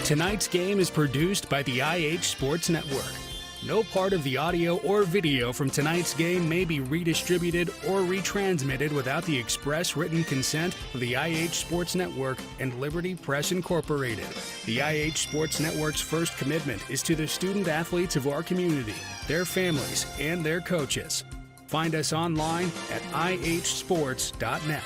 Tonight's game is produced by the IH Sports Network. No part of the audio or video from tonight's game may be redistributed or retransmitted without the express written consent of the IH Sports Network and Liberty Press Incorporated. The IH Sports Network's first commitment is to the student athletes of our community, their families, and their coaches. Find us online at ihsports.net.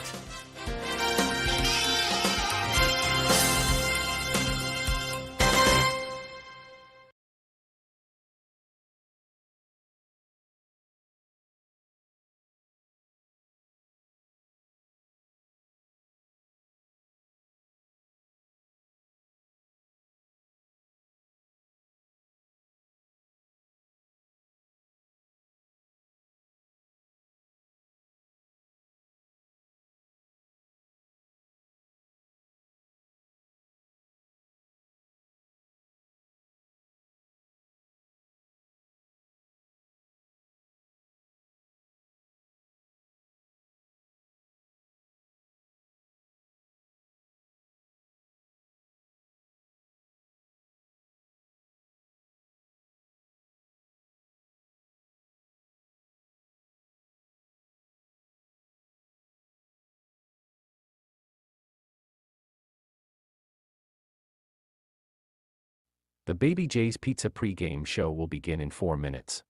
The Baby J's Pizza pregame show will begin in 4 minutes.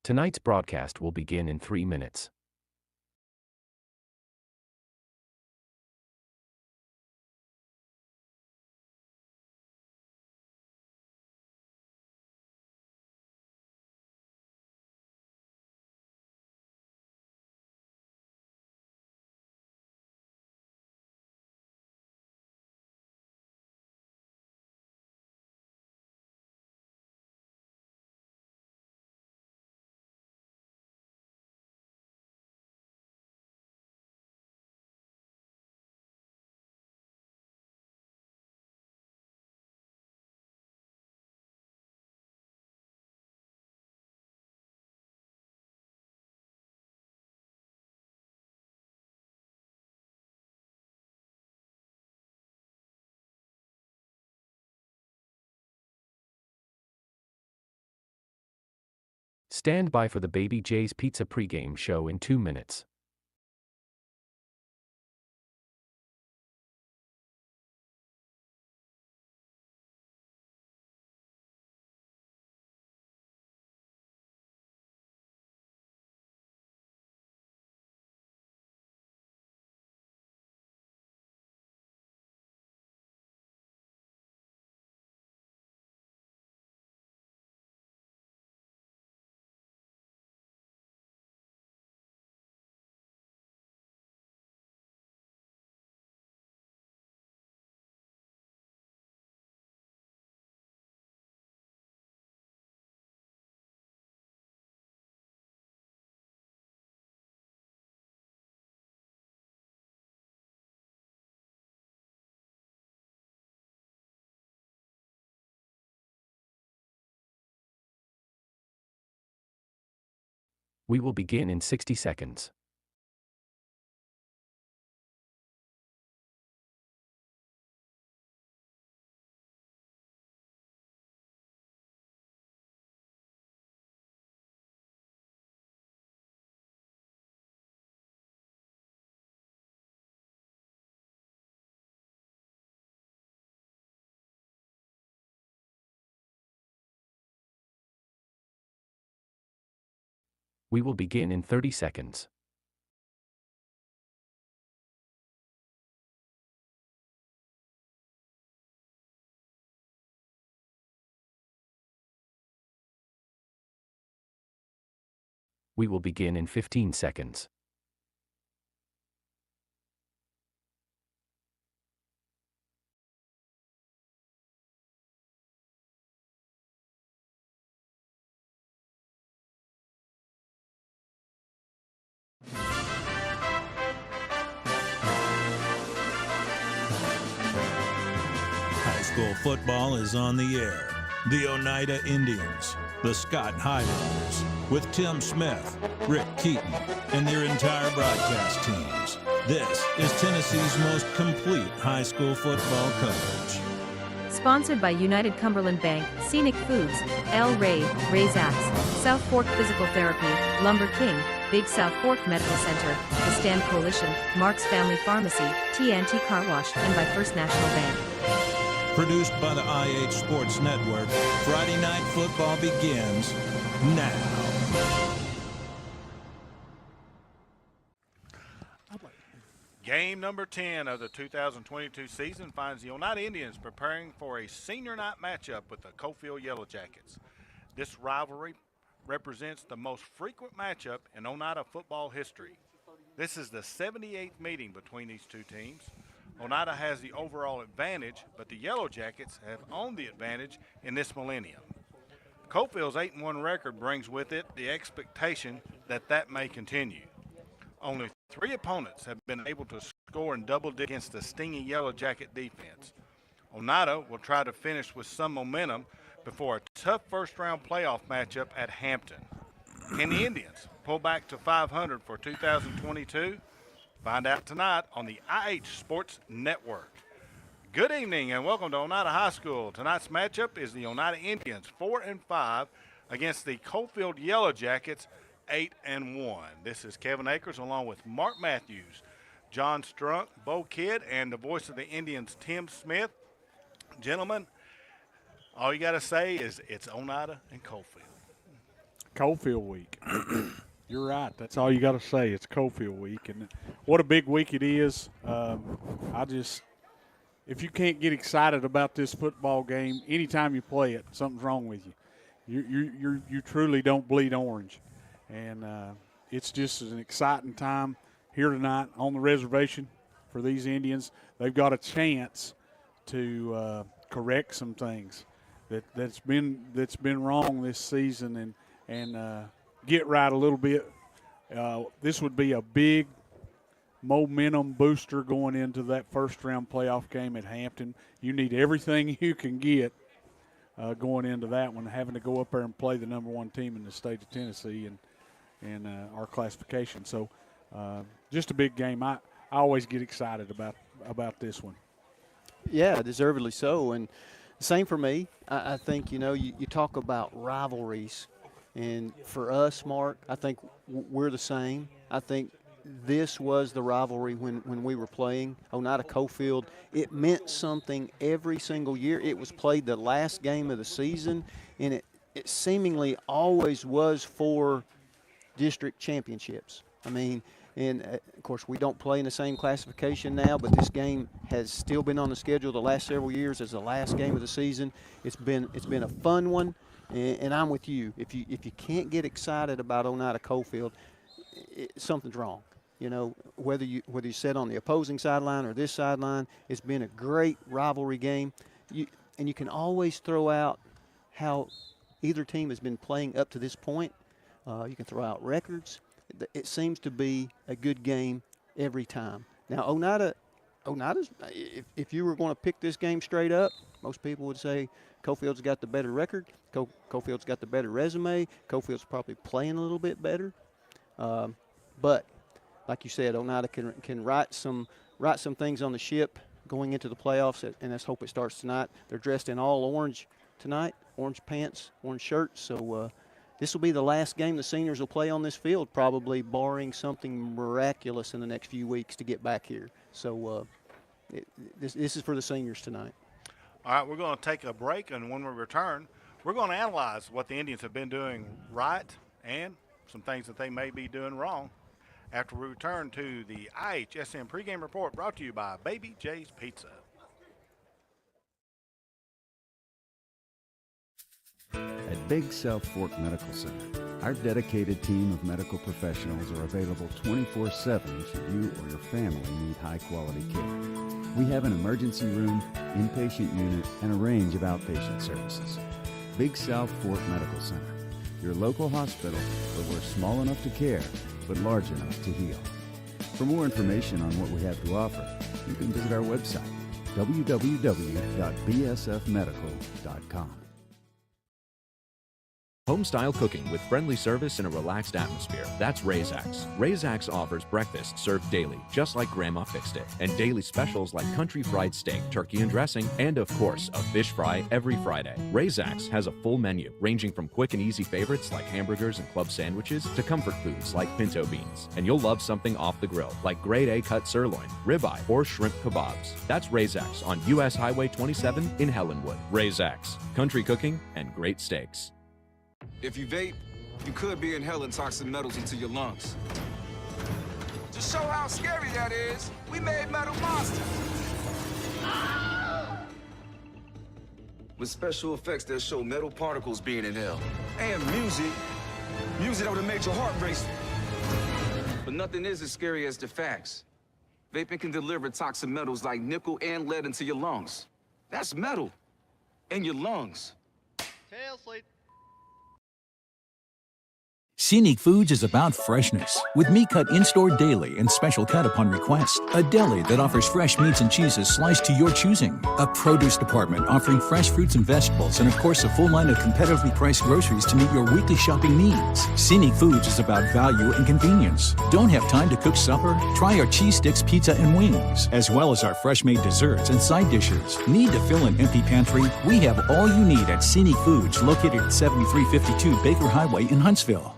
Tonight's broadcast will begin in 3 minutes. Stand by for the Baby J's Pizza pregame show in 2 minutes. We will begin in 60 seconds. We will begin in 30 seconds. We will begin in 15 seconds. High school football is on the air. The Oneida Indians, the Scott Highlanders, with Tim Smith, Rick Keaton, and their entire broadcast teams. This is Tennessee's most complete high school football coverage. Sponsored by United Cumberland Bank, Scenic Foods, El Rey, Ray's Axe, South Fork Physical Therapy, Lumber King, Big South Fork Medical Center, The Stand Coalition, Mark's Family Pharmacy, TNT Car Wash, and by First National Bank. Produced by the IH Sports Network, Friday Night Football begins now. Game number 10 of the 2022 season finds the Oneida Indians preparing for a senior night matchup with the Coalfield Yellow Jackets. This rivalry represents the most frequent matchup in Oneida football history. This is the 78th meeting between these two teams. Oneida has the overall advantage, but the Yellow Jackets have owned the advantage in this millennium. Coalfield's 8-1 record brings with it the expectation that may continue. Only 3 opponents have been able to score in double digits against the stinging Yellow Jacket defense. Oneida will try to finish with some momentum before a tough first-round playoff matchup at Hampton. Can the Indians pull back to 500 for 2022? Find out tonight on the IH Sports Network. Good evening and welcome to Oneida High School. Tonight's matchup is the Oneida Indians 4-5 against the Coalfield Yellow Jackets 8-1. This is Kevin Akers along with Mark Matthews, John Strunk, Bo Kidd, and the voice of the Indians, Tim Smith. Gentlemen, all you got to say is it's Oneida and Coalfield. Coalfield week. You're right. That's all you got to say. It's Coalfield week, and what a big week it is. If you can't get excited about this football game, anytime you play it, something's wrong with you. You truly don't bleed orange, and it's just an exciting time here tonight on the reservation for these Indians. They've got a chance to correct some things that's been wrong this season, and get right a little bit. This would be a big momentum booster going into that first-round playoff game at Hampton. You need everything you can get going into that one, having to go up there and play the number 1 team in the state of Tennessee and our classification. So just a big game. I always get excited about this one. Yeah, deservedly so. And same for me. I think, you talk about rivalries. And for us, Mark, I think we're the same. I think this was the rivalry when we were playing Oneida Coalfield. It meant something every single year. It was played the last game of the season, and it seemingly always was for district championships. I mean, and of course, we don't play in the same classification now, but this game has still been on the schedule the last several years as the last game of the season. It's been a fun one, and I'm with you. If you can't get excited about Oneida Coalfield, something's wrong. Whether you sit on the opposing sideline or this sideline, it's been a great rivalry game. And you can always throw out how either team has been playing up to this point. You can throw out records. It seems to be a good game every time. Now, Oneida's, if you were going to pick this game straight up, most people would say Coalfield's got the better record. Coalfield's got the better resume. Coalfield's probably playing a little bit better. But like you said, Oneida can write some things on the ship going into the playoffs, and let's hope it starts tonight. They're dressed in all orange tonight, orange pants, orange shirts. So this will be the last game the seniors will play on this field, probably barring something miraculous in the next few weeks to get back here. So this is for the seniors tonight. All right, we're going to take a break, and when we return, we're going to analyze what the Indians have been doing right and some things that they may be doing wrong after we return to the IHSM pregame report brought to you by Baby J's Pizza. At Big South Fork Medical Center, our dedicated team of medical professionals are available 24/7 should you or your family need high-quality care. We have an emergency room, inpatient unit, and a range of outpatient services. Big South Fork Medical Center, your local hospital where we're small enough to care, but large enough to heal. For more information on what we have to offer, you can visit our website, www.bsfmedical.com. Home-style cooking with friendly service and a relaxed atmosphere. That's Razax. Razax offers breakfast served daily, just like Grandma fixed it, and daily specials like country fried steak, turkey and dressing, and of course, a fish fry every Friday. Razax has a full menu, ranging from quick and easy favorites like hamburgers and club sandwiches to comfort foods like pinto beans. And you'll love something off the grill, like grade A cut sirloin, ribeye, or shrimp kebabs. That's Razax on U.S. Highway 27 in Helenwood. Razax, country cooking and great steaks. If you vape, you could be inhaling toxic metals into your lungs. To show how scary that is, we made Metal Monsters. With special effects that show metal particles being inhaled. And music that would have made your heart race. But nothing is as scary as the facts. Vaping can deliver toxic metals like nickel and lead into your lungs. That's metal in your lungs. Tail sleep. Scenic Foods is about freshness, with meat cut in-store daily and special cut upon request. A deli that offers fresh meats and cheeses sliced to your choosing. A produce department offering fresh fruits and vegetables, and of course a full line of competitively priced groceries to meet your weekly shopping needs. Scenic Foods is about value and convenience. Don't have time to cook supper? Try our cheese sticks, pizza, and wings, as well as our fresh-made desserts and side dishes. Need to fill an empty pantry? We have all you need at Scenic Foods, located at 7352 Baker Highway in Huntsville.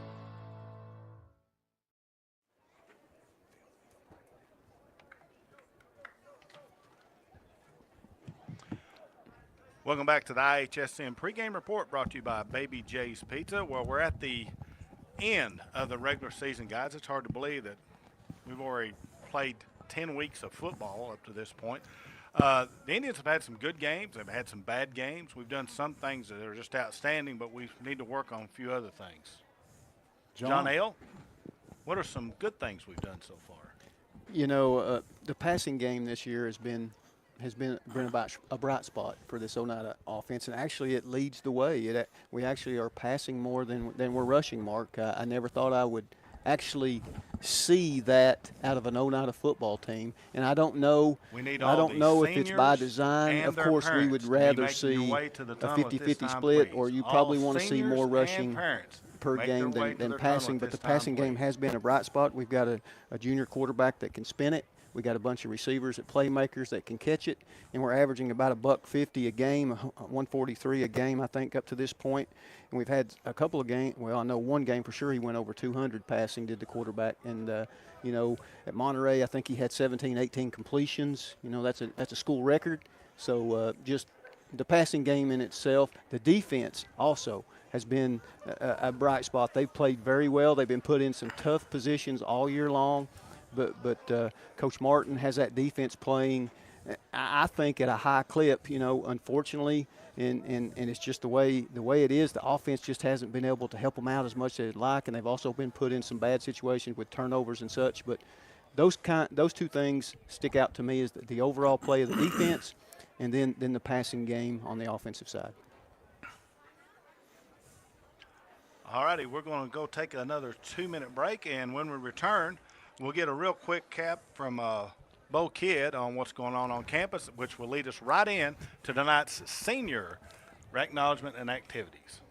Welcome back to the IHSM pregame report brought to you by Baby J's Pizza. Well, we're at the end of the regular season, guys. It's hard to believe that we've already played 10 weeks of football up to this point. The Indians have had some good games. They've had some bad games. We've done some things that are just outstanding, but we need to work on a few other things. John L., what are some good things we've done so far? You know, the passing game this year has been about a bright spot for this Oneida offense, and actually it leads the way. We actually are passing more than we're rushing, Mark. I never thought I would actually see that out of an Oneida football team, and I don't know if it's by design. Of course, we would rather see a 50-50 split, or you probably want to see more rushing per game than passing, but the passing game has been a bright spot. We've got a junior quarterback that can spin it. We got a bunch of receivers that playmakers that can catch it, and we're averaging about $150 a game, 143 a game, I think, up to this point. And we've had a couple of games. Well, I know one game for sure he went over 200 passing, did the quarterback. And you know, at Monterey, I think he had 17, 18 completions. You know, that's a school record. So just the passing game in itself. The defense also has been a bright spot. They've played very well. They've been put in some tough positions all year long. But Coach Martin has that defense playing, I think, at a high clip. You know, unfortunately, and it's just the way it is. The offense just hasn't been able to help them out as much as they'd like, and they've also been put in some bad situations with turnovers and such. But those two things stick out to me as the overall play of the defense, and then the passing game on the offensive side. All righty, we're going to go take another 2-minute break, and when we return, we'll get a real quick cap from Bo Kidd on what's going on campus, which will lead us right in to tonight's senior acknowledgement and activities.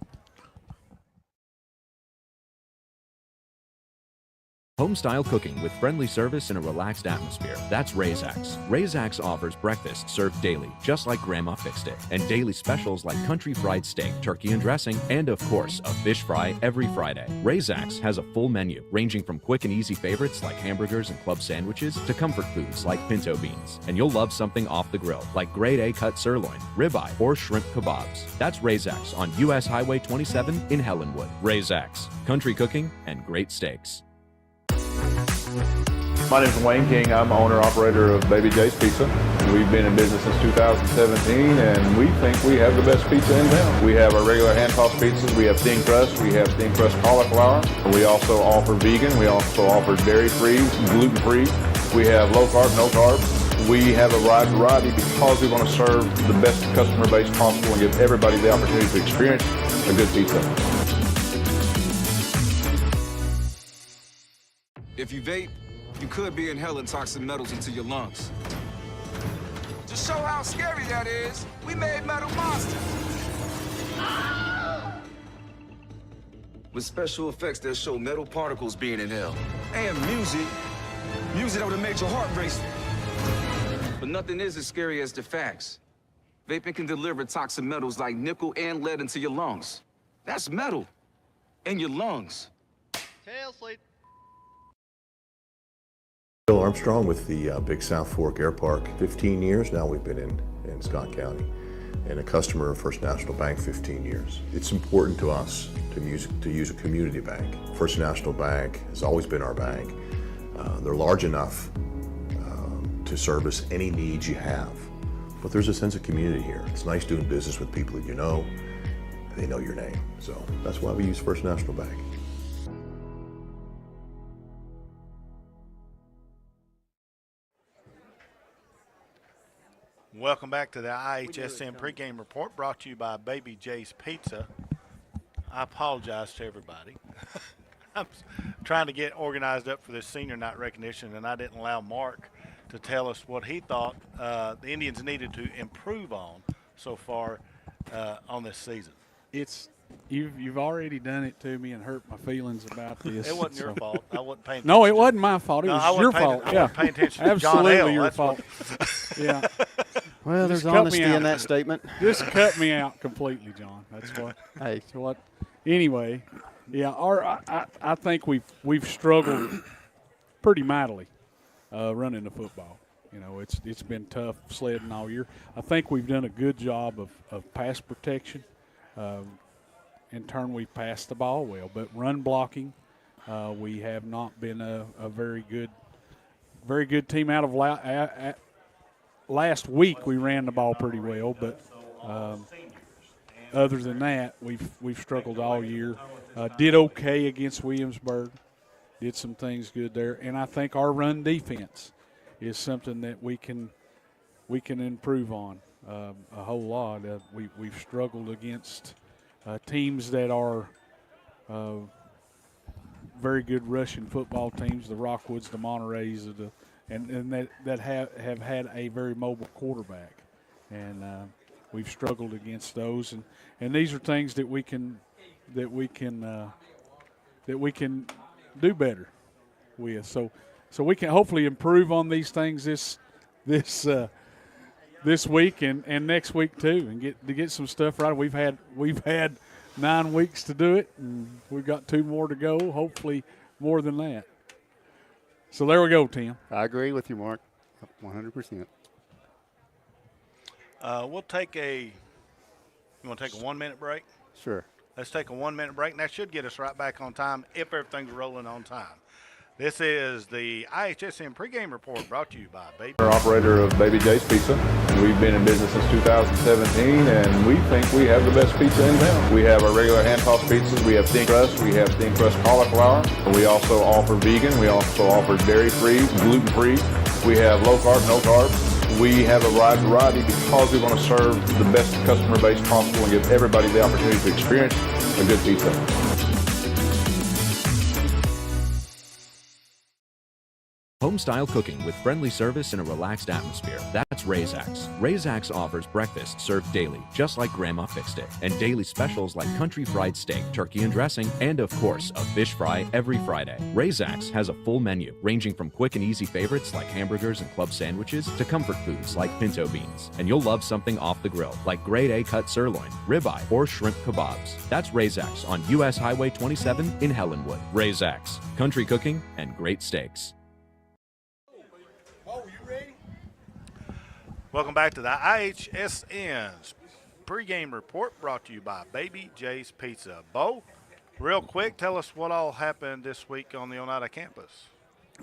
Home-style cooking with friendly service and a relaxed atmosphere. That's Razax. Razax offers breakfast served daily, just like Grandma fixed it, and daily specials like country fried steak, turkey and dressing, and of course, a fish fry every Friday. Razax has a full menu, ranging from quick and easy favorites like hamburgers and club sandwiches to comfort foods like pinto beans. And you'll love something off the grill, like grade A cut sirloin, ribeye, or shrimp kebabs. That's Razax on US Highway 27 in Helenwood. Razax, country cooking and great steaks. My name is Wayne King. I'm owner-operator of Baby J's Pizza. We've been in business since 2017, and we think we have the best pizza in town. We have our regular hand-tossed pizzas. We have thin crust. We have thin crust cauliflower. We also offer vegan. We also offer dairy-free, gluten-free. We have low-carb, no-carb. We have a wide variety because we want to serve the best customer base possible and give everybody the opportunity to experience a good pizza. If you vape, you could be inhaling toxic metals into your lungs. To show how scary that is, we made metal monsters. With special effects that show metal particles being inhaled. And music that would make your heart race. But nothing is as scary as the facts. Vaping can deliver toxic metals like nickel and lead into your lungs. That's metal in your lungs. Tail slate. Bill Armstrong with the Big South Fork Air Park. 15 years now we've been in Scott County, and a customer of First National Bank 15 years. It's important to us to use a community bank. First National Bank has always been our bank. They're large enough to service any needs you have, but there's a sense of community here. It's nice doing business with people that you know, and they know your name. So that's why we use First National Bank. Welcome back to the IHSM pregame report brought to you by Baby J's Pizza. I apologize to everybody. I'm trying to get organized up for this senior night recognition, and I didn't allow Mark to tell us what he thought the Indians needed to improve on so far on this season. You've already done it to me and hurt my feelings about this. It wasn't your fault. I wasn't paying attention. No, it wasn't my fault. It was your fault. I wasn't paying attention to Absolutely John L. your That's fault. Yeah. Well, Just there's cut honesty me out. in that statement. Just cut me out completely, John. That's what. Hey. So what? Anyway, yeah. I think we've struggled pretty mightily running the football. You know, it's been tough sledding all year. I think we've done a good job of pass protection. In turn, we've passed the ball well, but run blocking, we have not been a very good team. Out of last week, we ran the ball pretty well, but other than that, we've struggled all year. Did okay against Williamsburg, did some things good there, and I think our run defense is something that we can improve on a whole lot. We've struggled against teams that are very good Russian football teams, the Rockwoods, the Monterey's, and that have had a very mobile quarterback, and we've struggled against those, and these are things that we can do better with. So we can hopefully improve on these things this week and next week too, and get some stuff right. We've had 9 weeks to do it, and we've got 2 more to go. Hopefully, more than that. So there we go, Tim. I agree with you, Mark, 100%. We'll take you want to take a 1-minute break? Sure. Let's take a 1-minute break, and that should get us right back on time if everything's rolling on time. This is the IHSM pregame report brought to you by Baby. We're operator of Baby J's Pizza. We've been in business since 2017, and we think we have the best pizza in town. We have our regular hand-tossed pizzas. We have thin crust. We have thin crust cauliflower. We also offer vegan. We also offer dairy-free, gluten-free. We have low-carb, no-carb. We have a wide variety because we want to serve the best customer base possible and give everybody the opportunity to experience a good pizza. Home-style cooking with friendly service and a relaxed atmosphere. That's Razax. Razax offers breakfast served daily, just like Grandma fixed it, and daily specials like country fried steak, turkey and dressing, and of course, a fish fry every Friday. Razax has a full menu, ranging from quick and easy favorites like hamburgers and club sandwiches to comfort foods like pinto beans. And you'll love something off the grill, like grade A cut sirloin, ribeye, or shrimp kebabs. That's Razax on US Highway 27 in Helenwood. Razax, country cooking and great steaks. Welcome back to the IHSN's pregame report, brought to you by Baby J's Pizza. Bo, real quick, tell us what all happened this week on the Oneida campus.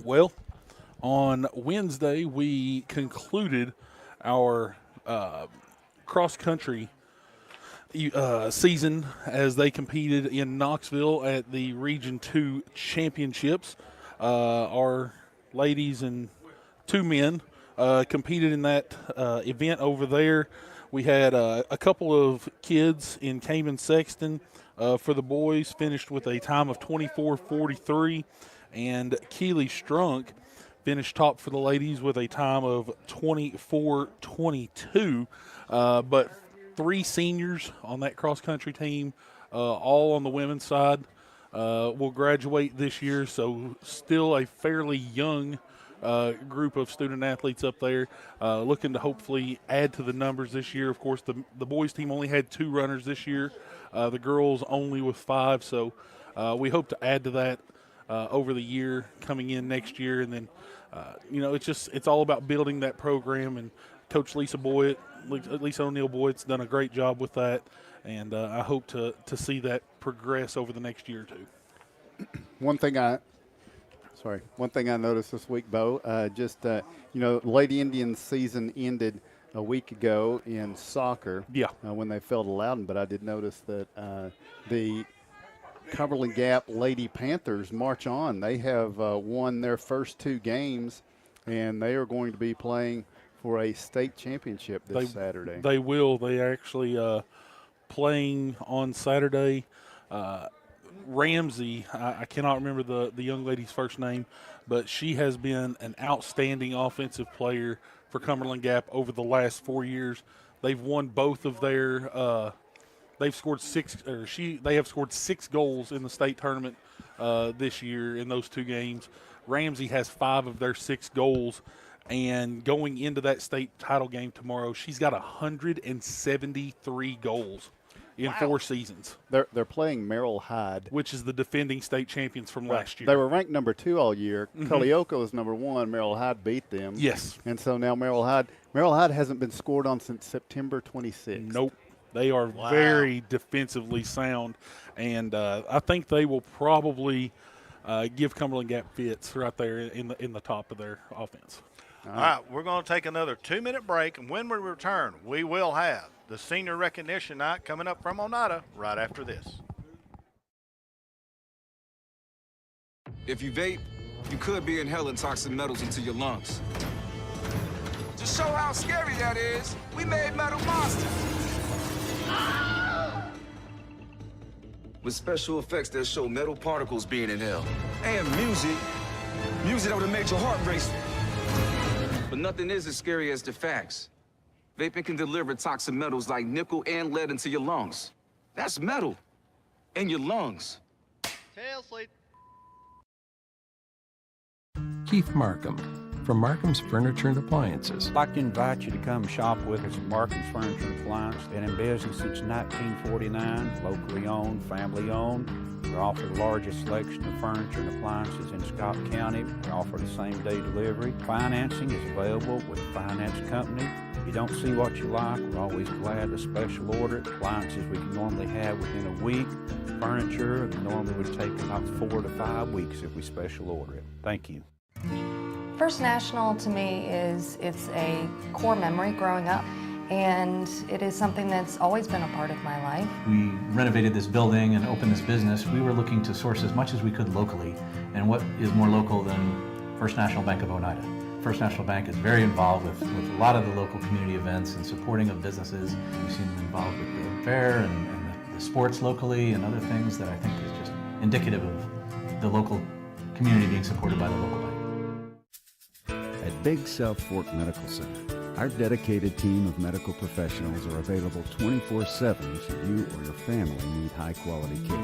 Well, on Wednesday, we concluded our cross-country season as they competed in Knoxville at the Region 2 Championships. Our ladies and 2 men competed in that event over there. We had a couple of kids in Cayman Sexton for the boys, finished with a time of 24:43, and Keeley Strunk finished top for the ladies with a time of 24:22. But 3 seniors on that cross-country team, all on the women's side, will graduate this year, so still a fairly young group of student athletes up there, looking to hopefully add to the numbers this year. Of course, the boys team only had 2 runners this year, the girls only with 5, so we hope to add to that over the year coming in next year. And then, it's all about building that program, and Coach Lisa O'Neill Boyd's done a great job with that, and I hope to see that progress over the next year or 2. One thing I noticed this week, Bo, Lady Indians season ended a week ago in soccer. Yeah. When they fell to Loudon, but I did notice that the Cumberland Gap Lady Panthers march on. They have won their first 2 games, and they are going to be playing for a state championship this Saturday. They will. They are actually playing on Saturday. Ramsey, I cannot remember the young lady's first name, but she has been an outstanding offensive player for Cumberland Gap over the last 4 years. They've won both of their they've scored 6 they have scored 6 goals in the state tournament this year in those 2 games. Ramsey has 5 of their 6 goals, and going into that state title game tomorrow, she's got 173 goals in 4 seasons. They're playing Merrill Hyde, which is the defending state champions from last year. They were ranked number 2 all year. Culleoka is number 1. Merrill Hyde beat them. Yes. And so now Merrill Hyde hasn't been scored on since September 26th. Nope. They are very defensively sound, and I think they will probably give Cumberland Gap fits right there in the top of their offense. All right, we're going to take another 2-minute break, and when we return, we will have the Senior Recognition Night coming up from Oneida right after this. If you vape, you could be inhaling toxic metals into your lungs. To show how scary that is, we made metal monsters. With special effects that show metal particles being inhaled. And music that would make your heart race. But nothing is as scary as the facts. Vaping can deliver toxic metals like nickel and lead into your lungs. That's metal in your lungs. Tail slate. Keith Markham from Markham's Furniture and Appliances. I'd like to invite you to come shop with us at Markham's Furniture and Appliances. Been in business since 1949, locally owned, family owned. We offer the largest selection of furniture and appliances in Scott County. We offer the same-day delivery. Financing is available with a finance company. If you don't see what you like, we're always glad to special order it. Appliances we can normally have within a week. Furniture normally would take about 4 to 5 weeks if we special order it. Thank you. First National to me it's a core memory growing up, and it is something that's always been a part of my life. We renovated this building and opened this business. We were looking to source as much as we could locally, and what is more local than First National Bank of Oneida? First National Bank is very involved with a lot of the local community events and supporting of businesses. We've seen them involved with the fair and the sports locally and other things that I think is just indicative of the local community being supported by the local bank. At Big South Fork Medical Center, our dedicated team of medical professionals are available 24/7 should you or your family need high-quality care.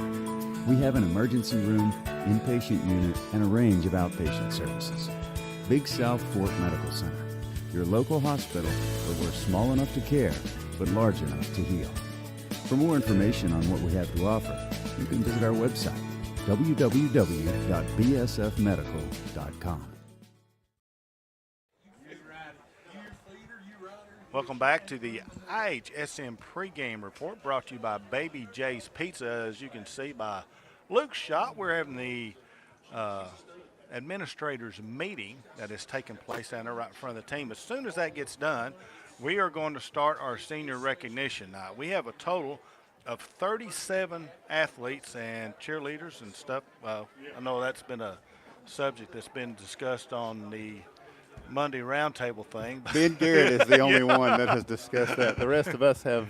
We have an emergency room, inpatient unit, and a range of outpatient services. Big South Fork Medical Center, your local hospital where we're small enough to care, but large enough to heal. For more information on what we have to offer, you can visit our website, www.bsfmedical.com. Welcome back to the IHSM pregame report brought to you by Baby J's Pizza. As you can see by Luke's shot, we're having the administrators meeting that is taking place down there right in front of the team. As soon as that gets done, we are going to start our senior recognition night. We have a total of 37 athletes and cheerleaders and stuff. I know that's been a subject that's been discussed on the Monday roundtable thing. Ben Garrett is the only one that has discussed that. The rest of us have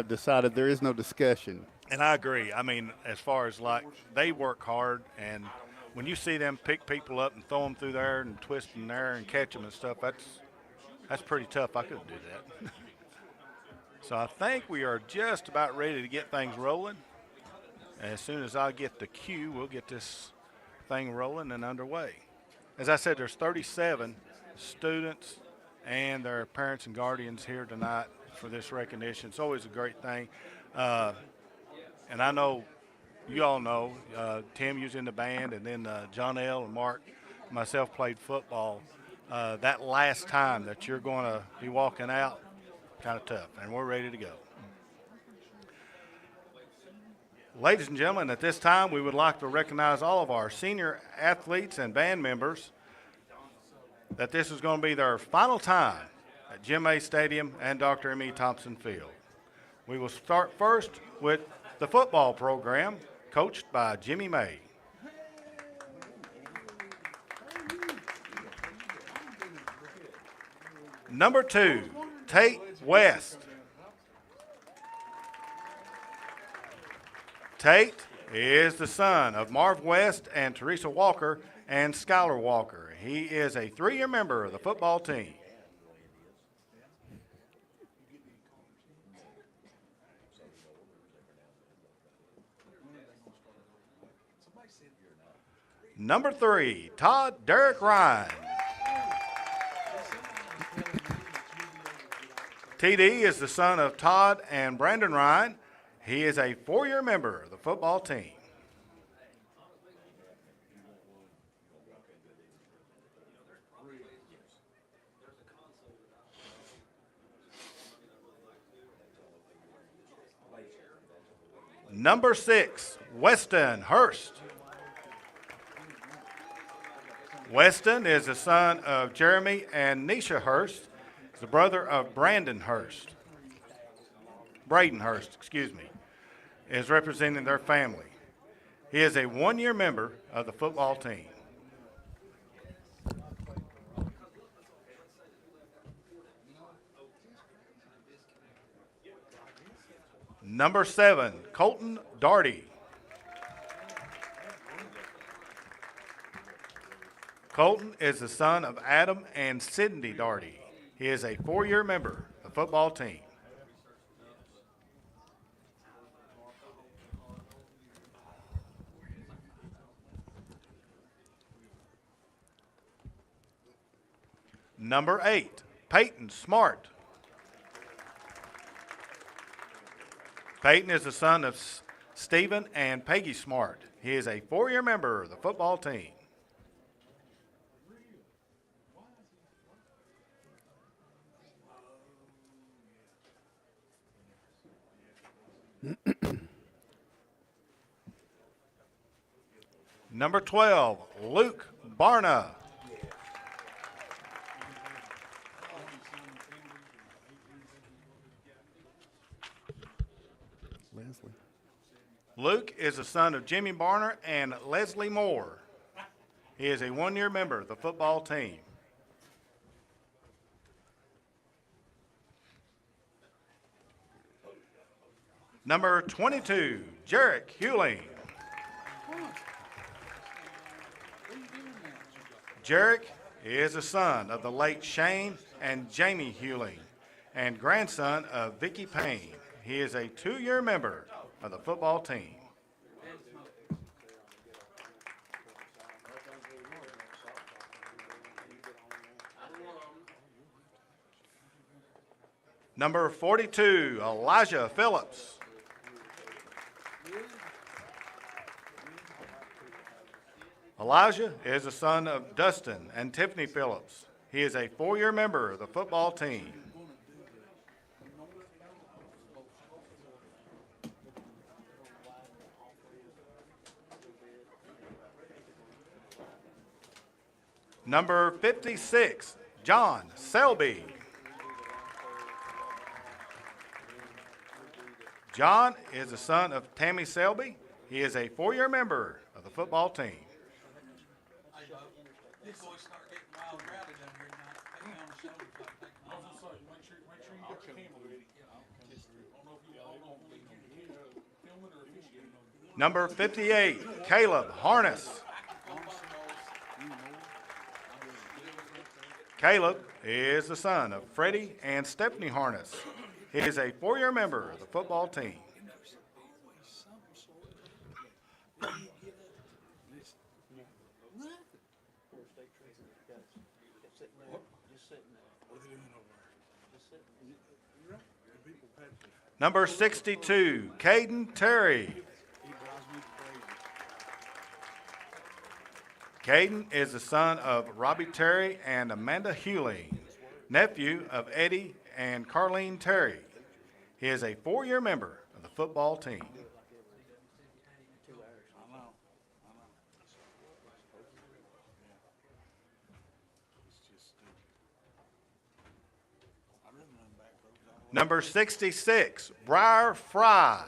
decided there is no discussion. And I agree. I mean, as far as like they work hard, and when you see them pick people up and throw them through there and twist in there and catch them and stuff, that's pretty tough. I couldn't do that. So I think we are just about ready to get things rolling. As soon as I get the cue, we'll get this thing rolling and underway. As I said, there's 37 students and their parents and guardians here tonight for this recognition. It's always a great thing. And I know, you all know, Tim was in the band, and then John L. and Mark and myself played football. That last time that you're going to be walking out, kind of tough, and we're ready to go. Ladies and gentlemen, at this time, we would like to recognize all of our senior athletes and band members that this is going to be their final time at Jim A. Stadium and Dr. M.E. Thompson Field. We will start first with the football program, coached by Jimmy May. Number 2, Tate West. Tate is the son of Marv West and Teresa Walker and Skylar Walker. He is a 3-year member of the football team. Number 3, Todd Derek Ryan. TD is the son of Todd and Brandon Ryan. He is a 4-year member of the football team. Number 6, Weston Hurst. Weston is the son of Jeremy and Nisha Hurst. He's the brother of Braden Hurst, excuse me, is representing their family. He is a 1-year member of the football team. Number 7, Colton Darty. Colton is the son of Adam and Cindy Darty. He is a 4-year member of the football team. Number 8, Peyton Smart. Peyton is the son of Stephen and Peggy Smart. He is a 4-year member of the football team. Number 12, Luke Barna. Leslie. Luke is the son of Jimmy Barner and Leslie Moore. He is a 1-year member of the football team. Number 22, Jarek Hewling. Jarek is the son of the late Shane and Jamie Hewling and grandson of Vicki Payne. He is a 2-year member of the football team. Number 42, Elijah Phillips. Elijah is the son of Dustin and Tiffany Phillips. He is a 4-year member of the football team. Number 56, John Selby. John is the son of Tammy Selby. He is a 4-year member of the football team. Number 58, Caleb Harness. Caleb is the son of Freddie and Stephanie Harness. He is a 4-year member of the football team. Number 62, Caden Terry. Caden is the son of Robbie Terry and Amanda Hewling, nephew of Eddie and Carlene Terry. He is a 4-year member of the football team. Number 66, Briar Fry.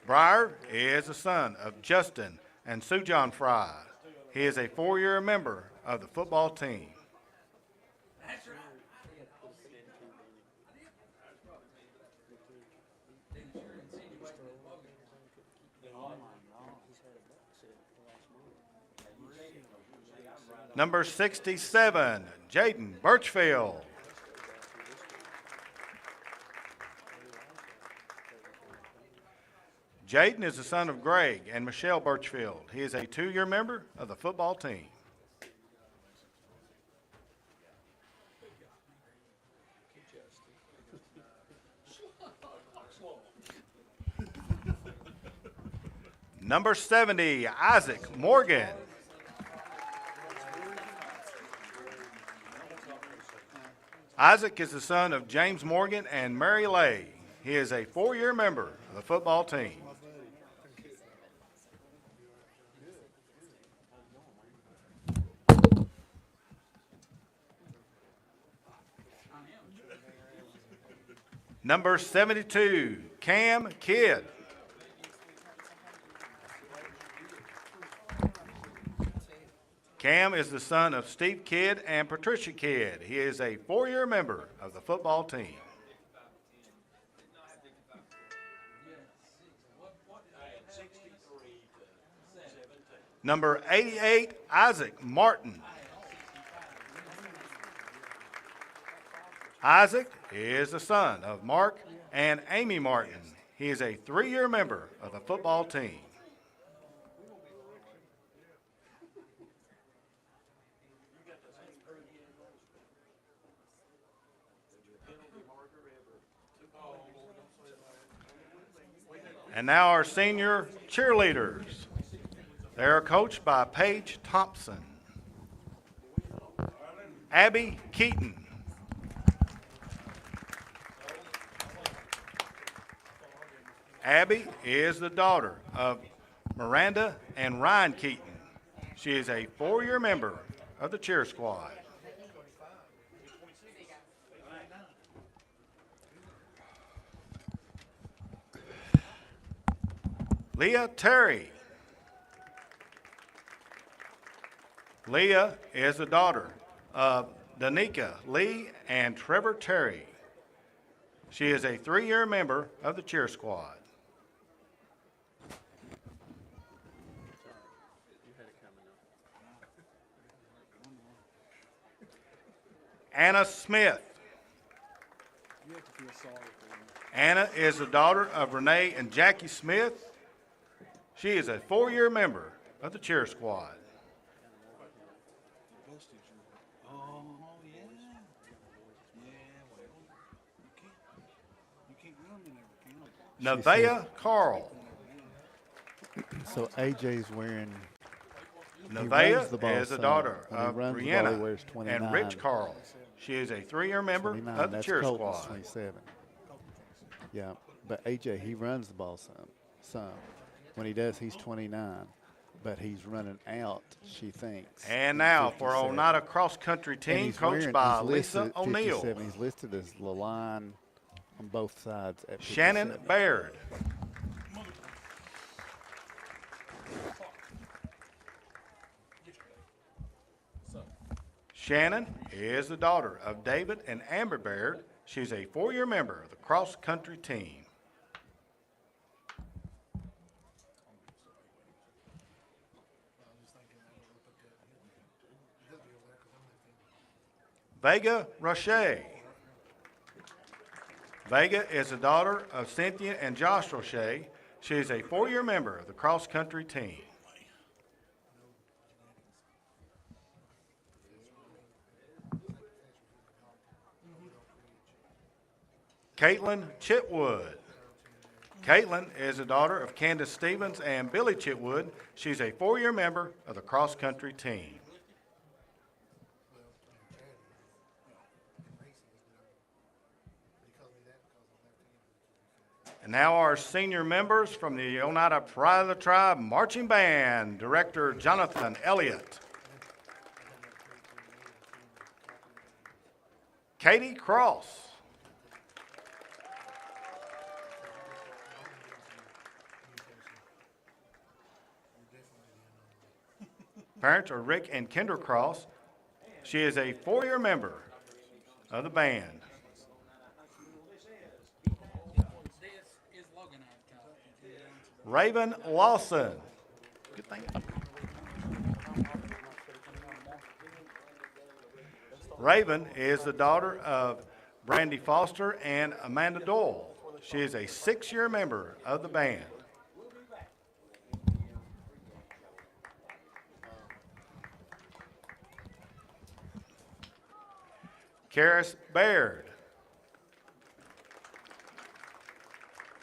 Briar is the son of Justin and Sue John Fry. He is a 4-year member of the football team. Number 67, Jaden Birchfield. Jaden is the son of Greg and Michelle Birchfield. He is a 2-year member of the football team. Number 70, Isaac Morgan. Isaac is the son of James Morgan and Mary Lay. He is a 4-year member of the football team. Number 72, Cam Kidd. Cam is the son of Steve Kidd and Patricia Kidd. He is a 4-year member of the football team. Number 88, Isaac Martin. Isaac is the son of Mark and Amy Martin. He is a 3-year member of the football team. And now our senior cheerleaders. They are coached by Paige Thompson, Abby Keaton, Abby is the daughter of Miranda and Ryan Keaton. She is a 4-year member of the cheer squad. Leah Terry. Leah is the daughter of Danica Lee and Trevor Terry. She is a 3-year member of the cheer squad. Anna Smith. Anna is the daughter of Renee and Jackie Smith. She is a 4-year member of the cheer squad. Nevaeh Carl. So AJ's wearing. Nevaeh is the daughter of Brianna Brianna and Rich Carl. She is a 3-year member of the cheer Colton's squad. 27. Yeah, but AJ, he runs the ball some. When he does, he's 29, but he's running out, she thinks. And now for Oneida cross-country team coached by Lisa O'Neill. He's listed as the line on both sides at 57. Shannon Baird. Shannon is the daughter of David and Amber Baird. She's a 4-year member of the cross-country team. Vega Roche. Vega is the daughter of Cynthia and Josh Roche. She is a 4-year member of the cross-country team. Caitlin Chitwood. Caitlin is the daughter of Candace Stevens and Billy Chitwood. She's a 4-year member of the cross-country team. And now our senior members from the Oneida Pride of the Tribe Marching Band, Director Jonathan Elliott. Katie Cross. Parents are Rick and Kendra Cross. She is a 4-year member of the band. Raven Lawson. Good thing. Raven is the daughter of Brandy Foster and Amanda Doyle. She is a 6-year member of the band. Karis Baird.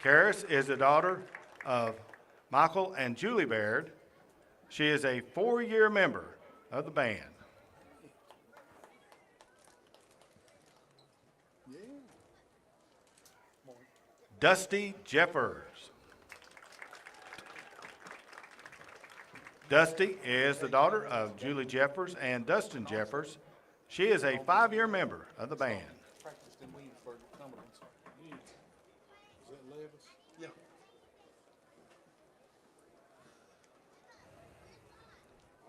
Karis is the daughter of Michael and Julie Baird. She is a 4-year member of the band. Dusty Jeffers. Dusty is the daughter of Julie Jeffers and Dustin Jeffers. She is a 5-year member of the band.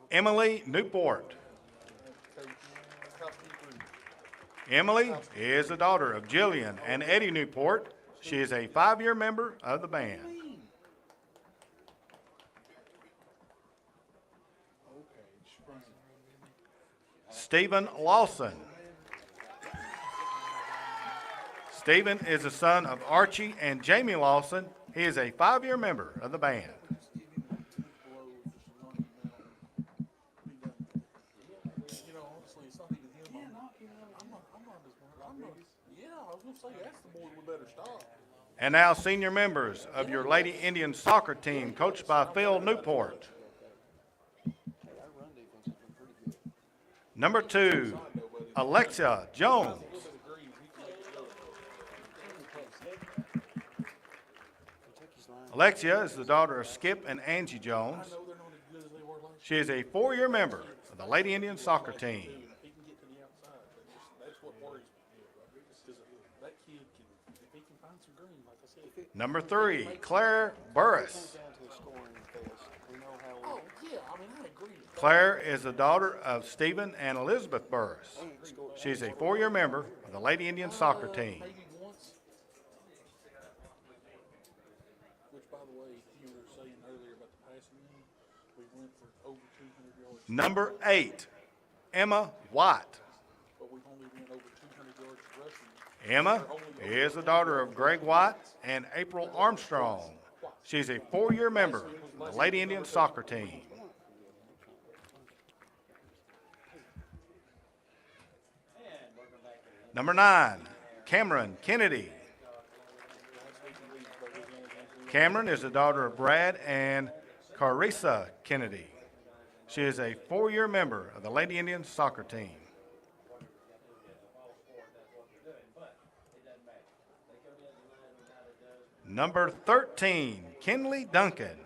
Emily Newport. Emily is the daughter of Jillian and Eddie Newport. She is a 5-year member of the band. Stephen Lawson. Stephen is the son of Archie and Jamie Lawson. He is a 5-year member of the band. And now senior members of your Lady Indian soccer team, coached by Phil Newport. Number 2, Alexia Jones. Alexia is the daughter of Skip and Angie Jones. She is a 4-year member of the Lady Indian soccer team. Number 3, Claire Burris. Claire is the daughter of Stephen and Elizabeth Burris. She's a 4-year member of the Lady Indian soccer team. Number 8, Emma White. Emma is the daughter of Greg White and April Armstrong. She's a 4-year member of the Lady Indians soccer team. Number 9, Cameron Kennedy. Cameron is the daughter of Brad and Carissa Kennedy. She is a 4-year member of the Lady Indians soccer team. Number 13, Kenley Duncan.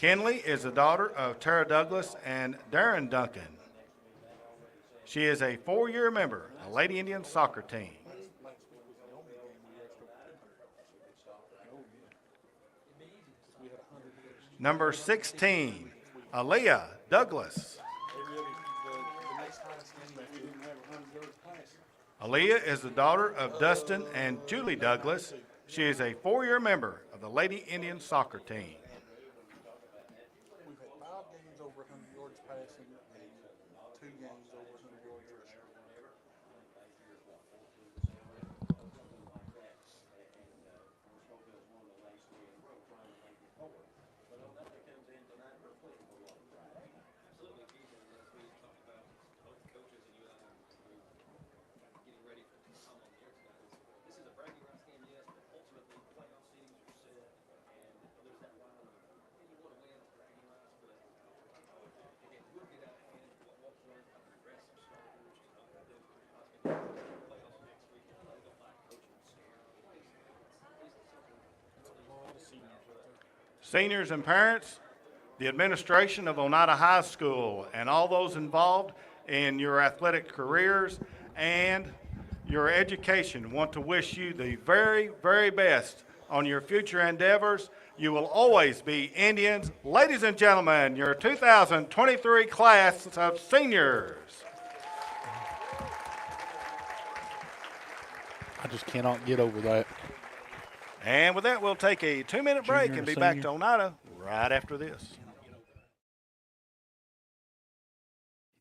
Kenley is the daughter of Tara Douglas and Darren Duncan. She is a 4-year member of the Lady Indians soccer team. Number 16, Aaliyah Douglas. Aaliyah is the daughter of Dustin and Julie Douglas. She is a 4-year member of the Lady Indians soccer team. We've had 5 games over 100 yards passing and 2 games over 100 yards rushing. Seniors and parents, the administration of Oneida High School, and all those involved in your athletic careers and your education want to wish you the very, very best on your future endeavors. You will always be Indians. Ladies and gentlemen, your 2023 class of seniors. I just cannot get over that. And with that, we'll take a 2-minute break and be back to Oneida right after this.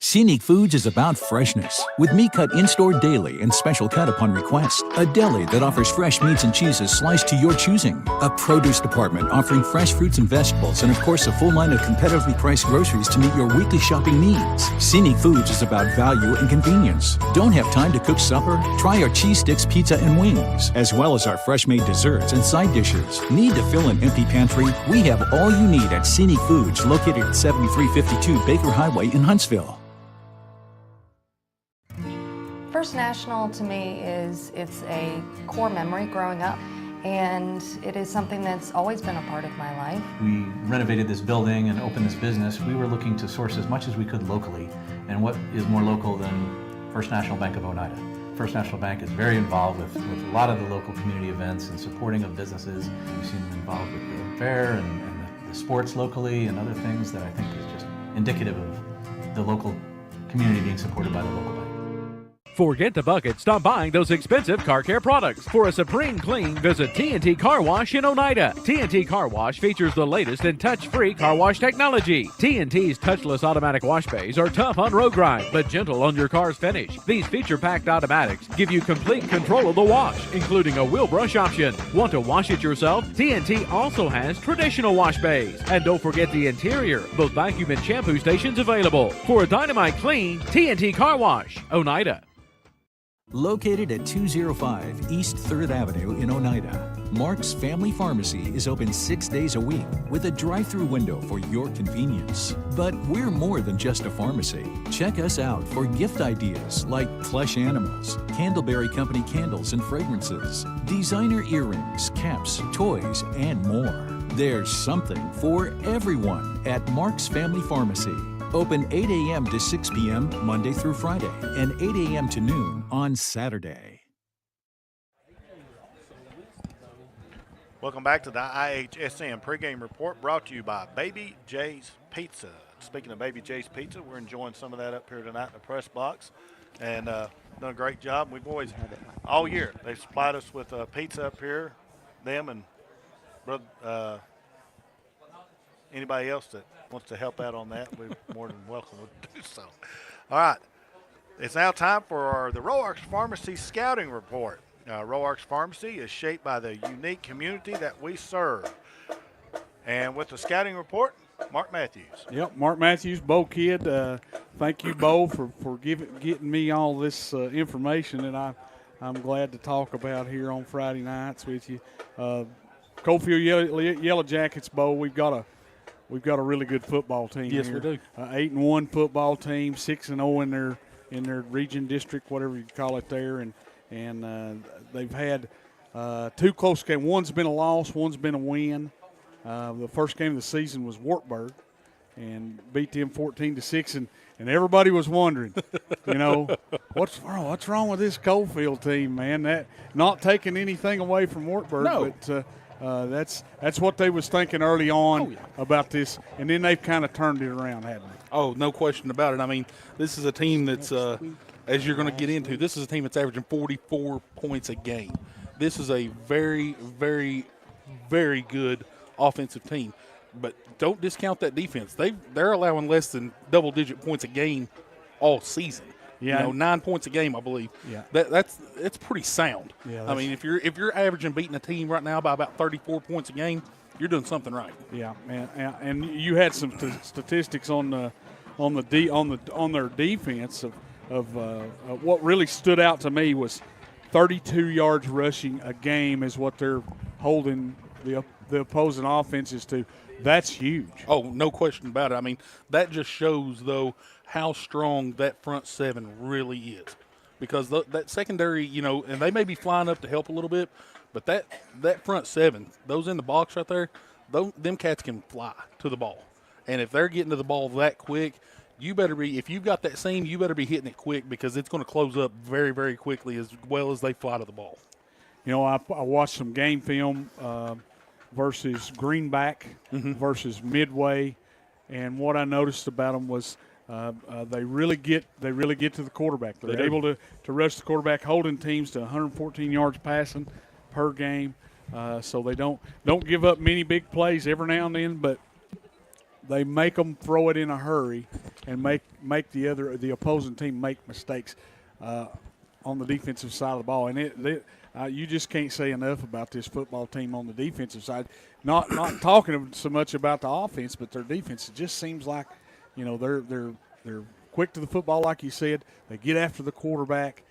Scenic Foods is about freshness, with meat cut in-store daily and special cut upon request. A deli that offers fresh meats and cheeses sliced to your choosing. A produce department offering fresh fruits and vegetables, and of course a full line of competitively priced groceries to meet your weekly shopping needs. Scenic Foods is about value and convenience. Don't have time to cook supper? Try our cheese sticks, pizza, and wings, as well as our fresh-made desserts and side dishes. Need to fill an empty pantry? We have all you need at Scenic Foods, located at 7352 Baker Highway in Huntsville. First National to me it's a core memory growing up, and it is something that's always been a part of my life. We renovated this building and opened this business. We were looking to source as much as we could locally, and what is more local than First National Bank of Oneida? First National Bank is very involved with a lot of the local community events and supporting of businesses. We've seen them involved with the fair and the sports locally and other things that I think is just indicative of the local community being supported by the local bank. Forget the bucket. Stop buying those expensive car care products. For a supreme clean, visit T&T Car Wash in Oneida. T&T Car Wash features the latest in touch-free car wash technology. T&T's touchless automatic wash bays are tough on road grime, but gentle on your car's finish. These feature-packed automatics give you complete control of the wash, including a wheel brush option. Want to wash it yourself? T&T also has traditional wash bays. And don't forget the interior, both vacuum and shampoo stations available. For a dynamite clean, T&T Car Wash, Oneida. Located at 205 East 3rd Avenue in Oneida, Mark's Family Pharmacy is open 6 days a week with a drive-through window for your convenience. But we're more than just a pharmacy. Check us out for gift ideas like plush animals, Candleberry Company candles and fragrances, designer earrings, caps, toys, and more. There's something for everyone at Mark's Family Pharmacy. Open 8 a.m. to 6 p.m. Monday through Friday and 8 a.m. to noon on Saturday. Welcome back to the IHSM pregame report brought to you by Baby J's Pizza. Speaking of Baby J's Pizza, we're enjoying some of that up here tonight in the press box, and done a great job. We've always, all year, they've supplied us with pizza up here, them and anybody else that wants to help out on that, we're more than welcome to do so. All right. It's now time for the Roarks Pharmacy Scouting Report. Roarks Pharmacy is shaped by the unique community that we serve. And with the scouting report, Mark Matthews. Yep, Mark Matthews, Bo Kid. Thank you, Bo, for getting me all this information that I'm glad to talk about here on Friday nights with you. Coalfield Yellow Jackets, Bo. We've got a really good football team. Yes, here. we do. 8-1 football team, 6-0 in their region district, whatever you call it there, and they've had 2 close games. One's been a loss, one's been a win. The first game of the season was Wartburg, and beat them 14-6, and everybody was wondering, what's wrong with this Coalfield team, man? That not taking anything away from Wartburg, but that's what they was thinking early on about this, and then they've kind of turned it around, haven't they? Oh, no question about it. I mean, this is a team that's, as you're going to get into, this is a team that's averaging 44 points a game. This is a very, very, very good offensive team. But don't discount that defense. They're allowing less than double-digit points a game all season. Yeah, 9 points a game, I believe. Yeah, it's pretty sound. Yeah, I mean, if you're averaging beating a team right now by about 34 points a game, you're doing something right. Yeah, and you had some statistics on their defense of what really stood out to me was 32 yards rushing a game is what they're holding the opposing offenses to. That's huge. Oh, no question about it. I mean, that just shows, though, how strong that front seven really is. Because that secondary, and they may be flying up to help a little bit, but that front seven, those in the box right there, them cats can fly to the ball. And if they're getting to the ball that quick, if you've got that seam, you better be hitting it quick because it's going to close up very, very quickly as well as they fly to the ball. I watched some game film versus Greenback versus Midway, and what I noticed about them was they really get to the quarterback. They're able to rush the quarterback, holding teams to 114 yards passing per game. So they don't give up many big plays every now and then, but they make them throw it in a hurry and make the opposing team make mistakes on the defensive side of the ball. And you just can't say enough about this football team on the defensive side. Not talking so much about the offense, but their defense. It just seems like, they're quick to the football, like you said. They get after the quarterback.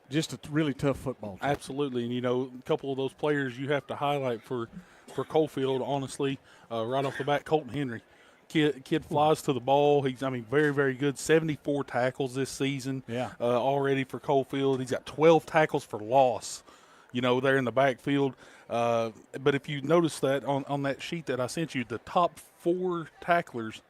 Just a really tough football team. Absolutely, and a couple of those players you have to highlight for Coalfield. Honestly, right off the bat, Colton Henry. Kid flies to the ball. He's, very, very good. 74 tackles this season already for Coalfield. He's got 12 tackles for loss, there in the backfield. But if you notice that on that sheet that I sent you, the top 4 tacklers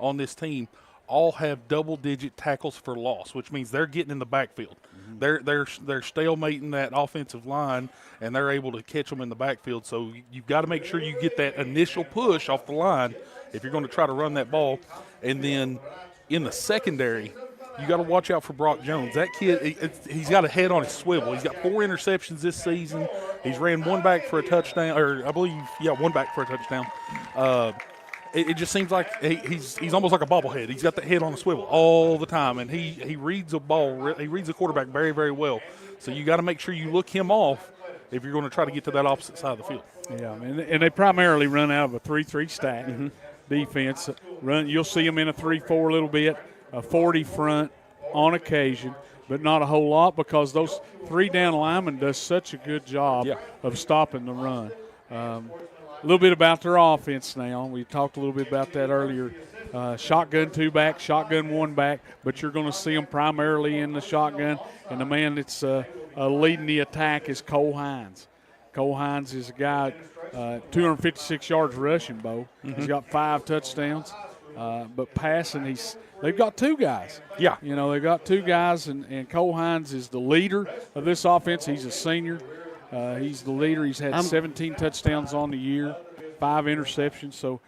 on this team all have double-digit tackles for loss, which means they're getting in the backfield. Mm-hmm. They're stalemating that offensive line, and they're able to catch them in the backfield. So you've got to make sure you get that initial push off the line if you're going to try to run that ball. And then in the secondary, you got to watch out for Brock Jones. That kid, he's got a head on his swivel. He's got 4 interceptions this season. He's ran 1 back for a touchdown, or I believe, 1 back for a touchdown. It just seems like he's almost like a bobblehead. He's got the head on the swivel all the time, and he reads a ball. He reads the quarterback very, very well. So you got to make sure you look him off if you're going to try to get to that opposite side of the field. Yeah, and they primarily run out of a 3-3 stack defense. You'll see them in a 3-4 a little bit, a 40 front on occasion, but not a whole lot because those 3 down linemen does such a good job of stopping the run. A little bit about their offense now. We talked a little bit about that earlier. Shotgun 2 back, shotgun 1 back, but you're going to see them primarily in the shotgun. And the man that's leading the attack is Cole Hines. Cole Hines is a guy, 256 yards rushing, Bo. Mm-hmm. He's got 5 touchdowns. But passing, they've got 2 guys. Yeah. They've got 2 guys, and Cole Hines is the leader of this offense. He's a senior. He's the leader. He's had 17 touchdowns on the year, 5 interceptions. So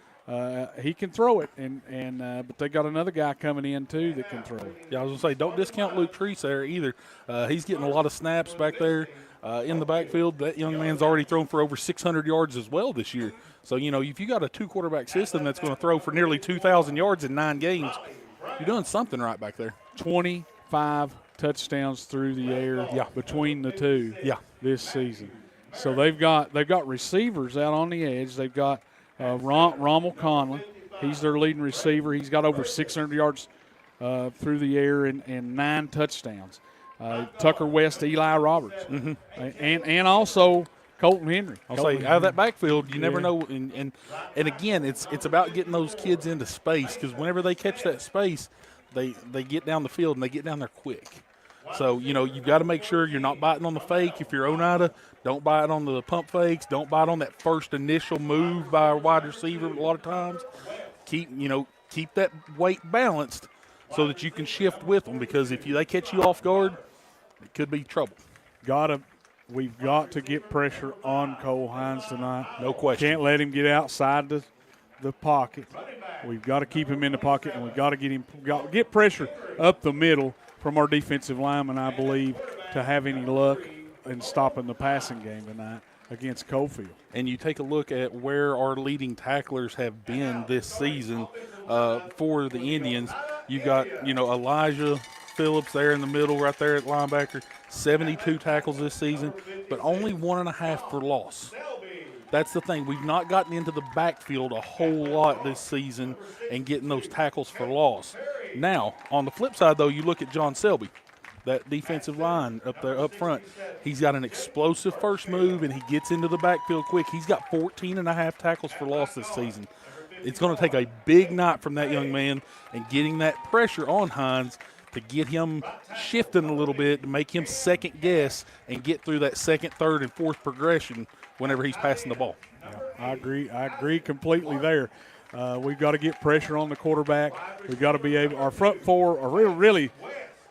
he can throw it, but they got another guy coming in too that can throw it. Yeah, I was gonna say, don't discount Luke Treese there either. He's getting a lot of snaps back there in the backfield. That young man's already thrown for over 600 yards as well this year. So if you got a 2 quarterback system that's going to throw for nearly 2,000 yards in 9 games, you're doing something right back there. 25 touchdowns through the air between the two this season. So they've got receivers out on the edge. They've got Rommel Conlon. He's their leading receiver. He's got over 600 yards through the air and 9 touchdowns. Tucker West, Eli Roberts, and also Colton Henry. I'll say out of that backfield, you never know. And again, it's about getting those kids into space, because whenever they catch that space, they get down the field and they get down there quick. So, you've got to make sure you're not biting on the fake. If you're Oneida, don't bite on the pump fakes. Don't bite on that first initial move by a wide receiver a lot of times. Keep that weight balanced so that you can shift with them, because if they catch you off guard, it could be trouble. We've got to get pressure on Cole Hines tonight. No question. Can't let him get outside the pocket. We've got to keep him in the pocket, and we've got to get pressure up the middle from our defensive linemen, I believe, to have any luck in stopping the passing game tonight against Coalfield. And you take a look at where our leading tacklers have been this season for the Indians. You've got, Elijah Phillips there in the middle right there at linebacker, 72 tackles this season, but only 1.5 for loss. That's the thing. We've not gotten into the backfield a whole lot this season and getting those tackles for loss. Now, on the flip side, though, you look at John Selby, that defensive line up there up front. He's got an explosive first move, and he gets into the backfield quick. He's got 14.5 tackles for loss this season. It's going to take a big night from that young man and getting that pressure on Hines to get him shifting a little bit, to make him second guess and get through that second, third, and fourth progression whenever he's passing the ball. I agree completely there. We've got to get pressure on the quarterback. We've got to be able – our front four are really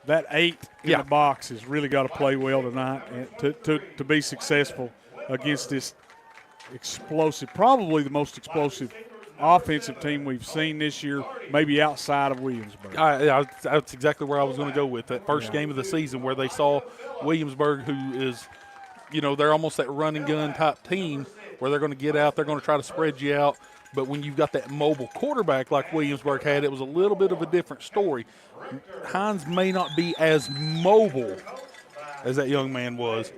that 8 in the box has really got to play well tonight to be successful against this explosive, probably the most explosive offensive team we've seen this year, maybe outside of Williamsburg. That's exactly where I was going to go with that first game of the season, where they saw Williamsburg, who is, they're almost that run and gun type team where they're going to get out, they're going to try to spread you out. But when you've got that mobile quarterback like Williamsburg had, it was a little bit of a different story. Hines may not be as mobile as that young man was,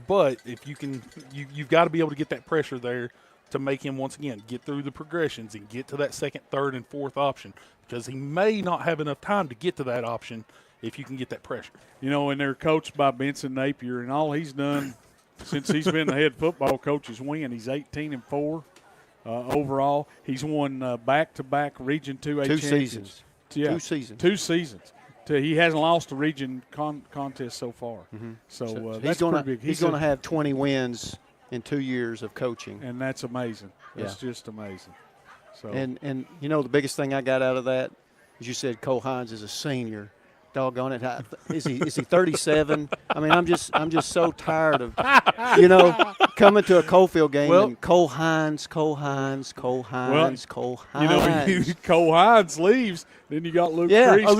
but if you can, you've got to be able to get that pressure there to make him, once again, get through the progressions and get to that second, third, and fourth option, because he may not have enough time to get to that option if you can get that pressure. And they're coached by Benson Napier, and all he's done since he's been the head football coach is win. He's 18-4 overall. He's won back-to-back Region 2A championships. 2 seasons. 2 seasons. He hasn't lost a region contest so far. So that's pretty big. He's going to have 20 wins in 2 years of coaching. And that's amazing. That's just amazing. So And the biggest thing I got out of that is you said Cole Hines is a senior. Doggone it. Is he 37? I mean, I'm just so tired of, coming to a Coalfield game and Cole Hines. Cole Hines leaves, then you got Luke Priest. All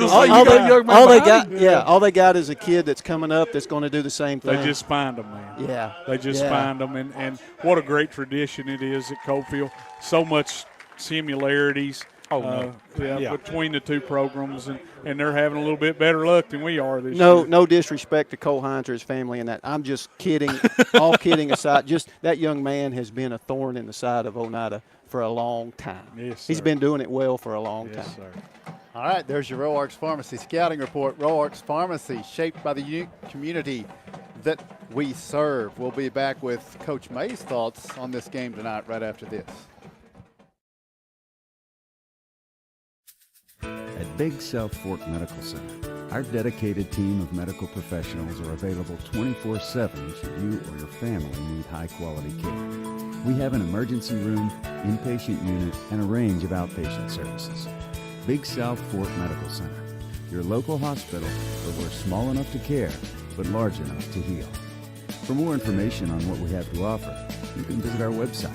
they got is a kid that's coming up that's going to do the same thing. They just find them, man. Yeah. They just find them, and what a great tradition it is at Coalfield. So much similarities. Between the two programs, and they're having a little bit better luck than we are this year. No disrespect to Cole Hines or his family and that. I'm just kidding. All kidding aside, just that young man has been a thorn in the side of Oneida for a long time. Yes, sir. He's been doing it well for a long time. Sir. All right, there's your Roarks Pharmacy scouting report. Roarks Pharmacy, shaped by the unique community that we serve. We'll be back with Coach May's thoughts on this game tonight right after this. At Big South Fork Medical Center, our dedicated team of medical professionals are available 24/7 should you or your family need high-quality care. We have an emergency room, inpatient unit, and a range of outpatient services. Big South Fork Medical Center, your local hospital where we're small enough to care, but large enough to heal. For more information on what we have to offer, you can visit our website,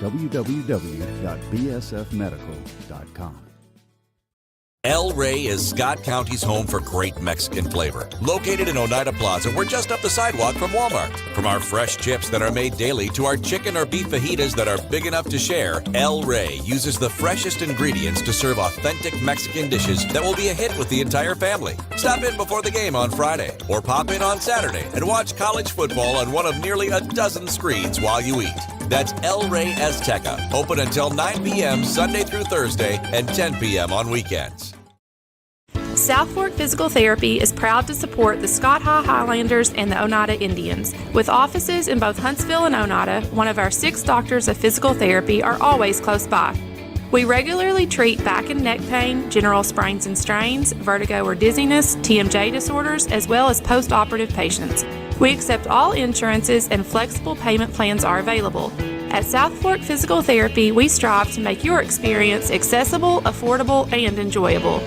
www.bsfmedical.com. El Rey is Scott County's home for great Mexican flavor. Located in Oneida Plaza, we're just up the sidewalk from Walmart. From our fresh chips that are made daily to our chicken or beef fajitas that are big enough to share, El Rey uses the freshest ingredients to serve authentic Mexican dishes that will be a hit with the entire family. Stop in before the game on Friday or pop in on Saturday and watch college football on one of nearly a dozen screens while you eat. That's El Rey Azteca, open until 9 p.m. Sunday through Thursday and 10 p.m. on weekends. South Fork Physical Therapy is proud to support the Scott High Highlanders and the Oneida Indians. With offices in both Huntsville and Oneida, one of our 6 doctors of physical therapy are always close by. We regularly treat back and neck pain, general sprains and strains, vertigo or dizziness, TMJ disorders, as well as post-operative patients. We accept all insurances and flexible payment plans are available. At South Fork Physical Therapy, we strive to make your experience accessible, affordable, and enjoyable.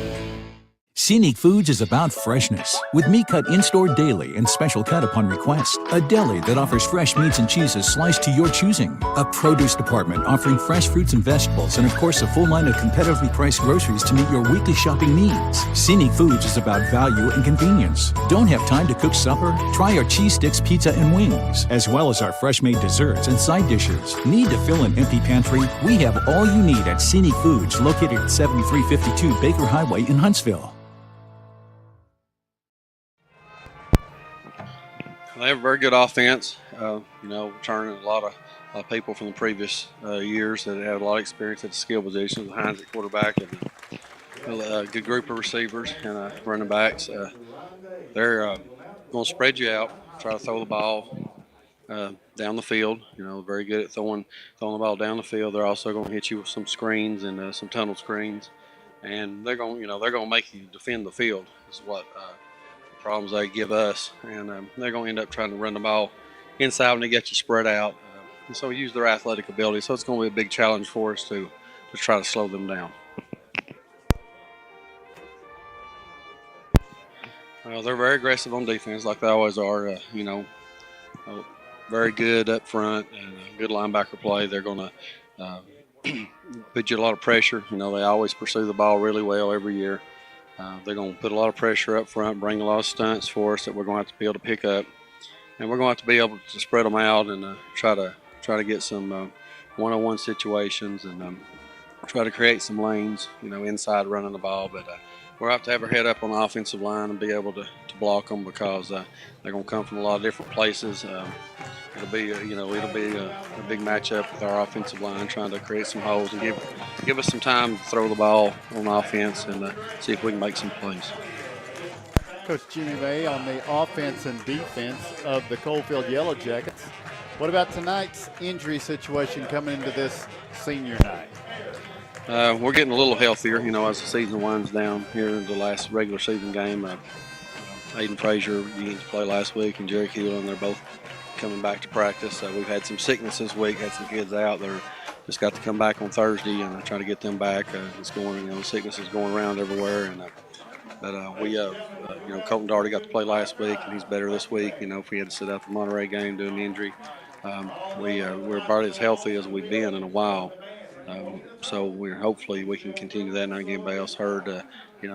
Scenic Foods is about freshness, with meat cut in-store daily and special cut upon request. A deli that offers fresh meats and cheeses sliced to your choosing. A produce department offering fresh fruits and vegetables, and of course a full line of competitively priced groceries to meet your weekly shopping needs. Scenic Foods is about value and convenience. Don't have time to cook supper? Try our cheese sticks, pizza, and wings, as well as our fresh-made desserts and side dishes. Need to fill an empty pantry? We have all you need at Scenic Foods, located at 7352 Baker Highway in Huntsville. They have a very good offense. Returning a lot of people from the previous years that had a lot of experience at the skill position. Hines at quarterback and a good group of receivers and running backs. They're going to spread you out, try to throw the ball down the field. Very good at throwing the ball down the field. They're also going to hit you with some screens and some tunnel screens, and they're going to make you defend the field. Is what. Problems they give us, and they're going to end up trying to run the ball inside when they get you spread out. And so we use their athletic ability. So it's going to be a big challenge for us to try to slow them down. They're very aggressive on defense, like they always are. Very good up front and good linebacker play. They're going to put you a lot of pressure. They always pursue the ball really well every year. They're going to put a lot of pressure up front, bring a lot of stunts for us that we're going to have to be able to pick up, and we're going to have to be able to spread them out and try to get some one-on-one situations and try to create some lanes, inside running the ball. But we'll have to have our head up on the offensive line and be able to block them because they're going to come from a lot of different places. It'll be a big matchup with our offensive line, trying to create some holes and give us some time to throw the ball on offense and see if we can make some plays. Coach Jimmy May on the offense and defense of the Coalfield Yellow Jackets. What about tonight's injury situation coming into this senior night? We're getting a little healthier, as the season winds down here in the last regular season game. Aiden Frazier began to play last week, and Jerry Keelan, they're both coming back to practice. We've had some sickness this week, had some kids out. They're just got to come back on Thursday and try to get them back. It's going, sickness is going around everywhere. And Colton Darty got to play last week, and he's better this week. If we had to sit out the Monterey game due to an injury, we're about as healthy as we've been in a while. So hopefully we can continue that, not get anybody else hurt.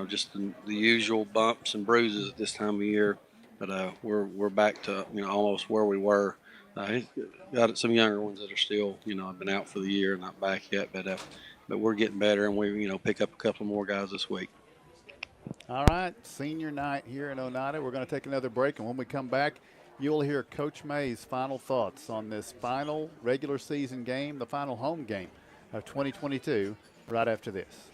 Just the usual bumps and bruises at this time of year. But we're back to almost where we were. Got some younger ones that are still have been out for the year, not back yet. But we're getting better, and we pick up a couple more guys this week. All right, senior night here in Oneida. We're going to take another break, and when we come back, you'll hear Coach May's final thoughts on this final regular season game, the final home game of 2022, right after this.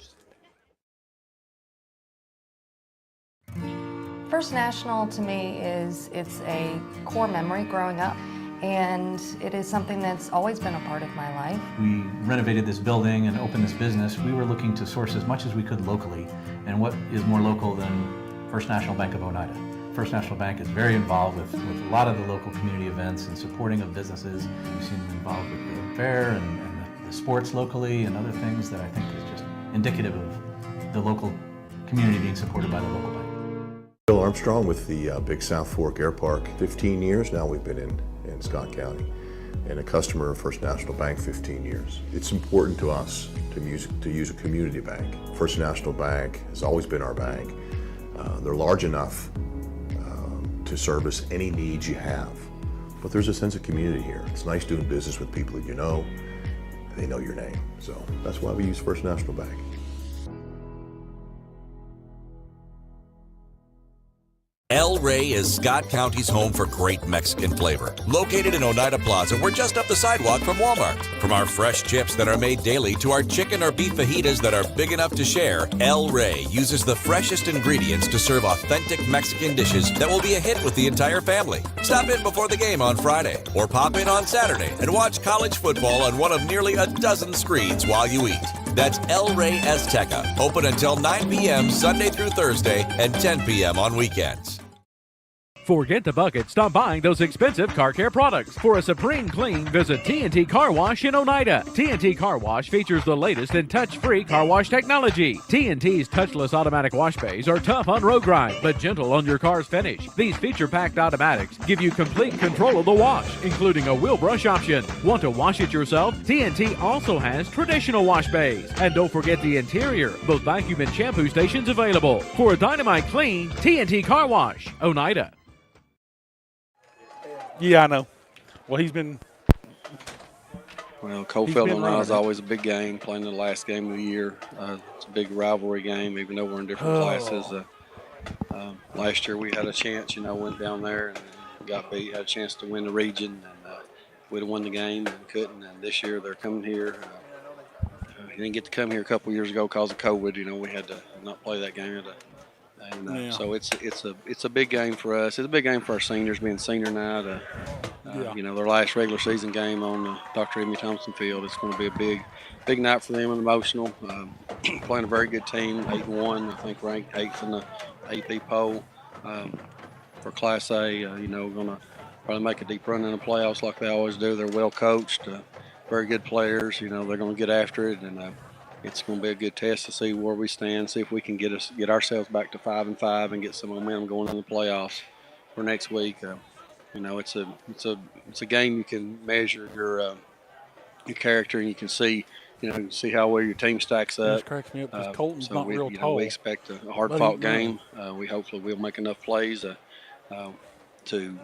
First National to me it's a core memory growing up, and it is something that's always been a part of my life. We renovated this building and opened this business. We were looking to source as much as we could locally, and what is more local than First National Bank of Oneida? First National Bank is very involved with a lot of the local community events and supporting of businesses. We've seen them involved with the fair and the sports locally and other things that I think is just indicative of the local community being supported by the local bank. Bill Armstrong with the Big South Fork Air Park. 15 years now we've been in Scott County. and a customer of First National Bank 15 years. It's important to us to use a community bank. First National Bank has always been our bank. They're large enough to service any needs you have. But there's a sense of community here. It's nice doing business with people that you know, and they know your name. So that's why we use First National Bank. El Rey is Scott County's home for great Mexican flavor. Located in Oneida Plaza, we're just up the sidewalk from Walmart. From our fresh chips that are made daily to our chicken or beef fajitas that are big enough to share, El Rey uses the freshest ingredients to serve authentic Mexican dishes that will be a hit with the entire family. Stop in before the game on Friday or pop in on Saturday and watch college football on one of nearly a dozen screens while you eat. That's El Rey Azteca, open until 9 p.m. Sunday through Thursday and 10 p.m. on weekends. Forget the bucket. Stop buying those expensive car care products. For a supreme clean, visit TNT Car Wash in Oneida. TNT Car Wash features the latest in touch-free car wash technology. TNT's touchless automatic wash bays are tough on road grime, but gentle on your car's finish. These feature-packed automatics give you complete control of the wash, including a wheel brush option. Want to wash it yourself? TNT also has traditional wash bays. And don't forget the interior, both vacuum and shampoo stations available. For a dynamite clean, TNT Car Wash, Oneida. Yeah, I know. Well, he's been. Well, Coalfield Oneida is always a big game, playing the last game of the year. It's a big rivalry game, even though we're in different classes. Last year we had a chance, went down there and got beat, had a chance to win the region, and we'd have won the game and couldn't. And this year they're coming here. He didn't get to come here a couple years ago because of COVID. We had to not play that game. So it's a big game for us. It's a big game for our seniors, being senior night. Their last regular season game on Dr. Emmett Thompson Field. It's going to be a big night for them and emotional. Playing a very good team, 8-1, I think ranked 8th in the AP poll for Class A. Going to probably make a deep run in the playoffs like they always do. They're well coached, very good players. They're going to get after it, and it's going to be a good test to see where we stand, see if we can get ourselves back to 5-5 and get some momentum going in the playoffs for next week. It's a game you can measure your character, and you can see how well your team stacks up. It cracks me up because Colton's not real we tall. We expect a hard-fought game. We hopefully will make enough plays to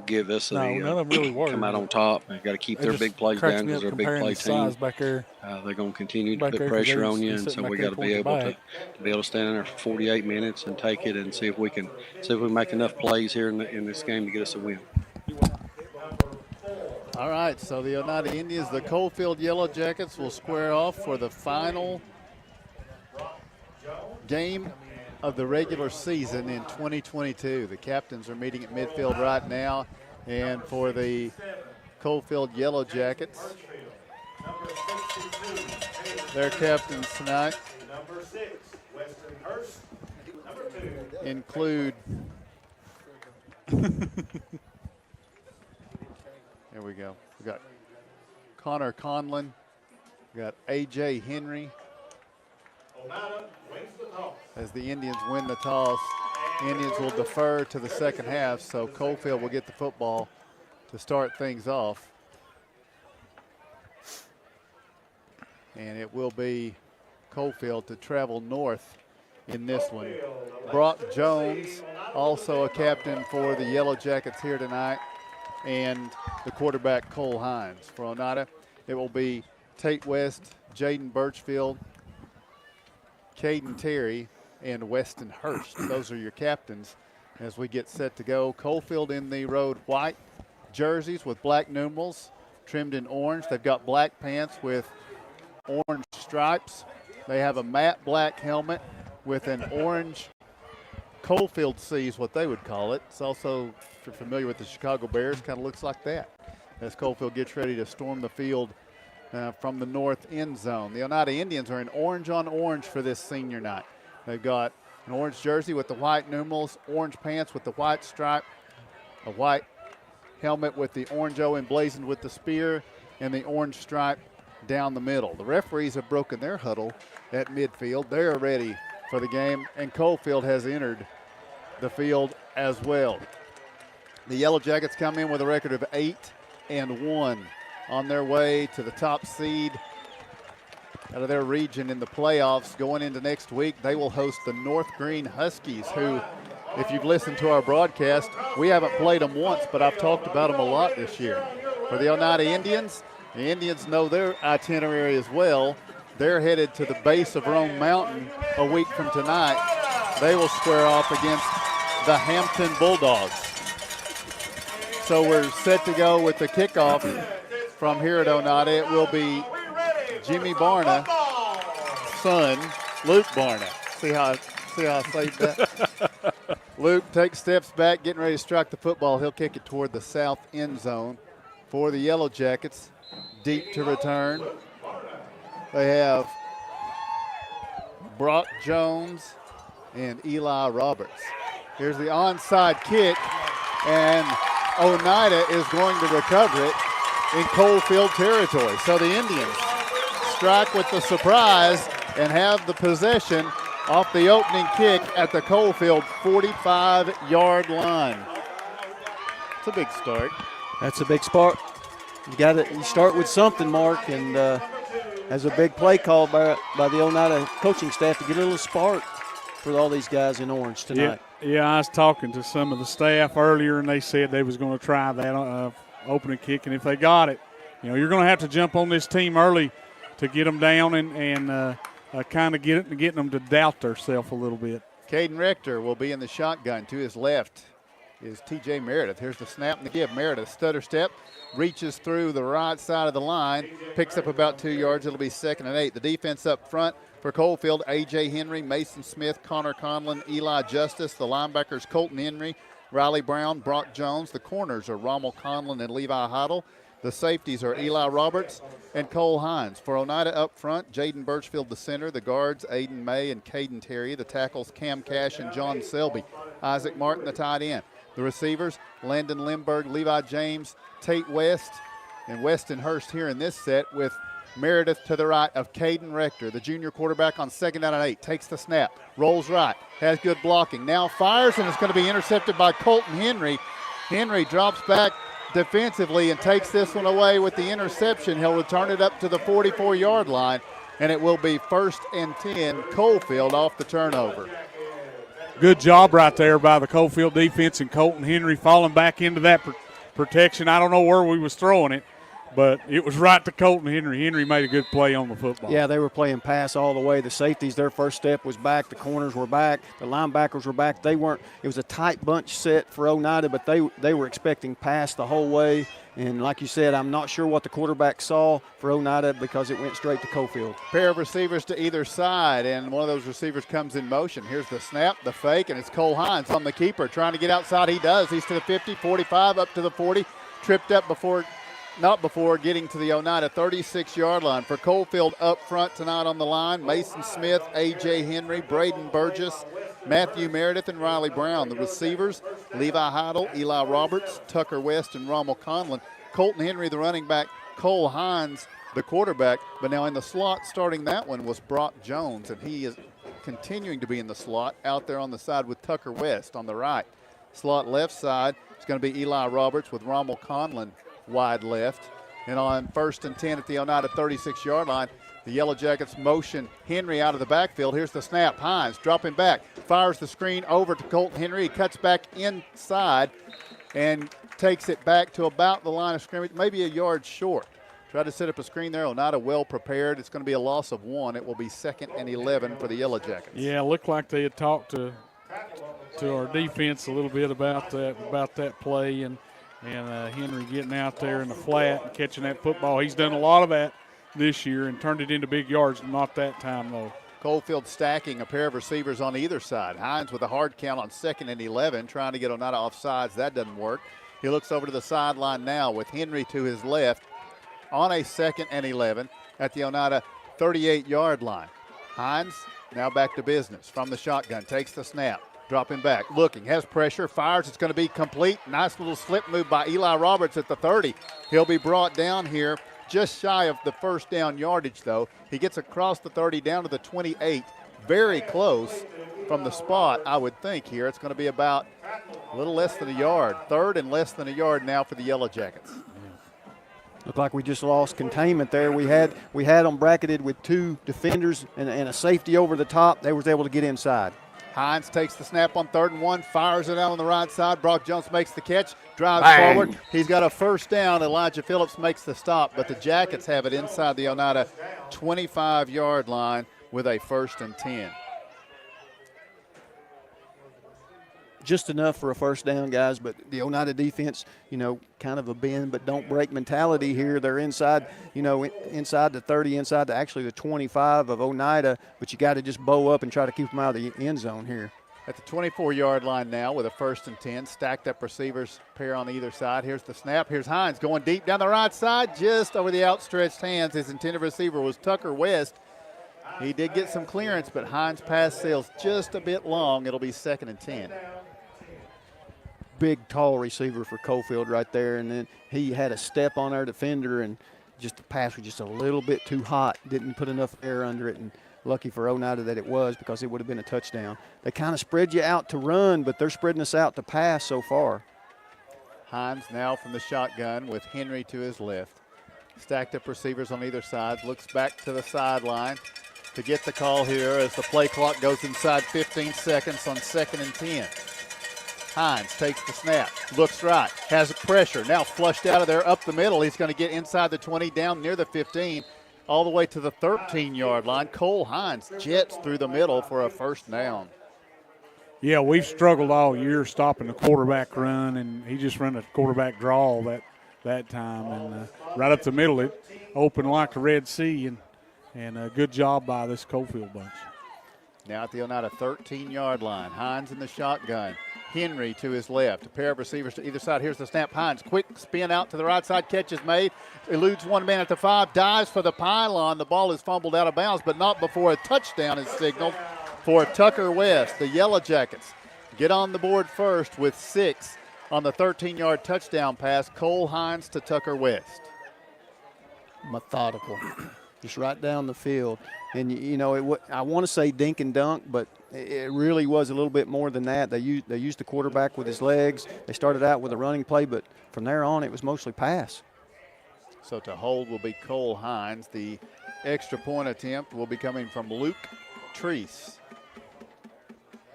give us none of them really come out on top. They've got to keep their big plays down because they're a big play team. They're going to continue to put pressure on you, and so we got to be able to stand in there for 48 minutes and take it and see if we can make enough plays here in this game to get us a win. All right, so the Oneida Indians, the Coalfield Yellow Jackets will square off for the final game of the regular season in 2022. The captains are meeting at midfield right now, and for the Coalfield Yellow Jackets, their captains tonight include here we go. We got Connor Conlon, we got AJ Henry. As the Indians win the toss, Indians will defer to the second half, so Coalfield will get the football to start things off. And it will be Coalfield to travel north in this one. Brock Jones, also a captain for the Yellow Jackets here tonight, and the quarterback Cole Hines. For Oneida, it will be Tate West, Jaden Birchfield, Caden Terry, and Weston Hurst. Those are your captains as we get set to go. Coalfield in the road white jerseys with black numerals trimmed in orange. They've got black pants with orange stripes. They have a matte black helmet with an orange Coalfield C is what they would call it. It's also, if you're familiar with the Chicago Bears, kind of looks like that as Coalfield gets ready to storm the field from the north end zone. The Oneida Indians are in orange on orange for this senior night. They've got an orange jersey with the white numerals, orange pants with the white stripe, a white helmet with the orange O emblazoned with the spear, and the orange stripe down the middle. The referees have broken their huddle at midfield. They're ready for the game, and Coalfield has entered the field as well. The Yellow Jackets come in with a record of 8 8-1 on their way to the top seed out of their region in the playoffs going into next week. They will host the North Green Huskies, who, if you've listened to our broadcast, we haven't played them once, but I've talked about them a lot this year. For the Oneida Indians, the Indians know their itinerary as well. They're headed to the base of Rome Mountain a week from tonight. They will square off against the Hampton Bulldogs. So we're set to go with the kickoff from here at Oneida. It will be Jimmy Barna, son, Luke Barna. See how I saved that? Luke takes steps back, getting ready to strike the football. He'll kick it toward the south end zone for the Yellow Jackets. Deep to return. They have Brock Jones and Eli Roberts. Here's the onside kick, and Oneida is going to recover it in Coalfield territory. So the Indians strike with the surprise and have the possession off the opening kick at the Coalfield 45-yard line. It's a big start. That's a big start. You start with something, Mark, and as a big play call by the Oneida coaching staff to get a little spark for all these guys in orange tonight. Yeah, I was talking to some of the staff earlier, and they said they was going to try that opening kick, and if they got it, you're going to have to jump on this team early to get them down and kind of getting them to doubt themselves a little bit. Caden Rector will be in the shotgun. To his left is T.J. Meredith. Here's the snap and the give. Meredith, stutter step, reaches through the right side of the line, picks up about 2 yards. It'll be 2nd and 8. The defense up front for Coalfield, A.J. Henry, Mason Smith, Connor Conlon, Eli Justice. The linebackers, Colton Henry, Riley Brown, Brock Jones. The corners are Rommel Conlon and Levi Heidel. The safeties are Eli Roberts and Cole Hines. For Oneida up front, Jaden Birchfield, the center. The guards, Aiden May and Caden Terry. The tackles, Cam Cash and John Selby. Isaac Martin, the tight end. The receivers, Landon Lindbergh, Levi James, Tate West, and Weston Hurst here in this set with Meredith to the right of Caden Rector, the junior quarterback on 2nd down and 8. Takes the snap, rolls right, has good blocking. Now fires, and it's going to be intercepted by Colton Henry. Henry drops back defensively and takes this one away with the interception. He'll return it up to the 44-yard line, and it will be 1st and 10, Coalfield off the turnover. Good job right there by the Coalfield defense, and Colton Henry falling back into that protection. I don't know where we was throwing it, but it was right to Colton Henry. Henry made a good play on the football. Yeah, they were playing pass all the way. The safeties, their first step was back. The corners were back. The linebackers were back. It was a tight bunch set for Oneida, but they were expecting pass the whole way. And like you said, I'm not sure what the quarterback saw for Oneida because it went straight to Coalfield. Pair of receivers to either side, and one of those receivers comes in motion. Here's the snap, the fake, and it's Cole Hines on the keeper trying to get outside. He does. He's to the 50, 45, up to the 40. Tripped up not before getting to the Oneida 36-yard line. For Coalfield up front tonight on the line, Mason Smith, A.J. Henry, Braden Burgess, Matthew Meredith, and Riley Brown. The receivers, Levi Heidel, Eli Roberts, Tucker West, and Rommel Conlon. Colton Henry, the running back, Cole Hines, the quarterback. But now in the slot starting that one was Brock Jones, and he is continuing to be in the slot out there on the side with Tucker West on the right. Slot left side is going to be Eli Roberts with Rommel Conlon wide left. And on 1st and 10 at the Oneida 36-yard line, the Yellow Jackets motion Henry out of the backfield. Here's the snap. Hines dropping back, fires the screen over to Colton Henry. He cuts back inside and takes it back to about the line of scrimmage, maybe a yard short. Tried to set up a screen there. Oneida well prepared. It's going to be a loss of 1. It will be 2nd and 11 for the Yellow Jackets. Yeah, it looked like they had talked to our defense a little bit about that play, and Henry getting out there in the flat and catching that football. He's done a lot of that this year and turned it into big yards. Not that time, though. Coalfield stacking a pair of receivers on either side. Hines with a hard count on 2nd and 11, trying to get Oneida off sides. That doesn't work. He looks over to the sideline now with Henry to his left on a 2nd and 11 at the Oneida 38-yard line. Hines now back to business from the shotgun, takes the snap. Dropping back, looking, has pressure, fires. It's going to be complete. Nice little slip move by Eli Roberts at the 30. He'll be brought down here just shy of the 1st down yardage, though. He gets across the 30 down to the 28. Very close from the spot, I would think here. It's going to be about a little less than a yard. 3rd and less than a yard now for the Yellow Jackets. Looked like we just lost containment there. We had them bracketed with 2 defenders and a safety over the top. They was able to get inside. Hines takes the snap on 3rd and 1, fires it out on the right side. Brock Jones makes the catch, drives Bang. forward. He's got a first down. Elijah Phillips makes the stop, but the Jackets have it inside the Oneida 25-yard line with a 1st and 10. Just enough for a first down, guys, but the Oneida defense, kind of a bend but don't break mentality here. They're inside, inside the 30, inside to actually the 25 of Oneida, but you got to just bow up and try to keep them out of the end zone here. At the 24-yard line now with a 1st and 10, stacked up receivers, pair on either side. Here's the snap. Here's Hines going deep down the right side, just over the outstretched hands. His intended receiver was Tucker West. He did get some clearance, but Hines' pass sails just a bit long. It'll be 2nd and 10. Big, tall receiver for Coalfield right there, and then he had a step on our defender, and just the pass was just a little bit too hot. Didn't put enough air under it, and lucky for Oneida that it was, because it would have been a touchdown. They kind of spread you out to run, but they're spreading us out to pass so far. Hines now from the shotgun with Henry to his left. Stacked up receivers on either side, looks back to the sideline to get the call here as the play clock goes inside 15 seconds on 2nd and 10. Hines takes the snap, looks right, has pressure, now flushed out of there up the middle. He's going to get inside the 20, down near the 15, all the way to the 13-yard line. Cole Hines jets through the middle for a 1st down. Yeah, we've struggled all year stopping the quarterback run, and he just ran a quarterback draw that time. And right up the middle, it opened like the Red Sea, and a good job by this Coalfield bunch. Now at the Oneida 13-yard line, Hines in the shotgun. Henry to his left. A pair of receivers to either side. Here's the snap. Hines, quick spin out to the right side. Catch is made. Eludes one man at the 5. Dives for the pylon. The ball is fumbled out of bounds, but not before a touchdown is signaled for Tucker West. The Yellow Jackets get on the board first with 6 on the 13-yard touchdown pass. Cole Hines to Tucker West. Methodical. Just right down the field. And, I want to say dink and dunk, but it really was a little bit more than that. They used the quarterback with his legs. They started out with a running play, but from there on it was mostly pass. So to hold will be Cole Hines. The extra point attempt will be coming from Luke Treese.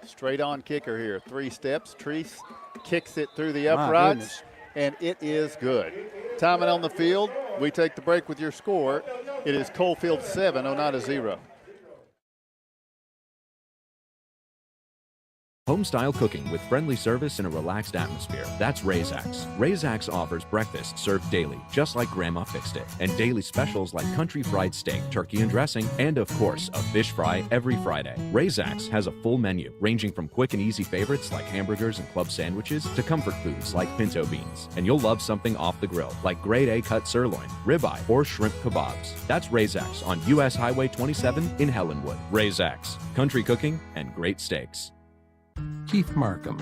Straight on kicker here. 3 steps. Treese kicks it through the uprights, and it is good. Timing on the field. We take the break with your score. It is Coalfield 7, Oneida 0. Home-style cooking with friendly service and a relaxed atmosphere. That's Razax. Razax offers breakfast served daily, just like Grandma fixed it, and daily specials like country fried steak, turkey and dressing, and of course, a fish fry every Friday. Razax has a full menu, ranging from quick and easy favorites like hamburgers and club sandwiches to comfort foods like pinto beans. And you'll love something off the grill, like grade A cut sirloin, ribeye, or shrimp kebabs. That's Razax on U.S. Highway 27 in Helenwood. Razax, country cooking and great steaks. Keith Markham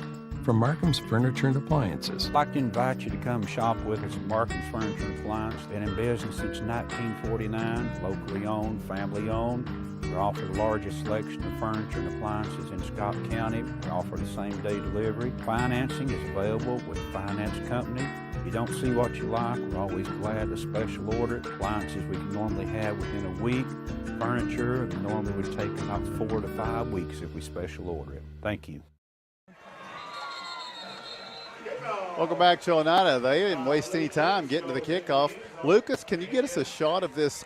from Markham's Furniture and Appliances. I'd like to invite you to come shop with us at Markham's Furniture and Appliances. Been in business since 1949, locally owned, family owned. We offer the largest selection of furniture and appliances in Scott County. We offer the same-day delivery. Financing is available with a finance company. If you don't see what you like, we're always glad to special order it. Appliances we can normally have within a week. Furniture normally would take about 4 to 5 weeks if we special order it. Thank you. Welcome back to Oneida. They didn't waste any time getting to the kickoff. Lucas, can you get us a shot of this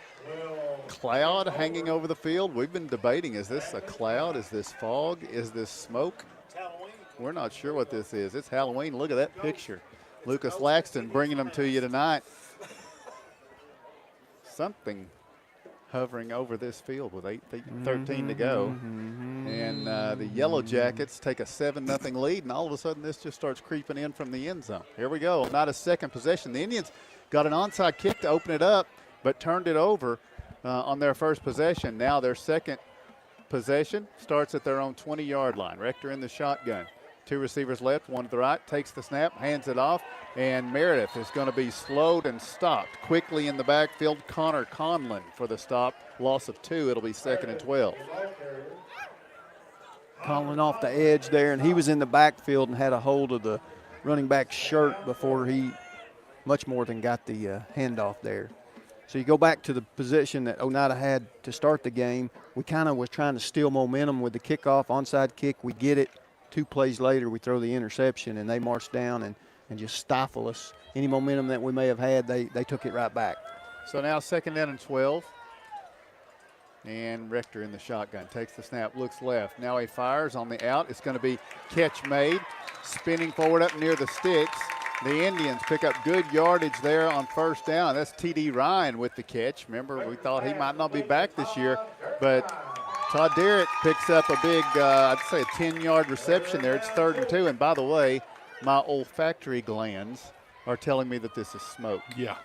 cloud hanging over the field? We've been debating, is this a cloud? Is this fog? Is this smoke? It's Halloween. We're not sure what this is. It's Halloween. Look at that picture. Lucas Laxton bringing them to you tonight. Something hovering over this field with 8:13 to go. And the Yellow Jackets take a 7-0 lead, and all of a sudden this just starts creeping in from the end zone. Here we go, not a second possession. The Indians got an onside kick to open it up, but turned it over on their first possession. Now their second possession starts at their own 20-yard line. Rector in the shotgun. 2 receivers left, one to the right, takes the snap, hands it off, and Meredith is going to be slowed and stopped. Quickly in the backfield, Connor Conlon for the stop. Loss of 2, it'll be 2nd and 12. Conlon off the edge there, and he was in the backfield and had a hold of the running back's shirt before he much more than got the handoff there. So you go back to the position that Oneida had to start the game. We kind of was trying to steal momentum with the kickoff, onside kick. We get it. 2 plays later, we throw the interception, and they march down and just stifle us. Any momentum that we may have had, they took it right back. So now 2nd down and 12. And Rector in the shotgun. Takes the snap, looks left. Now he fires on the out. It's going to be catch made. Spinning forward up near the sticks. The Indians pick up good yardage there on 1st down. That's T.D. Ryan with the catch. Remember, we thought he might not be back this year, but Todd Derrick picks up a big, I'd say a 10-yard reception there. It's 3rd and 2. And by the way, my olfactory glands are telling me that this is smoke. Yeah.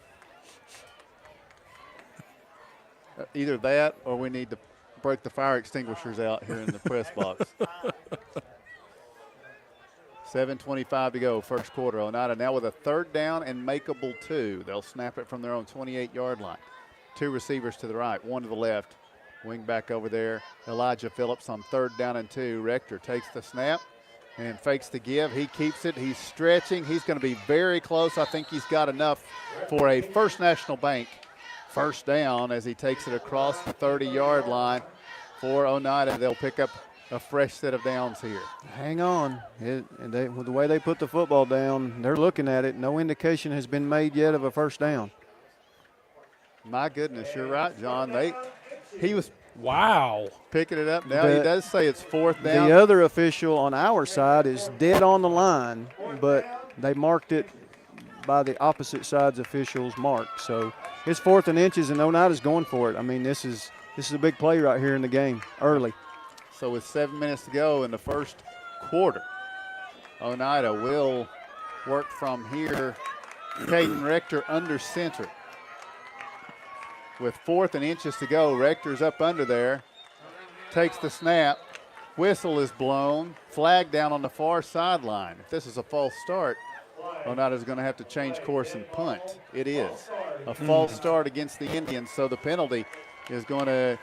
Either that or we need to break the fire extinguishers out here in the press box. 7:25 to go, 1st quarter. Oneida now with a 3rd down and makeable 2. They'll snap it from their own 28-yard line. 2 receivers to the right, 1 to the left. Wing back over there, Elijah Phillips on 3rd down and 2. Rector takes the snap and fakes the give. He keeps it. He's stretching. He's going to be very close. I think he's got enough for a First National Bank 1st down as he takes it across the 30-yard line for Oneida. They'll pick up a fresh set of downs here. Hang on. With the way they put the football down, they're looking at it. No indication has been made yet of a 1st down. My goodness, you're right, John. He was picking it up now. He does say it's 4th down. The other official on our side is dead on the line, but they marked it by the opposite side's official's mark. So it's 4th and inches, and Oneida's going for it. I mean, this is a big play right here in the game early. So with 7 minutes to go in the 1st quarter, Oneida will work from here. Caden Rector under center. With 4th and inches to go, Rector's up under there. Takes the snap. Whistle is blown. Flag down on the far sideline. If this is a false start, Oneida's going to have to change course and punt. It is a false start against the Indians, so the penalty is going to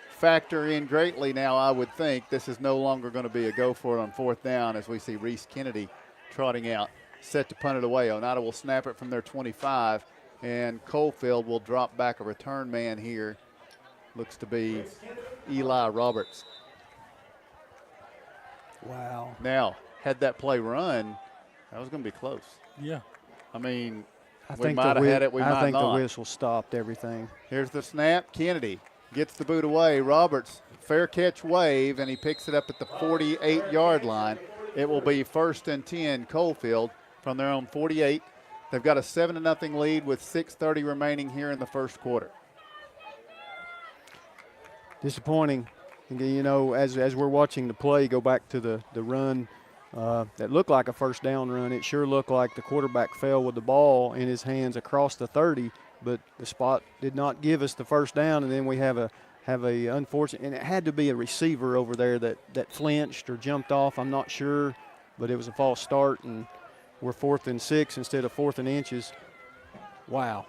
factor in greatly now, I would think. This is no longer going to be a go for it on 4th down as we see Reese Kennedy trotting out, set to punt it away. Oneida will snap it from their 25, and Coalfield will drop back a return man here. Looks to be Eli Roberts. Wow. Now, had that play run, that was going to be close. Yeah. I mean, I we think might have had it, we might not. I think the whistle stopped everything. Here's the snap. Kennedy gets the boot away. Roberts, fair catch wave, and he picks it up at the 48-yard line. It will be 1st and 10, Coalfield, from their own 48. They've got a 7-0 lead with 6:30 remaining here in the 1st quarter. Disappointing. You know, as we're watching the play go back to the run that looked like a 1st down run, it sure looked like the quarterback fell with the ball in his hands across the 30, but the spot did not give us the 1st down, and then we have a unfortunate, and it had to be a receiver over there that flinched or jumped off. I'm not sure, but it was a false start, and we're 4th and 6 instead of 4th and inches. Wow.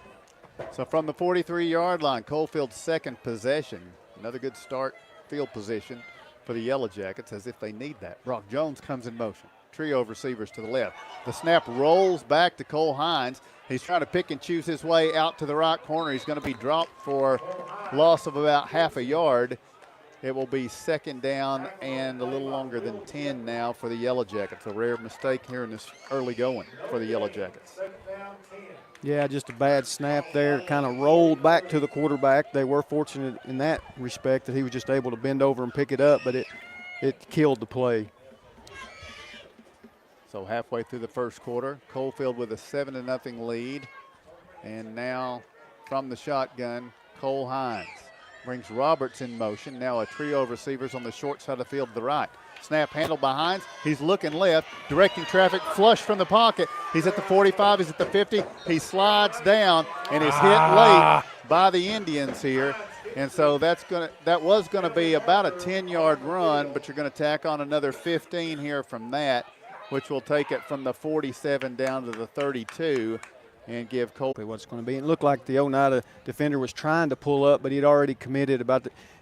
So from the 43-yard line, Coalfield's 2nd possession. Another good start, field position for the Yellow Jackets, as if they need that. Brock Jones comes in motion. Trio of receivers to the left. The snap rolls back to Cole Hines. He's trying to pick and choose his way out to the right corner. He's going to be dropped for loss of about half a yard. It will be 2nd down and a little longer than 10 now for the Yellow Jackets. A rare mistake here in this early going for the Yellow Jackets. Yeah, just a bad snap there. Kind of rolled back to the quarterback. They were fortunate in that respect that he was just able to bend over and pick it up, but it killed the play. So halfway through the 1st quarter, Coalfield with a 7-0 lead. And now from the shotgun, Cole Hines brings Roberts in motion. Now a trio of receivers on the short side of the field to the right. Snap handled by Hines. He's looking left, directing traffic, flush from the pocket. He's at the 45, he's at the 50. He slides down and is hit late by the Indians here. And so that was going to be about a 10-yard run, but you're going to tack on another 15 here from that, which will take it from the 47 down to the 32 and give Cole what's going to be. It looked like the Oneida defender was trying to pull up, but he'd already committed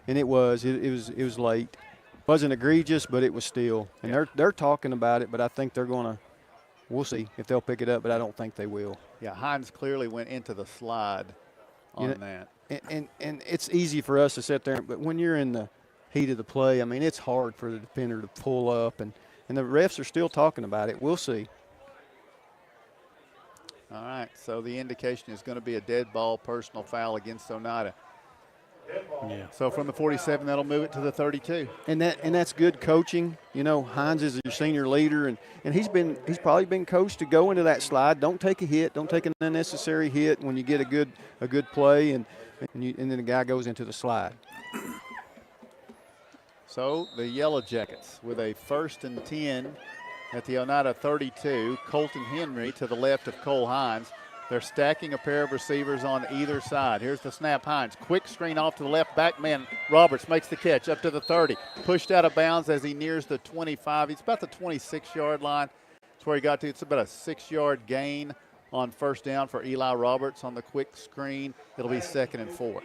and it was late. It wasn't egregious, but it was still. And they're talking about it, but I think we'll see if they'll pick it up, but I don't think they will. Yeah, Hines clearly went into the slide on that. And it's easy for us to sit there, but when you're in the heat of the play, I mean, it's hard for the defender to pull up, and the refs are still talking about it. We'll see. All right, so the indication is going to be a dead ball personal foul against Oneida. Yeah. So from the 47, that'll move it to the 32. And that's good coaching. You know, Hines is your senior leader, and he's probably been coached to go into that slide. Don't take a hit. Don't take an unnecessary hit when you get a good play, and then the guy goes into the slide. So the Yellow Jackets with a 1st and 10 at the Oneida 32. Colton Henry to the left of Cole Hines. They're stacking a pair of receivers on either side. Here's the snap. Hines, quick screen off to the left. Back man Roberts makes the catch up to the 30. Pushed out of bounds as he nears the 25. He's about the 26-yard line. That's where he got to. It's about a 6-yard gain on 1st down for Eli Roberts on the quick screen. It'll be 2nd and 4.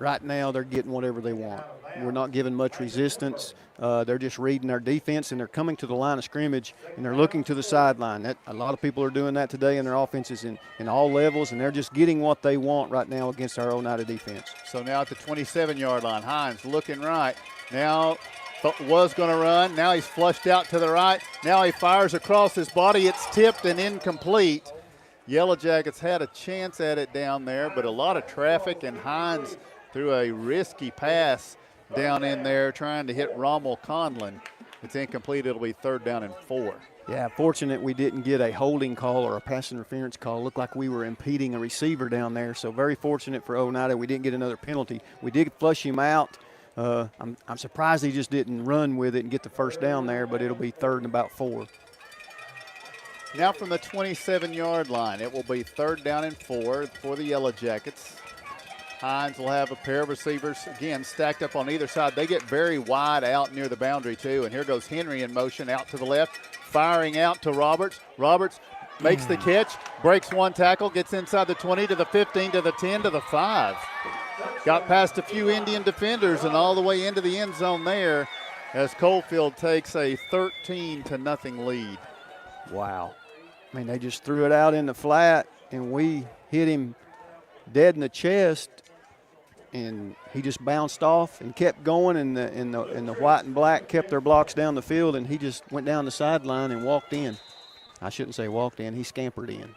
Right now, they're getting whatever they want. We're not giving much resistance. They're just reading our defense, and they're coming to the line of scrimmage, and they're looking to the sideline. A lot of people are doing that today in their offenses in all levels, and they're just getting what they want right now against our Oneida defense. So now at the 27-yard line, Hines looking right. Now was going to run. Now he's flushed out to the right. Now he fires across his body. It's tipped and incomplete. Yellow Jackets had a chance at it down there, but a lot of traffic, and Hines threw a risky pass down in there trying to hit Rommel Conlon. It's incomplete. It'll be 3rd down and 4. Yeah, fortunate we didn't get a holding call or a pass interference call. Looked like we were impeding a receiver down there, so very fortunate for Oneida. We didn't get another penalty. We did flush him out. I'm surprised he just didn't run with it and get the 1st down there, but it'll be 3rd and about 4. Now from the 27-yard line, it will be 3rd down and 4 for the Yellow Jackets. Hines will have a pair of receivers, again, stacked up on either side. They get very wide out near the boundary, too. And here goes Henry in motion out to the left, firing out to Roberts. Roberts makes the catch, breaks one tackle, gets inside the 20 to the 15 to the 10 to the 5. Got past a few Indian defenders and all the way into the end zone there as Coalfield takes a 13-0 lead. Wow. I mean, they just threw it out in the flat, and we hit him dead in the chest, and he just bounced off and kept going, and the white and black kept their blocks down the field, and he just went down the sideline and walked in. I shouldn't say walked in, he scampered in.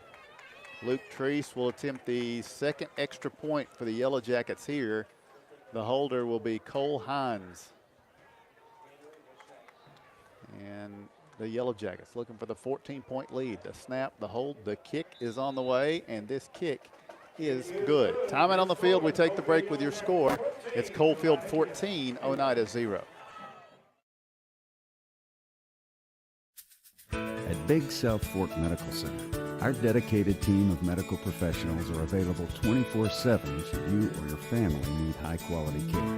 Luke Treese will attempt the 2nd extra point for the Yellow Jackets here. The holder will be Cole Hines. And the Yellow Jackets looking for the 14-point lead. The snap, the hold, the kick is on the way, and this kick is good. Time out on the field. We take the break with your score. It's Coalfield 14, Oneida 0. At Big South Fork Medical Center, our dedicated team of medical professionals are available 24/7 should you or your family need high-quality care.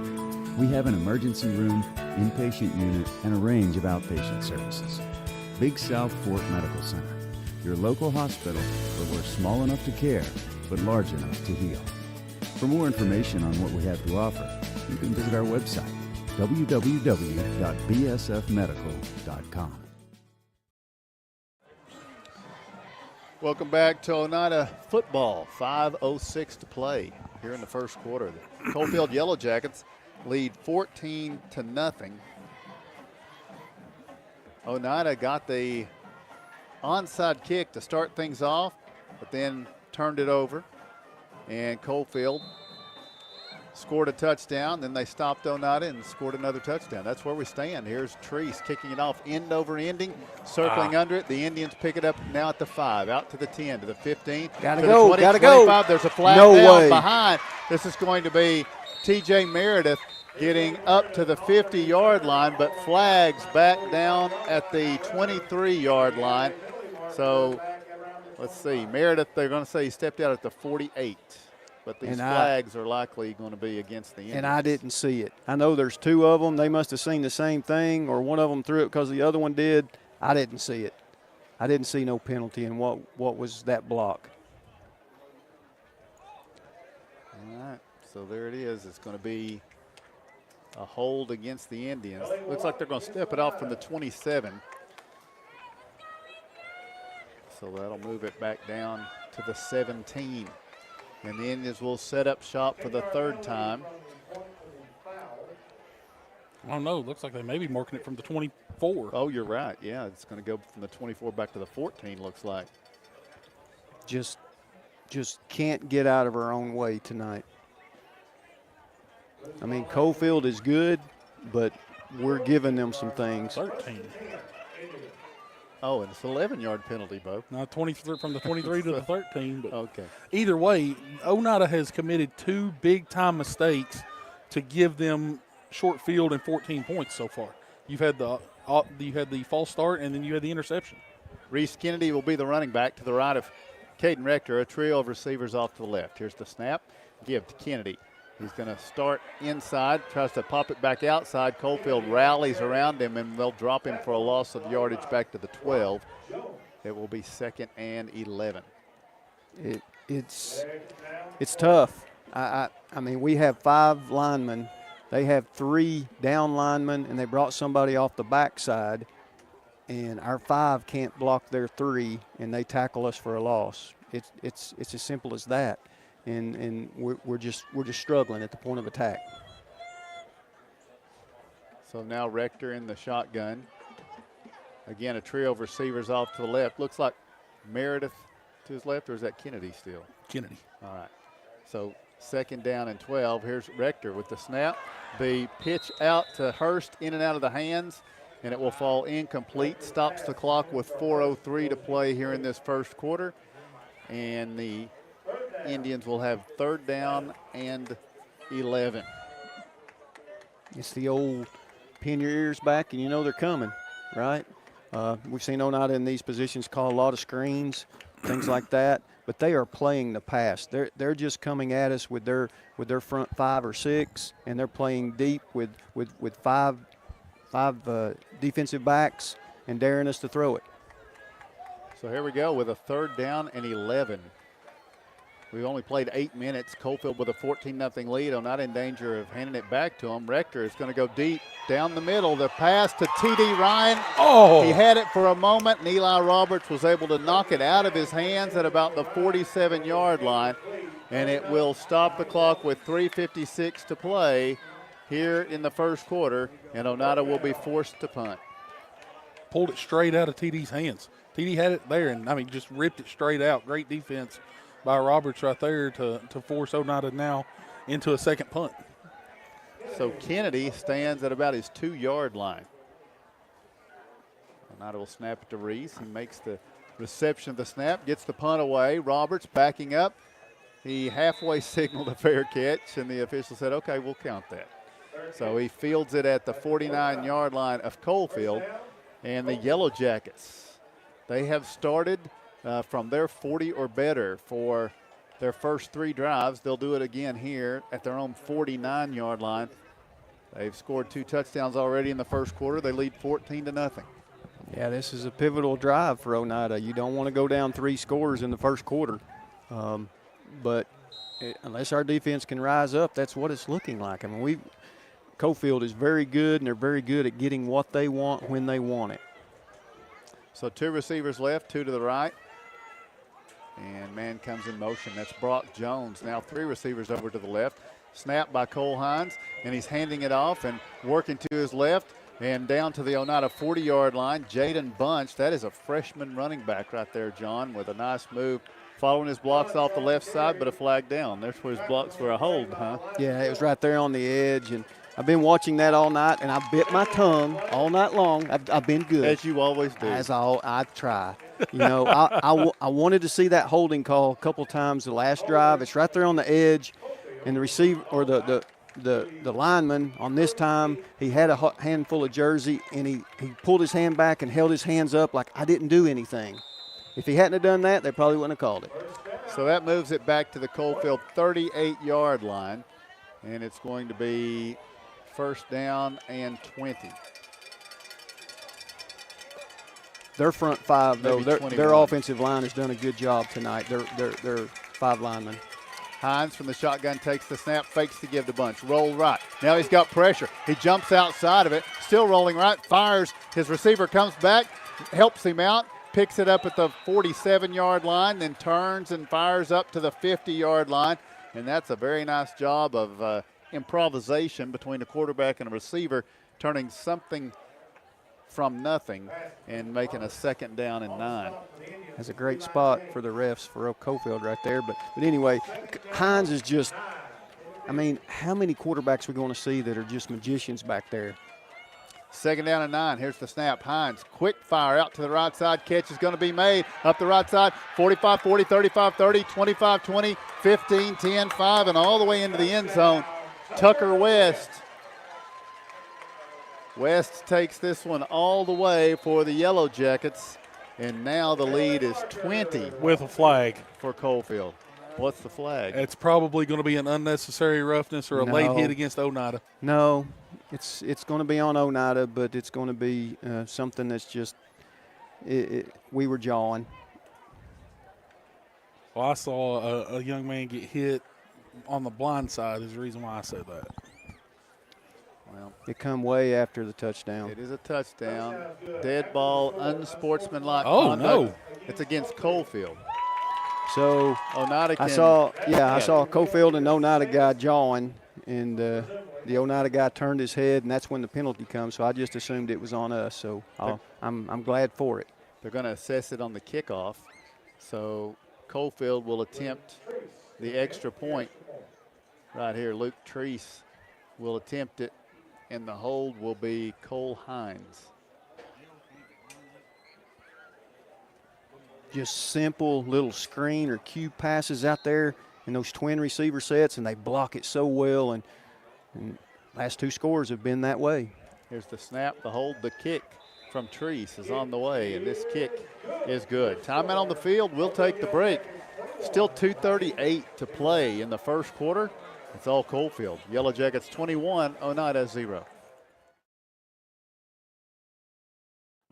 We have an emergency room, inpatient unit, and a range of outpatient services. Big South Fork Medical Center, your local hospital where we're small enough to care but large enough to heal. For more information on what we have to offer, you can visit our website, www.bsfmedical.com. Welcome back to Oneida football. 5:06 to play here in the first quarter. The Coalfield Yellow Jackets lead 14-0. Oneida got the onside kick to start things off, but then turned it over, and Coalfield scored a touchdown. Then they stopped Oneida and scored another touchdown. That's where we stand. Here's Treese kicking it off end over ending, circling under it. The Indians pick it up now at the 5, out to the 10, to the 15. Gotta to go, the 20, gotta 25. go. There's a flag No down way. behind. This is going to be TJ Meredith getting up to the 50-yard line, but flags back down at the 23-yard line. So let's see. Meredith, they're going to say he stepped out at the 48. But these flags are likely going to be against the Indians. And I didn't see it. I know there's 2 of them. They must have seen the same thing, or one of them threw it because the other one did. I didn't see it. I didn't see no penalty in what was that block. All right, so there it is. It's going to be a hold against the Indians. Looks like they're going to step it off from the 27. So that'll move it back down to the 17. And the Indians will set up shop for the third time. I don't know. Looks like they may be marking it from the 24. Oh, you're right. Yeah, it's going to go from the 24 back to the 14, looks like. Just can't get out of our own way tonight. I mean, Coalfield is good, but we're giving them some things. 13. Oh, and it's an 11-yard penalty, Bo. Not 23 from the 23 to the 13. But okay. Either way, Oneida has committed 2 big-time mistakes to give them short field and 14 points so far. You had the false start, and then you had the interception. Reese Kennedy will be the running back to the right of Caden Rector. A trio of receivers off to the left. Here's the snap. Give to Kennedy. He's going to start inside, tries to pop it back outside. Coalfield rallies around him, and they'll drop him for a loss of yardage back to the 12. It will be 2nd and 11. It's tough. I mean, we have 5 linemen. They have 3 down linemen, and they brought somebody off the backside, and our 5 can't block their 3, and they tackle us for a loss. It's as simple as that. And we're just struggling at the point of attack. So now Rector in the shotgun. Again, a trio of receivers off to the left. Looks like Meredith to his left, or is that Kennedy still? Kennedy. All right. So 2nd down and 12. Here's Rector with the snap. The pitch out to Hurst, in and out of the hands, and it will fall incomplete. Stops the clock with 4:03 to play here in this first quarter. And the Indians will have 3rd down and 11. It's the old pin your ears back and you know they're coming, right? We've seen Oneida in these positions call a lot of screens, things like that, but they are playing the pass. They're just coming at us with their front 5 or 6, and they're playing deep with 5 defensive backs and daring us to throw it. So here we go with a 3rd down and 11. We've only played 8 minutes. Coalfield with a 14-0 lead. Oneida in danger of handing it back to him. Rector is going to go deep down the middle. The pass to T.D. Ryan. Oh! He had it for a moment, and Eli Roberts was able to knock it out of his hands at about the 47-yard line. And it will stop the clock with 3:56 to play here in the first quarter, and Oneida will be forced to punt. Pulled it straight out of T.D.'s hands. T.D. had it there, and, just ripped it straight out. Great defense by Roberts right there to force Oneida now into a second punt. So Kennedy stands at about his 2-yard line. Oneida will snap it to Reese. He makes the reception of the snap, gets the punt away. Roberts backing up. He halfway signaled a fair catch, and the official said, okay, we'll count that. So he fields it at the 49-yard line of Coalfield. And the Yellow Jackets, they have started from their 40 or better for their first 3 drives. They'll do it again here at their own 49-yard line. They've scored 2 touchdowns already in the first quarter. They lead 14-0. Yeah, this is a pivotal drive for Oneida. You don't want to go down 3 scores in the first quarter. But unless our defense can rise up, that's what it's looking like. I mean, Coalfield is very good, and they're very good at getting what they want when they want it. So 2 receivers left, 2 to the right. And man comes in motion. That's Brock Jones. Now 3 receivers over to the left. Snap by Cole Hines, and he's handing it off and working to his left and down to the Oneida 40-yard line. Jaden Bunch, that is a freshman running back right there, John, with a nice move. Following his blocks off the left side, but a flag down. There's where his blocks were a hold, huh? Yeah, it was right there on the edge, and I've been watching that all night, and I bit my tongue all night long. I've been good. As you always do. I try. You know, I wanted to see that holding call a couple times the last drive. It's right there on the edge, and the receiver or the lineman on this time, he had a handful of jersey, and he pulled his hand back and held his hands up like I didn't do anything. If he hadn't have done that, they probably wouldn't have called it. So that moves it back to the Coalfield 38-yard line, and it's going to be 1st down and 20. Their front 5, though, their offensive line has done a good job tonight. They're 5 linemen. Hines from the shotgun takes the snap, fakes to give to Bunch. Roll right. Now he's got pressure. He jumps outside of it, still rolling right, fires. His receiver comes back, helps him out. picks it up at the 47-yard line, then turns and fires up to the 50-yard line. And that's a very nice job of improvisation between a quarterback and a receiver, turning something from nothing and making a 2nd down and 9. That's a great spot for the refs for Coalfield right there. But anyway, Hines is just, I mean, how many quarterbacks are we going to see that are just magicians back there? 2nd down and 9. Here's the snap. Hines, quick fire out to the right side. Catch is going to be made up the right side. 45, 40, 35, 30, 25, 20, 15, 10, 5, and all the way into the end zone. Tucker West. West takes this one all the way for the Yellow Jackets, and now the lead is 20. With a flag. For Coalfield. What's the flag? It's probably going to be an unnecessary roughness or a late hit against Oneida. No, it's going to be on Oneida, but it's going to be something that's just we were jawing. Well, I saw a young man get hit on the blind side is the reason why I said that. Well, it come way after the touchdown. It is a touchdown. Dead ball, unsportsmanlike conduct. No. It's against Coalfield. So Oneida I saw Coalfield and Oneida guy jawing, and the Oneida guy turned his head, and that's when the penalty comes. So I just assumed it was on us. So I'm glad for it. They're going to assess it on the kickoff. So Coalfield will attempt the extra point right here. Luke Treese will attempt it, and the hold will be Cole Hines. Just simple little screen or cue passes out there in those twin receiver sets, and they block it so well. And last 2 scores have been that way. Here's the snap, the hold, the kick from Treese is on the way, and this kick is good. Timeout on the field. We'll take the break. Still 2:38 to play in the first quarter. It's all Coalfield. Yellow Jackets 21, Oneida 0.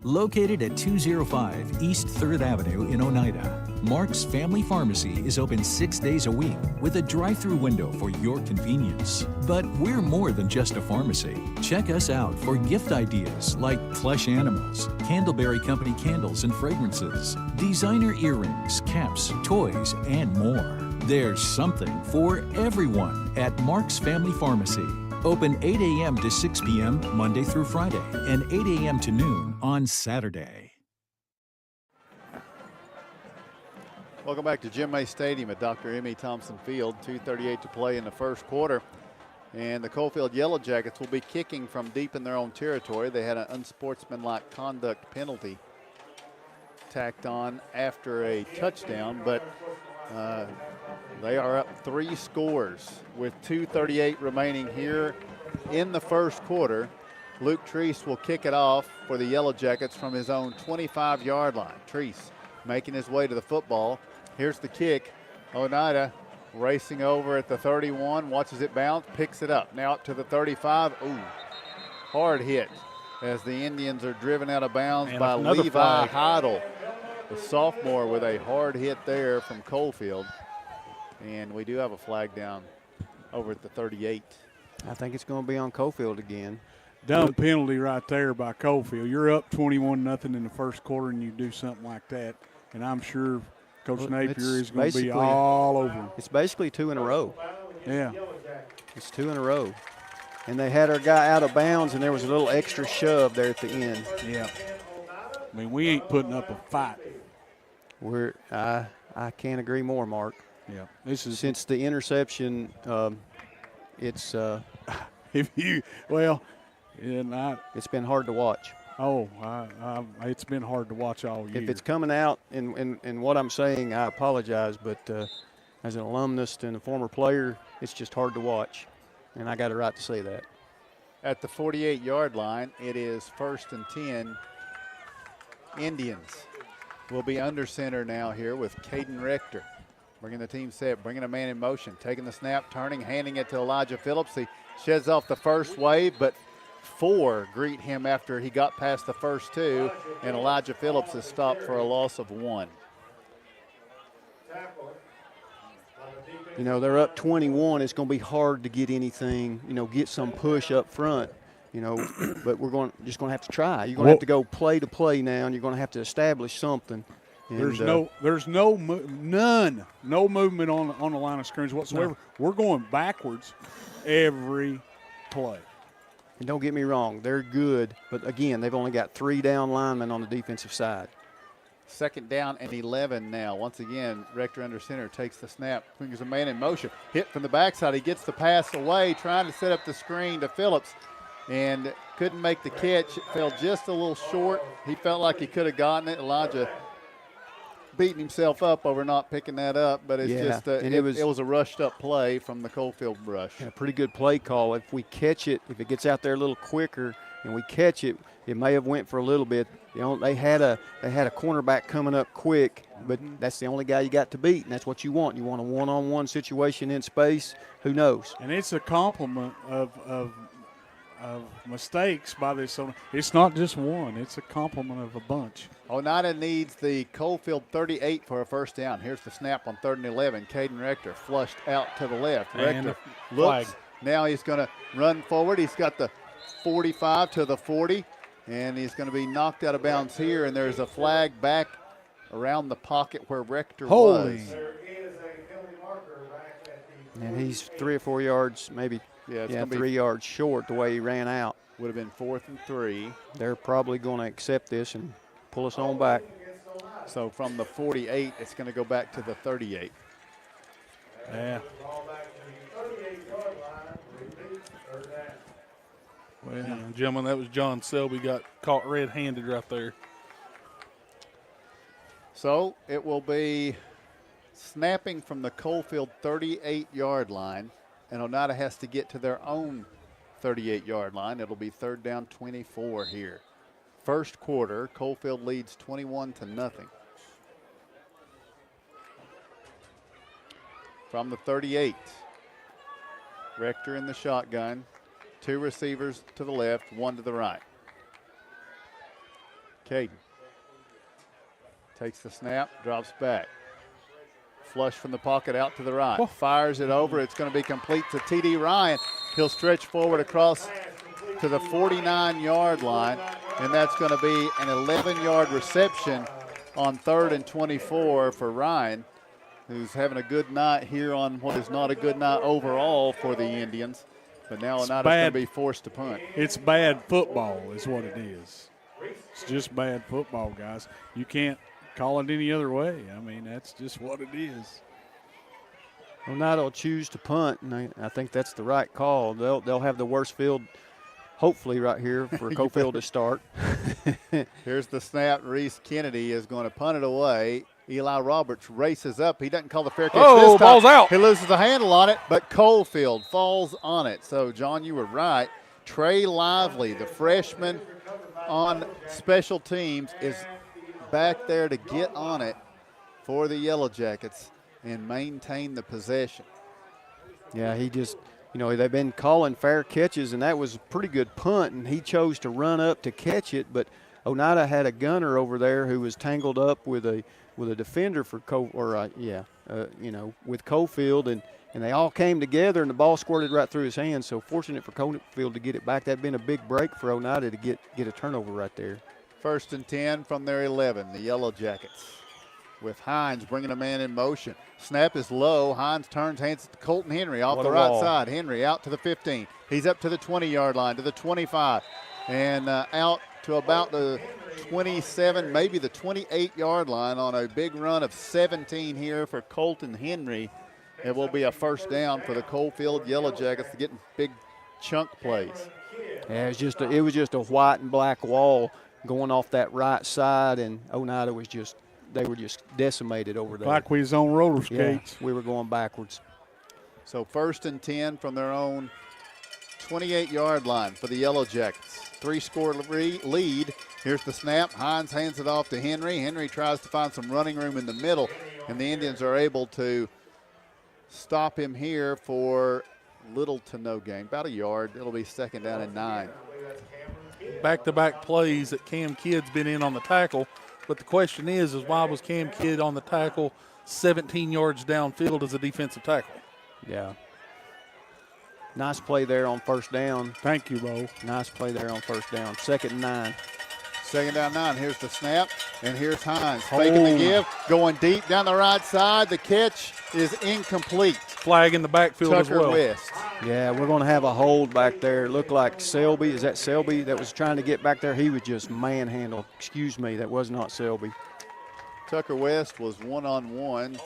Located at 205 East 3rd Avenue in Oneida, Mark's Family Pharmacy is open 6 days a week with a drive-through window for your convenience. But we're more than just a pharmacy. Check us out for gift ideas like plush animals, Candleberry Company candles and fragrances, designer earrings, caps, toys, and more. There's something for everyone at Mark's Family Pharmacy. Open 8 a.m. to 6 p.m. Monday through Friday and 8 a.m. to noon on Saturday. Welcome back to Jim May Stadium at Dr. M.E. Thompson Field. 2:38 to play in the first quarter. And the Coalfield Yellow Jackets will be kicking from deep in their own territory. They had an unsportsmanlike conduct penalty tacked on after a touchdown, but they are up 3 scores with 2:38 remaining here in the first quarter. Luke Treese will kick it off for the Yellow Jackets from his own 25-yard line. Treese making his way to the football. Here's the kick. Oneida racing over at the 31, watches it bounce, picks it up. Now up to the 35. Ooh, hard hit as the Indians are driven out of bounds by Levi Heidel, the sophomore, with a hard hit there from Coalfield. And we do have a flag down over at the 38. I think it's going to be on Coalfield again. Dumb penalty right there by Coalfield. You're up 21-0 in the first quarter, and you do something like that. And I'm sure Coach Napier is going to be all over him. It's basically 2 in a row. Yeah. It's 2 in a row. And they had our guy out of bounds, and there was a little extra shove there at the end. Yeah. I mean, we ain't putting up a fight. I can't agree more, Mark. Yeah. This is since the interception. It's it's been hard to watch. Oh, it's been hard to watch all year. If it's coming out in what I'm saying, I apologize, but as an alumnus and a former player, it's just hard to watch, and I got a right to say that. At the 48-yard line, it is 1st and 10. Indians will be under center now here with Caden Rector. Bringing the team set, bringing a man in motion, taking the snap, turning, handing it to Elijah Phillips. He sheds off the first wave, but 4 greet him after he got past the first 2, and Elijah Phillips is stopped for a loss of 1. You know, they're up 21. It's going to be hard to get anything, get some push up front. but we're just going to have to try. You're going to have to go play to play now, and you're going to have to establish something. And, there's no movement on the line of scrimmage whatsoever. No. We're going backwards every play. And don't get me wrong, they're good, but again, they've only got 3 down linemen on the defensive side. 2nd down and 11 now. Once again, Rector under center takes the snap, brings a man in motion. Hit from the backside. He gets the pass away, trying to set up the screen to Phillips, and couldn't make the catch. It fell just a little short. He felt like he could have gotten it. Elijah beating himself up over not picking that up, but it's just it was a rushed-up play from the Coalfield rush. A pretty good play call. If we catch it, if it gets out there a little quicker and we catch it, it may have went for a little bit. They had a cornerback coming up quick, but that's the only guy you got to beat, and that's what you want. You want a one-on-one situation in space. Who knows? And it's a compliment of mistakes by this. It's not just one. It's a compliment of a bunch. Oneida needs the Coalfield 38 for a first down. Here's the snap on 3rd and 11. Caden Rector flushed out to the left. Rector looks. Now he's going to run forward. He's got the 45 to the 40, and he's going to be knocked out of bounds here, and there's a flag back around the pocket where Rector was. And he's 3 or 4 yards, maybe 3 yards short the way he ran out. Would have been 4th and 3. They're probably going to accept this and pull us on back. So from the 48, it's going to go back to the 38. Yeah. Well, gentlemen, that was John Selby got caught red-handed right there. So it will be snapping from the Coalfield 38-yard line, and Oneida has to get to their own 38-yard line. It'll be 3rd down 24 here. First quarter, Coalfield leads 21-0. From the 38, Rector in the shotgun. 2 receivers to the left, 1 to the right. Caden takes the snap, drops back. Flush from the pocket out to the right. Oh. Fires it over. It's going to be complete to T.D. Ryan. He'll stretch forward across to the 49-yard line, and that's going to be an 11-yard reception on 3rd and 24 for Ryan, who's having a good night here on what is not a good night overall for the Indians. But now Oneida's going to be forced to punt. It's bad football is what it is. It's just bad football, guys. You can't call it any other way. I mean, that's just what it is. Oneida will choose to punt, and I think that's the right call. They'll have the worst field, hopefully, right here for Coalfield to start. Here's the snap. Reese Kennedy is going to punt it away. Eli Roberts races up. He doesn't call the fair catch this time. Ball's out. He loses the handle on it, but Coalfield falls on it. So, John, you were right. Trey Lively, the freshman on special teams, is back there to get on it for the Yellow Jackets and maintain the possession. Yeah, he just, they've been calling fair catches, and that was a pretty good punt, and he chose to run up to catch it, but Oneida had a gunner over there who was tangled up with a defender for with Coalfield, and they all came together, and the ball squirted right through his hands. So fortunate for Coalfield to get it back. That'd been a big break for Oneida to get a turnover right there. 1st and 10 from their 11, the Yellow Jackets, with Hines bringing a man in motion. Snap is low. Hines turns, hands it to Colton Henry off the right side. Henry out to the 15. He's up to the 20-yard line, to the 25, and out to about the 27, maybe the 28-yard line on a big run of 17 here for Colton Henry. It will be a first down for the Coalfield Yellow Jackets to getting big chunk plays. Yeah, it was just a white and black wall going off that right side, and Oneida they were just decimated over there. Like we was on roller skates. Yeah, we were going backwards. So 1st and 10 from their own 28-yard line for the Yellow Jackets. 3-score lead. Here's the snap. Hines hands it off to Henry. Henry tries to find some running room in the middle, and the Indians are able to stop him here for little to no gain, about a yard. It'll be 2nd down and 9. Back-to-back plays that Cam Kidd's been in on the tackle, but the question is why was Cam Kidd on the tackle 17 yards downfield as a defensive tackle? Yeah. Nice play there on first down. Thank you, Bo. Nice play there on first down. 2nd and 9. 2nd down 9. Here's the snap, and here's Hines faking the give, going deep down the right side. The catch is incomplete. Flag in the backfield as well. Tucker West. Yeah, we're going to have a hold back there. It looked like Selby. Is that Selby that was trying to get back there? He was just manhandled. Excuse me, that was not Selby. Tucker West was one-on-one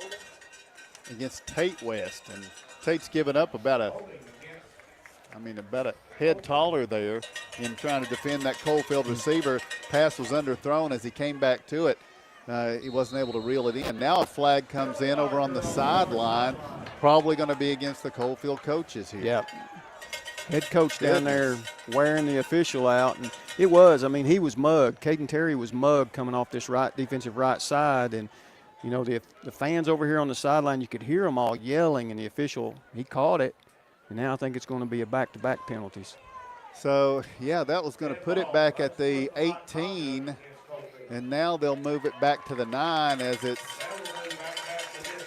against Tate West, and Tate's given up about a head taller there in trying to defend that Coalfield receiver. Pass was underthrown as he came back to it. He wasn't able to reel it in. Now a flag comes in over on the sideline. Probably going to be against the Coalfield coaches here. Yep. Head coach down there wearing the official out. And it was, he was mugged. Caden Terry was mugged coming off this defensive right side. And, the fans over here on the sideline, you could hear them all yelling, and the official, he caught it. And now I think it's going to be a back-to-back penalties. So, yeah, that was going to put it back at the 18. And now they'll move it back to the 9 as it's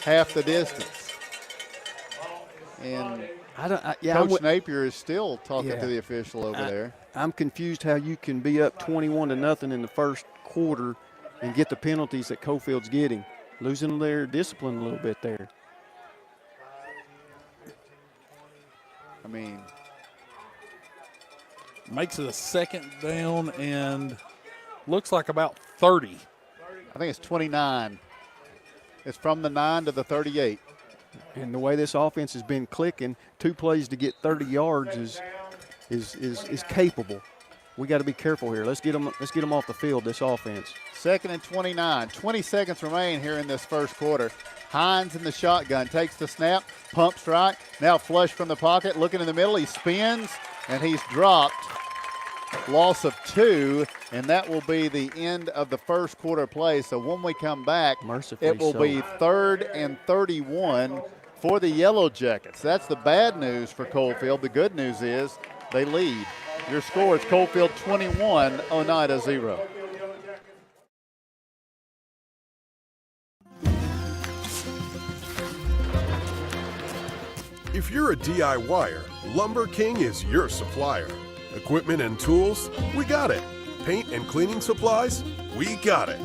half the distance. And Coach Napier is still talking to the official over there. I'm confused how you can be up 21-0 in the first quarter and get the penalties that Coalfield's getting. Losing their discipline a little bit there. Makes it a 2nd down and looks like about 30. I think it's 29. It's from the 9 to the 38. And the way this offense has been clicking, 2 plays to get 30 yards is capable. We got to be careful here. Let's get them off the field, this offense. 2nd and 29. 20 seconds remain here in this first quarter. Hines in the shotgun, takes the snap, pumps right. Now flush from the pocket, looking in the middle. He spins, and he's dropped. Loss of 2, and that will be the end of the first quarter play. So when we come back, it will be 3rd and 31 for the Yellow Jackets. That's the bad news for Coalfield. The good news is they lead. Your score is Coalfield 21, Oneida 0. If you're a DIYer, Lumber King is your supplier. Equipment and tools, we got it. Paint and cleaning supplies, we got it.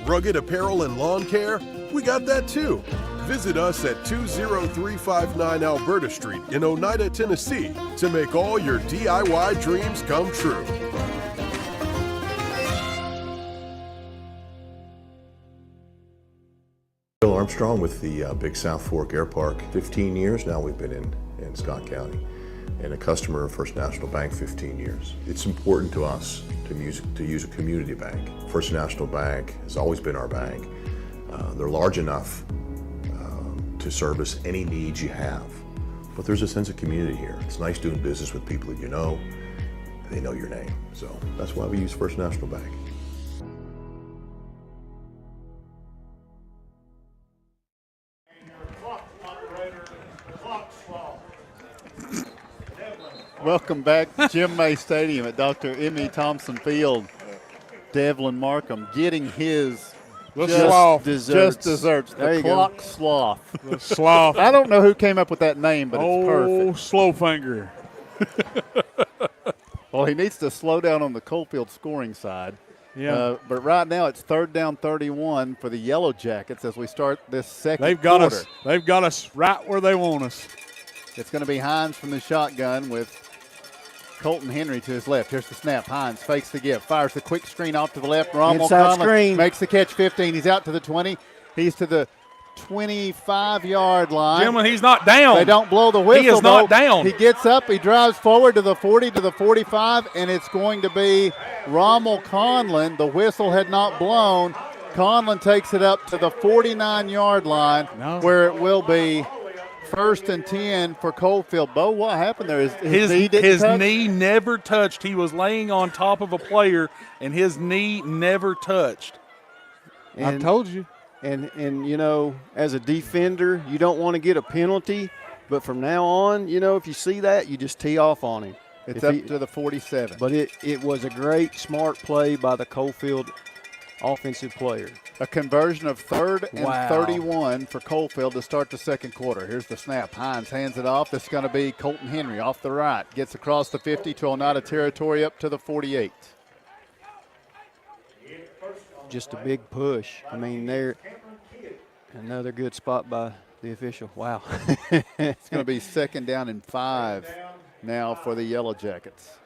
Rugged apparel and lawn care, we got that too. Visit us at 20359 Alberta Street in Oneida, Tennessee to make all your DIY dreams come true. Bill Armstrong with the Big South Fork Air Park. 15 years now we've been in Scott County, and a customer of First National Bank 15 years. It's important to us to use a community bank. First National Bank has always been our bank. They're large enough to service any needs you have, but there's a sense of community here. It's nice doing business with people that you know. They know your name, so that's why we use First National Bank. Welcome back to Jim May Stadium at Dr. M.E. Thompson Field. Devlin Markham getting his just desserts. The clock sloth. The sloth. I don't know who came up with that name, but it's perfect. Oh, slow finger. Well, he needs to slow down on the Coalfield scoring side. Yeah. But right now it's 3rd down 31 for the Yellow Jackets as we start this second They've got quarter. us. They've got us right where they want us. It's going to be Hines from the shotgun with Colton Henry to his left. Here's the snap. Hines fakes the give. Fires the quick screen off to the left. Rommel Conlon makes the catch 15. He's out to the 20. He's to the 25-yard line. Gentlemen, he's not down. They don't blow the whistle. He is not down. He gets up. He drives forward to the 40, to the 45, and it's going to be Rommel Conlon. The whistle had not blown. Conlon takes it up to the 49-yard line where it will be 1st and 10 for Coalfield. Bo, what happened there? His knee didn't touch? Knee never touched. He was laying on top of a player, and his knee never touched. I told you. And you know, as a defender, you don't want to get a penalty, but from now on, you know, if you see that, you just tee off on him. It's up to the 47. But it was a great, smart play by the Coalfield offensive player. A conversion of 3rd and Wow. 31 for Coalfield to start the second quarter. Here's the snap. Hines hands it off. This is going to be Colton Henry off the right. Gets across the 50 to Oneida territory up to the 48. Just a big push. I mean, they're another good spot by the official. Wow. It's going to be 2nd down and 5 now for the Yellow Jackets.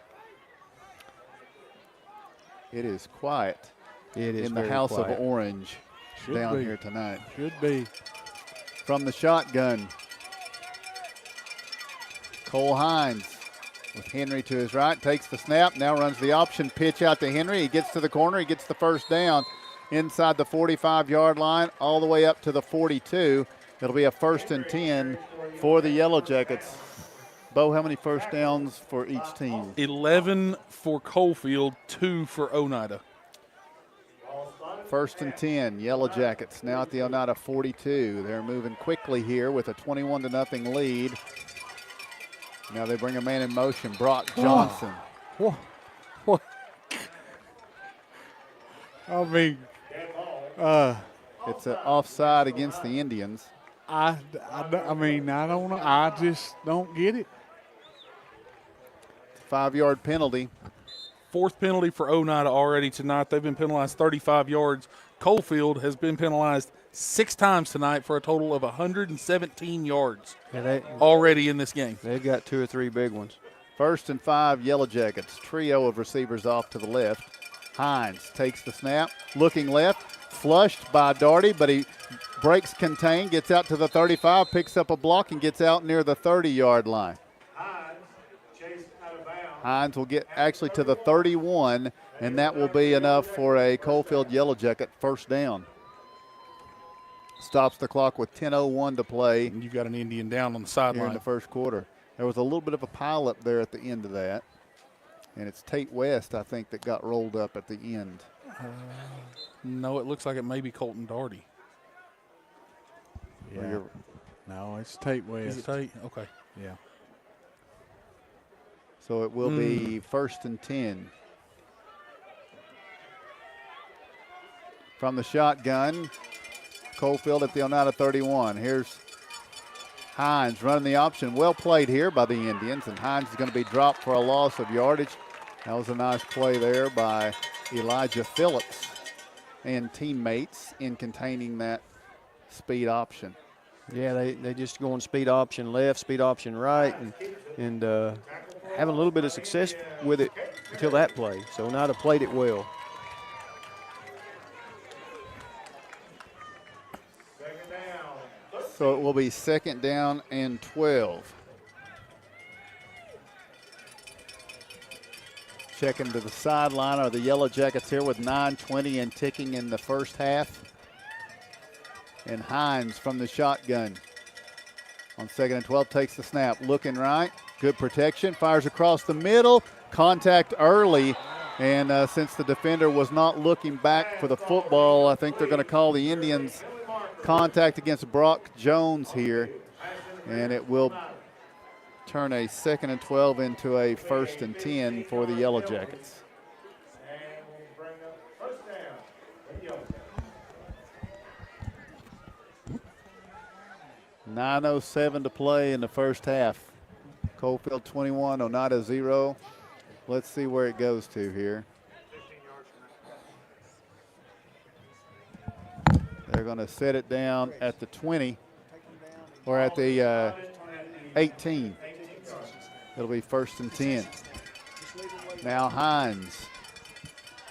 It is quiet It is in the very House quiet. of Orange Should down be. here tonight. Should be. From the shotgun, Cole Hines with Henry to his right, takes the snap, now runs the option pitch out to Henry. He gets to the corner, he gets the first down inside the 45-yard line all the way up to the 42. It'll be a 1st and 10 for the Yellow Jackets. Bo, how many first downs for each team? 11 for Coalfield, 2 for Oneida. 1st and 10, Yellow Jackets now at the Oneida 42. They're moving quickly here with a 21-0 lead. Now they bring a man in motion, Brock Johnson. What? I mean, It's an offside against the Indians. I mean, I don't know. I just don't get it. 5-yard penalty. 4th penalty for Oneida already tonight. They've been penalized 35 yards. Coalfield has been penalized 6 times tonight for a total of 117 yards already in this game. They've got 2 or 3 big ones. 1st and 5, Yellow Jackets. Trio of receivers off to the left. Hines takes the snap, looking left, flushed by Daugherty, but he breaks contain, gets out to the 35, picks up a block, and gets out near the 30-yard line. Hines will get actually to the 31, and that will be enough for a Coalfield Yellow Jacket 1st down. Stops the clock with 10:01 to play. And you've got an Indian down on the Here sideline. in the first quarter. There was a little bit of a pile up there at the end of that. And it's Tate West, I think, that got rolled up at the end. No, it looks like it may be Colton Daugherty. Yeah. No, it's Tate West. Is it Tate? Okay. Yeah. So it will be 1st and 10. From the shotgun, Coalfield at the Oneida 31. Here's Hines running the option. Well played here by the Indians, and Hines is going to be dropped for a loss of yardage. That was a nice play there by Elijah Phillips and teammates in containing that speed option. Yeah, they just going speed option left, speed option right, and having a little bit of success with it until that play. So Oneida played it well. So it will be 2nd down and 12. Checking to the sideline are the Yellow Jackets here with 9:20 and ticking in the first half. And Hines from the shotgun on 2nd and 12 takes the snap, looking right, good protection, fires across the middle, contact early, and since the defender was not looking back for the football, I think they're going to call the Indians contact against Brock Jones here, and it will turn a 2nd and 12 into a 1st and 10 for the Yellow Jackets. 9:07 to play in the first half. Coalfield 21, Oneida 0. Let's see where it goes to here. They're going to set it down at the 20 or at the 18. It'll be 1st and 10. Now Hines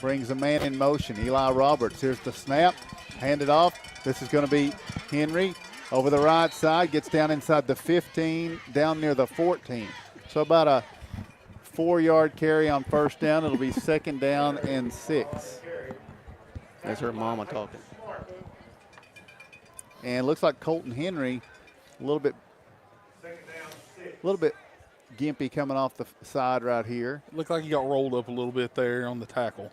brings a man in motion. Eli Roberts, here's the snap, handed off. This is going to be Henry over the right side, gets down inside the 15, down near the 14. So about a 4-yard carry on 1st down. It'll be 2nd down and 6. That's her mama talking. And it looks like Colton Henry a little bit gimpy coming off the side right here. Looked like he got rolled up a little bit there on the tackle.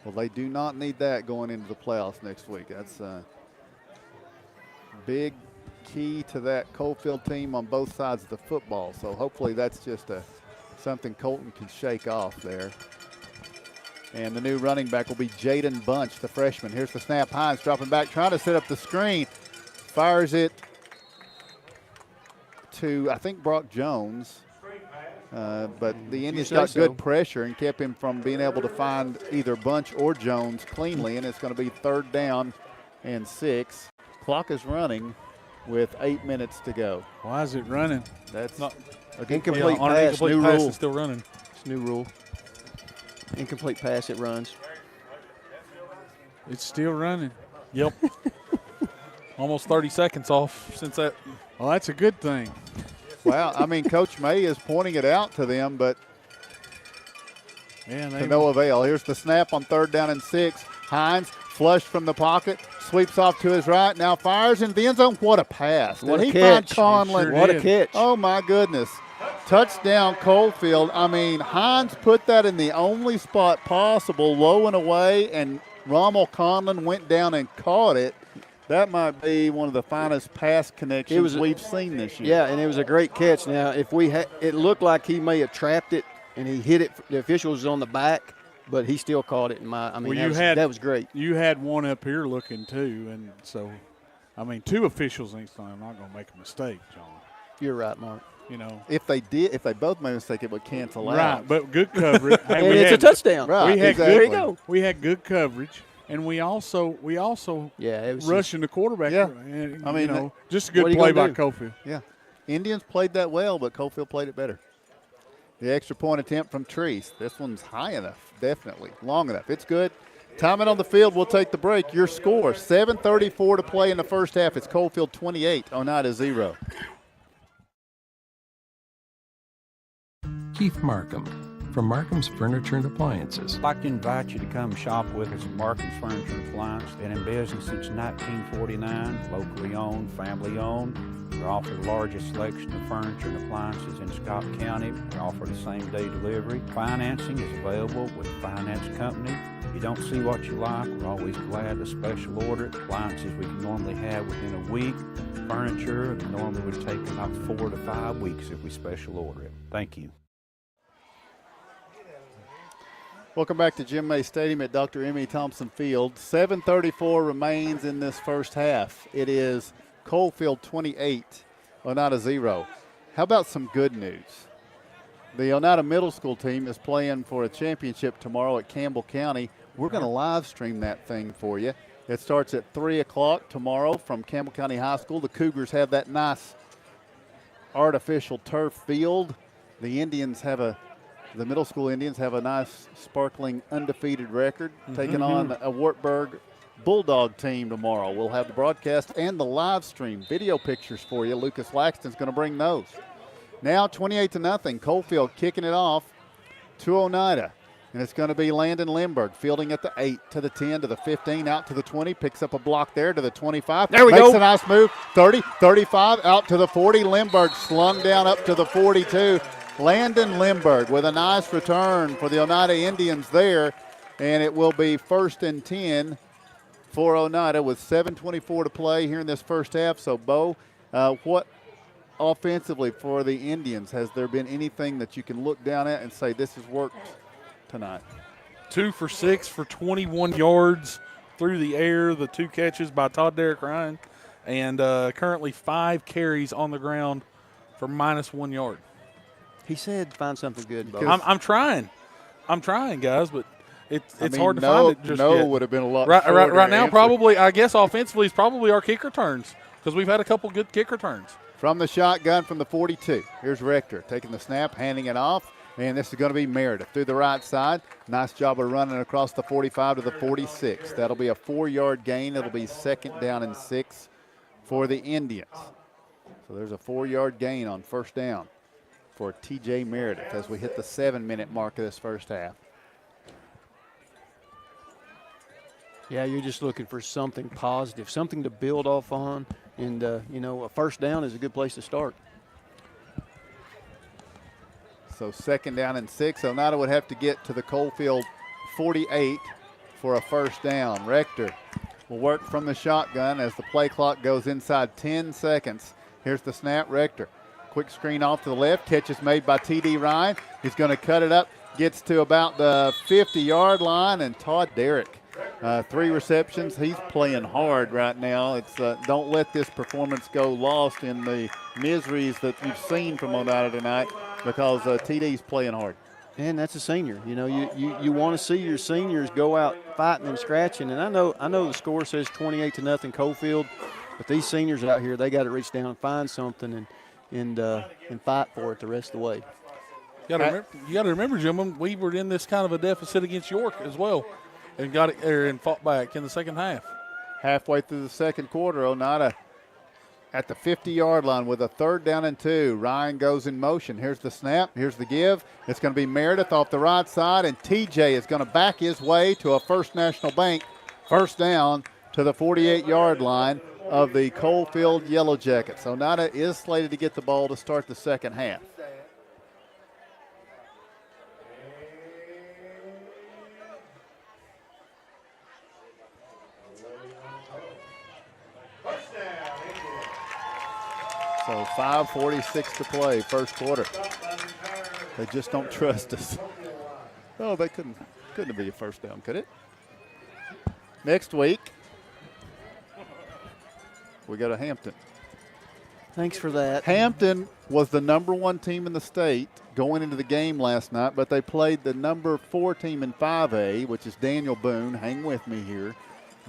Well, they do not need that going into the playoffs next week. That's a big key to that Coalfield team on both sides of the football. So hopefully that's just something Colton can shake off there. And the new running back will be Jaden Bunch, the freshman. Here's the snap. Hines dropping back, trying to set up the screen. Fires it to, I think, Brock Jones. But the Indians got good pressure and kept him from being able to find either Bunch or Jones cleanly, and it's going to be 3rd down and 6. Clock is running with 8 minutes to go. Why is it running? That's not a incomplete on pass. an incomplete New pass, rule. it's still running. It's new rule. Incomplete pass, it runs. It's still running. Yep. Almost 30 seconds off since that. Well, that's a good thing. Well, I mean, Coach May is pointing it out to them, but yeah, to no avail. Here's the snap on 3rd down and 6. Hines flushed from the pocket, sweeps off to his right, now fires into the end zone. What a pass. What Did a he find catch. Conlon? Sure what a catch. Oh, my goodness. Touchdown, Coalfield. I mean, Hines put that in the only spot possible, low and away, and Rommel Conlon went down and caught it. That might be one of the finest pass connections we've seen this year. Yeah, and it was a great catch. Now, if we it looked like he may have trapped it and he hit it. The official was on the back, but he still caught it. That was great. You had one up here looking too, and so, I mean, 2 officials next time. I'm not going to make a mistake, John. You're right, Mark. You know, if they both made a mistake, it would cancel out. Right, but good coverage. And it's a touchdown. Right, there you go. We had good coverage. And we also it was rushing the quarterback. Yeah. And, I mean, just a good play by Coalfield. Yeah. Indians played that well, but Coalfield played it better. The extra point attempt from Treese. This one's high enough, definitely. Long enough. It's good. Time it on the field. We'll take the break. Your score, 7:34 to play in the first half. It's Coalfield 28, Oneida 0. Keith Markham from Markham's Furniture and Appliances. I'd like to invite you to come shop with us at Markham's Furniture and Appliance. Been in business since 1949, locally owned, family owned. We offer the largest selection of furniture and appliances in Scott County. We offer the same-day delivery. Financing is available with a finance company. If you don't see what you like, we're always glad to special order it. Appliances we can normally have within a week. Furniture normally would take about 4 to 5 weeks if we special order it. Thank you. Welcome back to Jim May Stadium at Dr. M.E. Thompson Field. 7:34 remains in this first half. It is Coalfield 28, Oneida 0. How about some good news? The Oneida Middle School team is playing for a championship tomorrow at Campbell County. We're going to live stream that thing for you. It starts at 3 o'clock tomorrow from Campbell County High School. The Cougars have that nice artificial turf field. The middle school Indians have a nice, sparkling, undefeated record, taking on a Wartburg Bulldog team tomorrow. We'll have the broadcast and the live stream video pictures for you. Lucas Laxton's going to bring those. Now 28-0, Coalfield kicking it off to Oneida. And it's going to be Landon Lindbergh fielding at the 8 to the 10 to the 15, out to the 20, picks up a block there to the 25. There we Makes go. a nice move, 30, 35, out to the 40. Lindbergh slung down up to the 42. Landon Lindbergh with a nice return for the Oneida Indians there, and it will be 1st and 10 for Oneida with 7:24 to play here in this first half. So, Bo, what offensively for the Indians, has there been anything that you can look down at and say this has worked tonight? 2 for 6 for 21 yards through the air, the 2 catches by Todd Derrick Ryan, and currently 5 carries on the ground for -1 yard. He said find something good, Bo. I'm trying, guys, but it's hard to no, find it just yet. would have been a lot right now, answer. probably, I guess offensively is probably our kick returns because we've had a couple good kick returns. From the shotgun from the 42, here's Rector taking the snap, handing it off, and this is going to be Meredith through the right side. Nice job of running across the 45 to the 46. That'll be a 4-yard gain. It'll be 2nd down and 6 for the Indians. So there's a 4-yard gain on 1st down for T.J. Meredith as we hit the 7-minute mark of this first half. Yeah, you're just looking for something positive, something to build off on, and, a 1st down is a good place to start. So 2nd down and 6. Oneida would have to get to the Coalfield 48 for a 1st down. Rector will work from the shotgun as the play clock goes inside 10 seconds. Here's the snap, Rector. Quick screen off to the left. Catch is made by T.D. Ryan. He's going to cut it up. gets to about the 50-yard line, and Todd Derrick, 3 receptions. He's playing hard right now. It's don't let this performance go lost in the miseries that you've seen from Oneida tonight, because TD's playing hard. And that's a senior. You know, you want to see your seniors go out fighting and scratching. And I know the score says 28-0 Coalfield, but these seniors out here, they got to reach down and find something and fight for it the rest of the way. You got to remember, Jim, we were in this kind of a deficit against York as well, and got it there and fought back in the second half. Halfway through the second quarter, Oneida at the 50-yard line with a 3rd down and 2. Ryan goes in motion. Here's the snap. Here's the give. It's going to be Meredith off the right side, and TJ is going to back his way to a First National Bank first down to the 48-yard line of the Coalfield Yellow Jackets. Oneida is slated to get the ball to start the second half. So 5:46 to play, first quarter. They just don't trust us. Oh, they couldn't be a first down, could it? Next week, we go to Hampton. Thanks for that. Hampton was the #1 team in the state going into the game last night, but they played the #4 team in 5A, which is Daniel Boone. Hang with me here.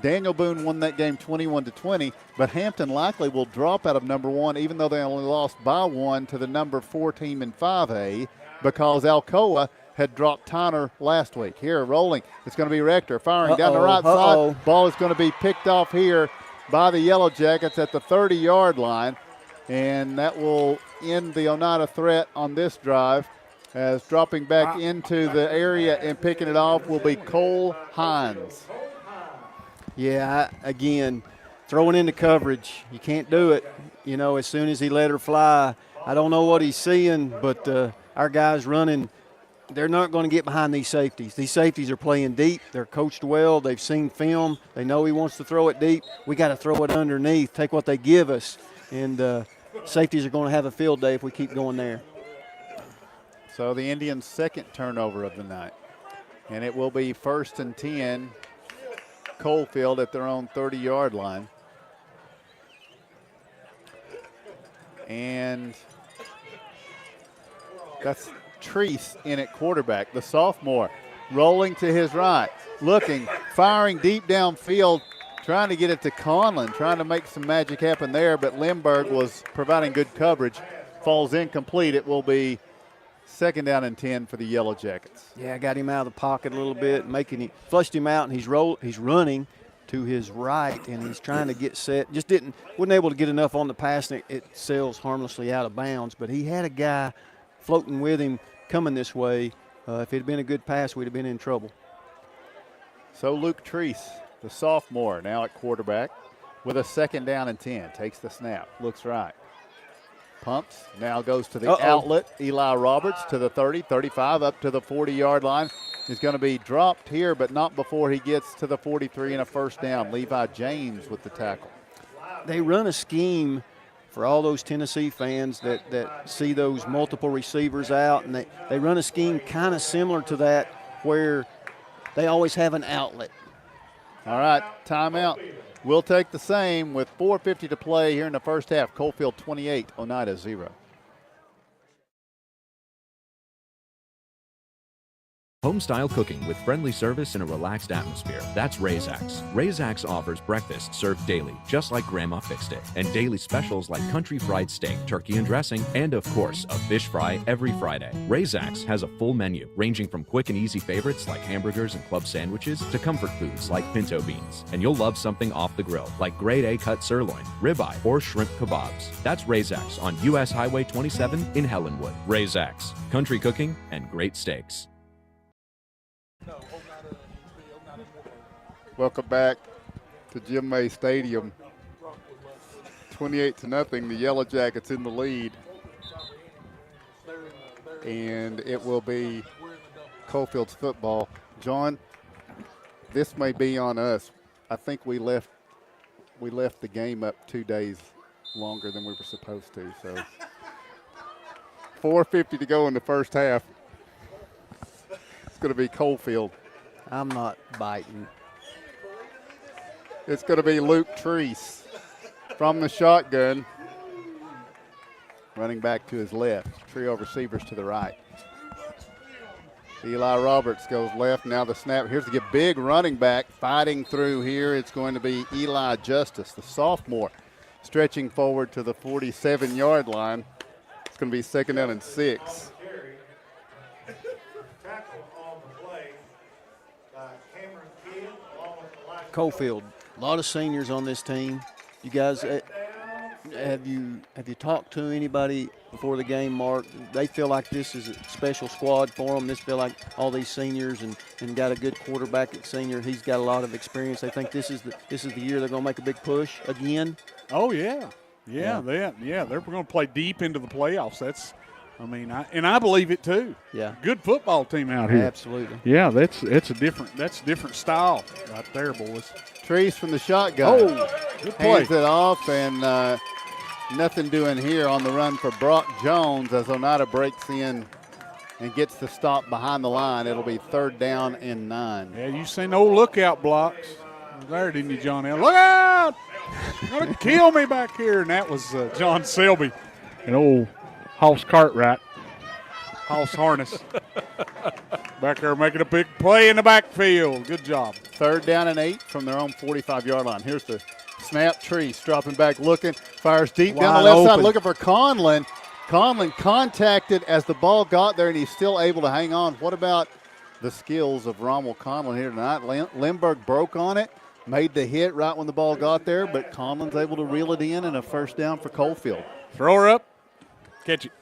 Daniel Boone won that game 21-20, but Hampton likely will drop out of #1, even though they only lost by 1 to the #4 team in 5A, because Alcoa had dropped Tyner last week. Here, rolling. It's going to be Rector firing down the right side. Ball is going to be picked off here by the Yellow Jackets at the 30-yard line, and that will end the Oneida threat on this drive, as dropping back into the area and picking it off will be Cole Hines. Yeah, again, throwing into coverage. You can't do it, you know, as soon as he let her fly. I don't know what he's seeing, but our guys running, they're not going to get behind these safeties. These safeties are playing deep. They're coached well. They've seen film. They know he wants to throw it deep. We got to throw it underneath, take what they give us. And safeties are going to have a field day if we keep going there. So the Indians' second turnover of the night. And it will be 1st and 10. Coalfield at their own 30-yard line. And that's Treese in at quarterback, the sophomore, rolling to his right, looking, firing deep downfield, trying to get it to Conlon, trying to make some magic happen there, but Lindbergh was providing good coverage. Falls incomplete. It will be 2nd down and 10 for the Yellow Jackets. Yeah, I got him out of the pocket a little bit, flushed him out, and he's running to his right, and he's trying to get set. Just wasn't able to get enough on the pass, and it sails harmlessly out of bounds. But he had a guy floating with him coming this way. If it had been a good pass, we'd have been in trouble. So Luke Treese, the sophomore, now at quarterback with a 2nd down and 10. Takes the snap, looks right. Pumps, now goes to the outlet. Eli Roberts to the 30, 35, up to the 40-yard line. He's going to be dropped here, but not before he gets to the 43 and a first down. Levi James with the tackle. They run a scheme for all those Tennessee fans that see those multiple receivers out, and they run a scheme kind of similar to that where they always have an outlet. All right, timeout. We'll take the same with 4:50 to play here in the first half. Coalfield 28, Oneida 0. Home-style cooking with friendly service and a relaxed atmosphere. That's Razax. Razax offers breakfast served daily, just like Grandma fixed it, and daily specials like country fried steak, turkey and dressing, and of course, a fish fry every Friday. Razax has a full menu, ranging from quick and easy favorites like hamburgers and club sandwiches to comfort foods like pinto beans. And you'll love something off the grill, like grade A cut sirloin, ribeye, or shrimp kebabs. That's Razax on U.S. Highway 27 in Helenwood. Razax, country cooking and great steaks. Welcome back to Jim May Stadium. 28-0, the Yellow Jackets in the lead. And it will be Coalfield's football. John, this may be on us. I think we left the game up 2 days longer than we were supposed to. So 4:50 to go in the first half. going to be Coalfield. I'm not biting. It's going to be Luke Treese from the shotgun. Running back to his left. Trio of receivers to the right. Eli Roberts goes left. Now the snap. Here's the big running back fighting through here. It's going to be Eli Justice, the sophomore, stretching forward to the 47-yard line. It's going to be 2nd down and 6. Coalfield, a lot of seniors on this team. You guys, have you talked to anybody before the game, Mark? They feel like this is a special squad for them. This feel like all these seniors and got a good quarterback at senior. He's got a lot of experience. They think this is the year they're going to make a big push again. Oh yeah, they're going to play deep into the playoffs. I believe it too. Yeah, good football team out here. Absolutely. Yeah, that's a different style right there, boys. Treese from the shotgun. Oh, good play. Hands it off, and nothing doing here on the run for Brock Jones as Oneida breaks in and gets the stop behind the line. It'll be 3rd down and 9. Yeah, you seen no lookout blocks there, didn't you, John L? Look out! You're going to kill me back here. And that was John Selby, an old Hoss Cartwright, Hoss Harness. Back there making a big play in the backfield. Good job. 3rd down and 8 from their own 45-yard line. Here's the snap. Treese dropping back, looking, fires deep down the left side, looking for Conlon. Conlon contacted as the ball got there, and he's still able to hang on. What about the skills of Rommel Conlon here tonight? Lindbergh broke on it, made the hit right when the ball got there, but Conlon's able to reel it in and a 1st down for Coalfield. Throw her up, catch it.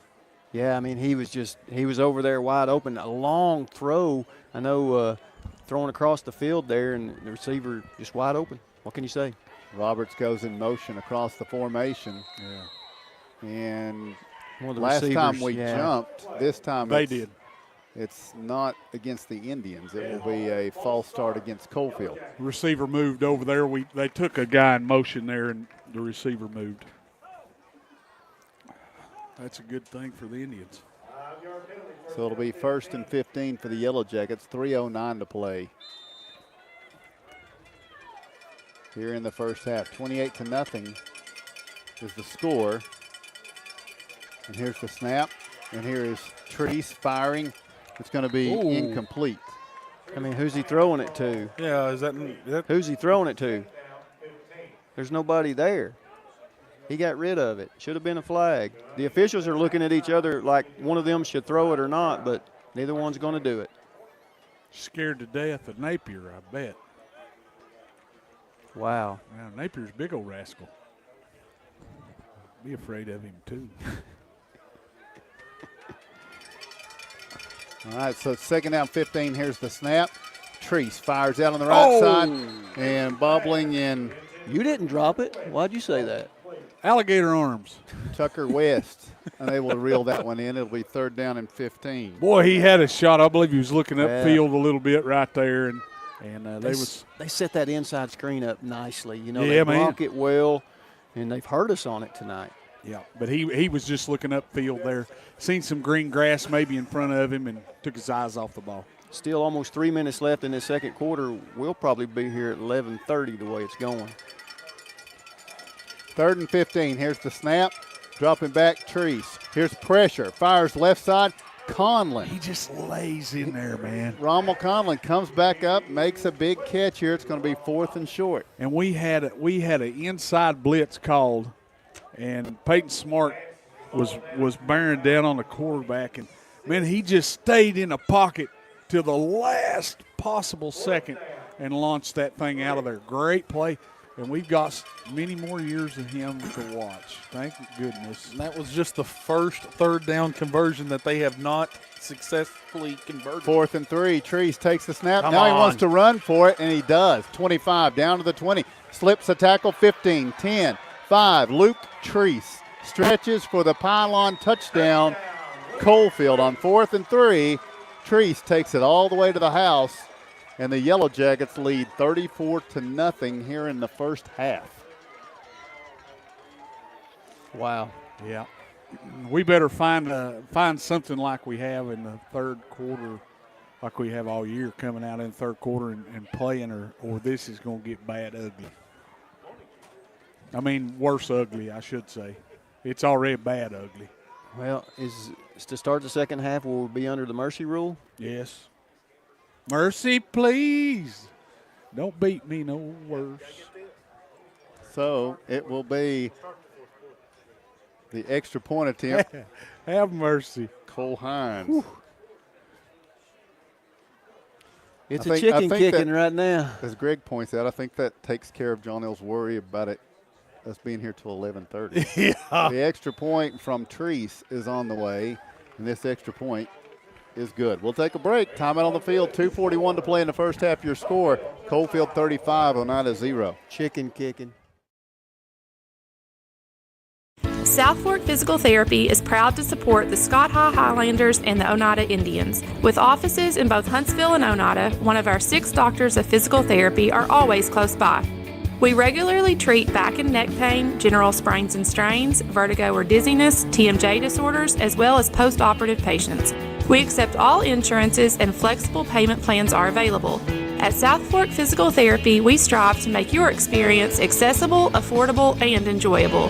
Yeah, he was over there wide open. A long throw. I know throwing across the field there, and the receiver just wide open. What can you say? Roberts goes in motion across the formation. Yeah. And one of the last receivers, time we jumped, this time they did. It's not against the Indians. It will be a false start against Coalfield. The receiver moved over there. They took a guy in motion there, and the receiver moved. That's a good thing for the Indians. So it'll be 1st and 15 for the Yellow Jackets, 3:09 to play here in the first half. 28-0 is the score. And here's the snap. And here is Treese firing. It's going to be incomplete. Who's he throwing it to? Yeah, is that who's he throwing it to? There's nobody there. He got rid of it. Should have been a flag. The officials are looking at each other like one of them should throw it or not, but neither one's going to do it. Scared to death of Napier, I bet. Wow. Now, Napier's a big old rascal. Be afraid of him, too. All right, so 2nd down 15. Here's the snap. Treese fires out on the right side and bobbling in. You didn't drop it. Why'd you say that? Alligator arms. Tucker West unable to reel that one in. It'll be 3rd down and 15. Boy, he had a shot. I believe he was looking upfield a little bit right there, and they set that inside screen up nicely. They block it well, and they've hurt us on it tonight. Yeah, but he was just looking upfield there. Seen some green grass maybe in front of him and took his eyes off the ball. Still almost 3 minutes left in the second quarter. We'll probably be here at 11:30 the way it's going. 3rd and 15. Here's the snap. Dropping back, Treese. Here's pressure. Fires left side. Conlon. He just lays in there, man. Rommel Conlon comes back up, makes a big catch here. It's going to be 4th and short. And we had an inside blitz called, and Peyton Smart was bearing down on the quarterback, and man, he just stayed in the pocket till the last possible second and launched that thing out of there. Great play. And we've got many more years of him to watch. Thank goodness. And that was just the first 3rd down conversion that they have not successfully converted. 4th and 3. Treese takes the snap. Now he wants to run for it, and he does. 25 down to the 20. Slips a tackle. 15, 10, 5. Luke Treese stretches for the pylon touchdown. Coalfield on 4th and 3. Treese takes it all the way to the house. And the Yellow Jackets lead 34-0 here in the first half. Wow. Yeah. We better find something like we have in the third quarter like we have all year, coming out in the third quarter and playing, or this is going to get bad ugly. I mean, worse ugly, I should say. It's already bad ugly. Well, is to start the second half, will we be under the mercy rule? Yes. Mercy, please. Don't beat me no worse. So it will be the extra point attempt. Have mercy. Cole Hines. Whew. It's a chicken kicking right now. As Greg points out, I think that takes care of John L's worry about us being here till 11:30. Yeah. The extra point from Treese is on the way, and this extra point is good. We'll take a break. Timeout on the field. 2:41 to play in the first half. Your score: Coalfield 35, Oneida 0. Chicken kicking. South Fork Physical Therapy is proud to support the Scott High Highlanders and the Oneida Indians. With offices in both Huntsville and Oneida, one of our 6 doctors of physical therapy are always close by. We regularly treat back and neck pain, general sprains and strains, vertigo or dizziness, TMJ disorders, as well as post-operative patients. We accept all insurances and flexible payment plans are available. At South Fork Physical Therapy, we strive to make your experience accessible, affordable, and enjoyable.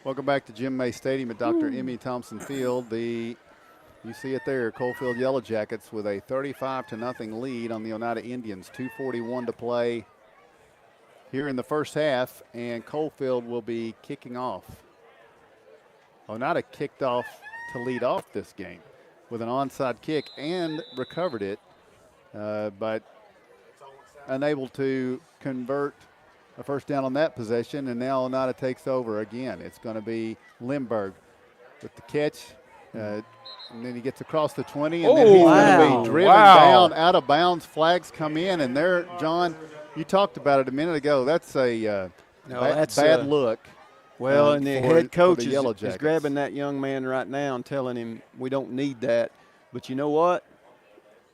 Welcome back to Jim May Stadium at Dr. Emmy Thompson Field. You see it there, Coalfield Yellow Jackets with a 35-0 lead on the Oneida Indians. 2:41 to play here in the first half, and Coalfield will be kicking off. Oneida kicked off to lead off this game with an onside kick and recovered it, but unable to convert a first down on that possession, and now Oneida takes over again. It's going to be Lindbergh with the catch, and then he gets across the 20, and then he's going to be driven down out of bounds. Flags come in, and there, John, you talked about it a minute ago. That's a bad look. Well, and the head coach is grabbing that young man right now and telling him we don't need that. But you know what?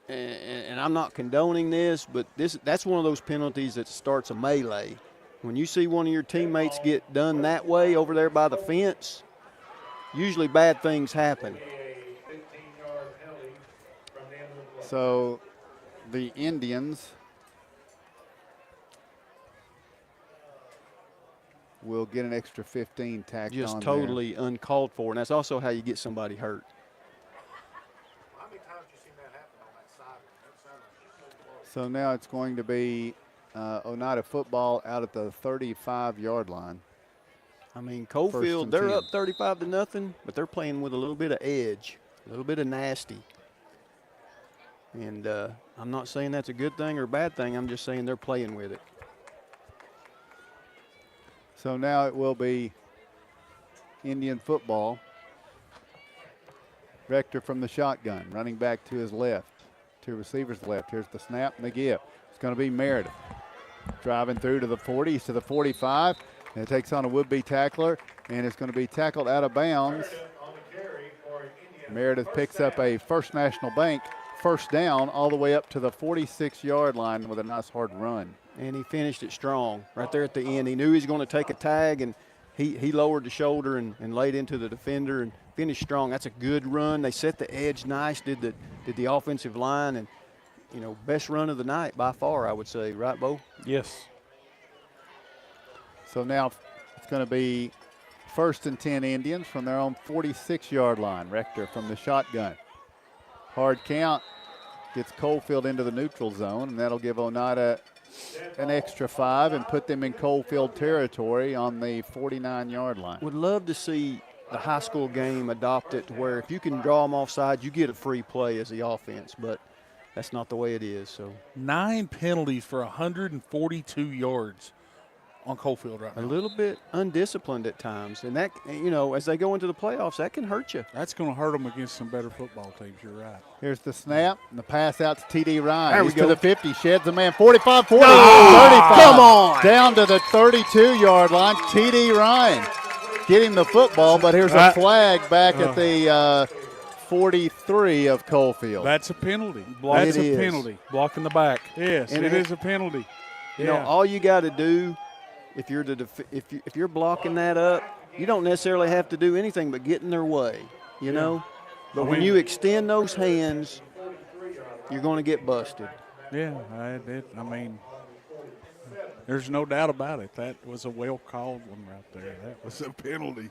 And I'm not condoning this, but that's one of those penalties that starts a melee. When you see one of your teammates get done that way over there by the fence, usually bad things happen. So the Indians will get an extra 15 tacked on. Just totally uncalled for, and that's also how you get somebody hurt. So now it's going to be Oneida football out at the 35-yard line. I mean, Coalfield, they're up 35-0, but they're playing with a little bit of edge, a little bit of nasty. And I'm not saying that's a good thing or a bad thing. I'm just saying they're playing with it. So now it will be Indian football. Rector from the shotgun, running back to his left, to receiver's left. Here's the snap and the give. It's going to be Meredith. Driving through to the 40s, to the 45, and it takes on a would-be tackler, and it's going to be tackled out of bounds. Meredith picks up a First National Bank first down all the way up to the 46-yard line with a nice hard run. And he finished it strong right there at the end. He knew he was going to take a tag, and he lowered the shoulder and laid into the defender and finished strong. That's a good run. They set the edge nice, did the offensive line, and, you know, best run of the night by far, I would say. Right, Bo? Yes. So now it's going to be 1st and 10 Indians from their own 46-yard line. Rector from the shotgun. Hard count gets Coalfield into the neutral zone, and that'll give Oneida an extra 5 and put them in Coalfield territory on the 49-yard line. Would love to see the high school game adopt it to where if you can draw them offside, you get a free play as the offense, but that's not the way it is. So 9 penalties for 142 yards on Coalfield right now. A little bit undisciplined at times, and that, you know, as they go into the playoffs, that can hurt you. That's going to hurt them against some better football teams. You're right. Here's the snap, and the pass out to T.D. Ryan. There we He's go. to the 50, sheds a man, 45, 40, No! 35. Come on! Down to the 32-yard line, T.D. Ryan getting the football, but here's a flag back at the 43 of Coalfield. That's a penalty. That's a penalty. Blocking the back. Yes, And it is a penalty. You know, all you got to do, if you're blocking that up, you don't necessarily have to do anything but get in their way. You know, But when you extend those hands, you're going to get busted. Yeah, I mean, there's no doubt about it. That was a well-called one right there. That was a penalty.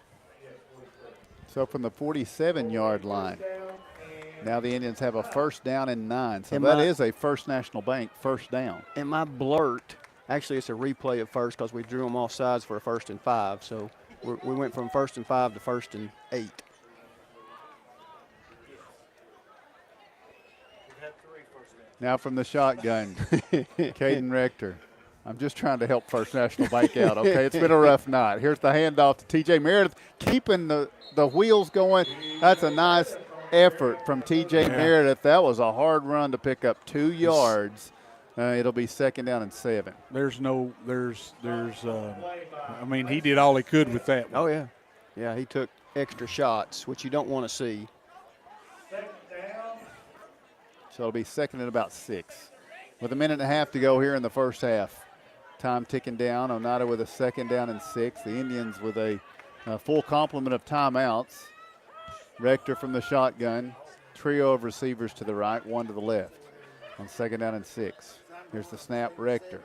So from the 47-yard line, now the Indians have a 1st down and 9. So And that is a First National Bank 1st down. And my blurt, actually it's a replay of first because we drew them off sides for a 1st and 5. So we went from 1st and 5 to 1st and 8. Now from the shotgun, Caden Rector. I'm just trying to help First National Bank out, okay? It's been a rough night. Here's the handoff to T.J. Meredith, keeping the wheels going. That's a nice effort from T.J. Meredith. That was a hard run to pick up 2 yards. It'll be 2nd down and 7. I mean, he did all he could with that one. Oh, yeah. Yeah, he took extra shots, which you don't want to see. So it'll be 2nd and about 6. With a minute and a half to go here in the first half. Time ticking down. Oneida with a 2nd down and 6. The Indians with a full complement of timeouts. Rector from the shotgun. Trio of receivers to the right, 1 to the left. On 2nd down and 6. Here's the snap, Rector.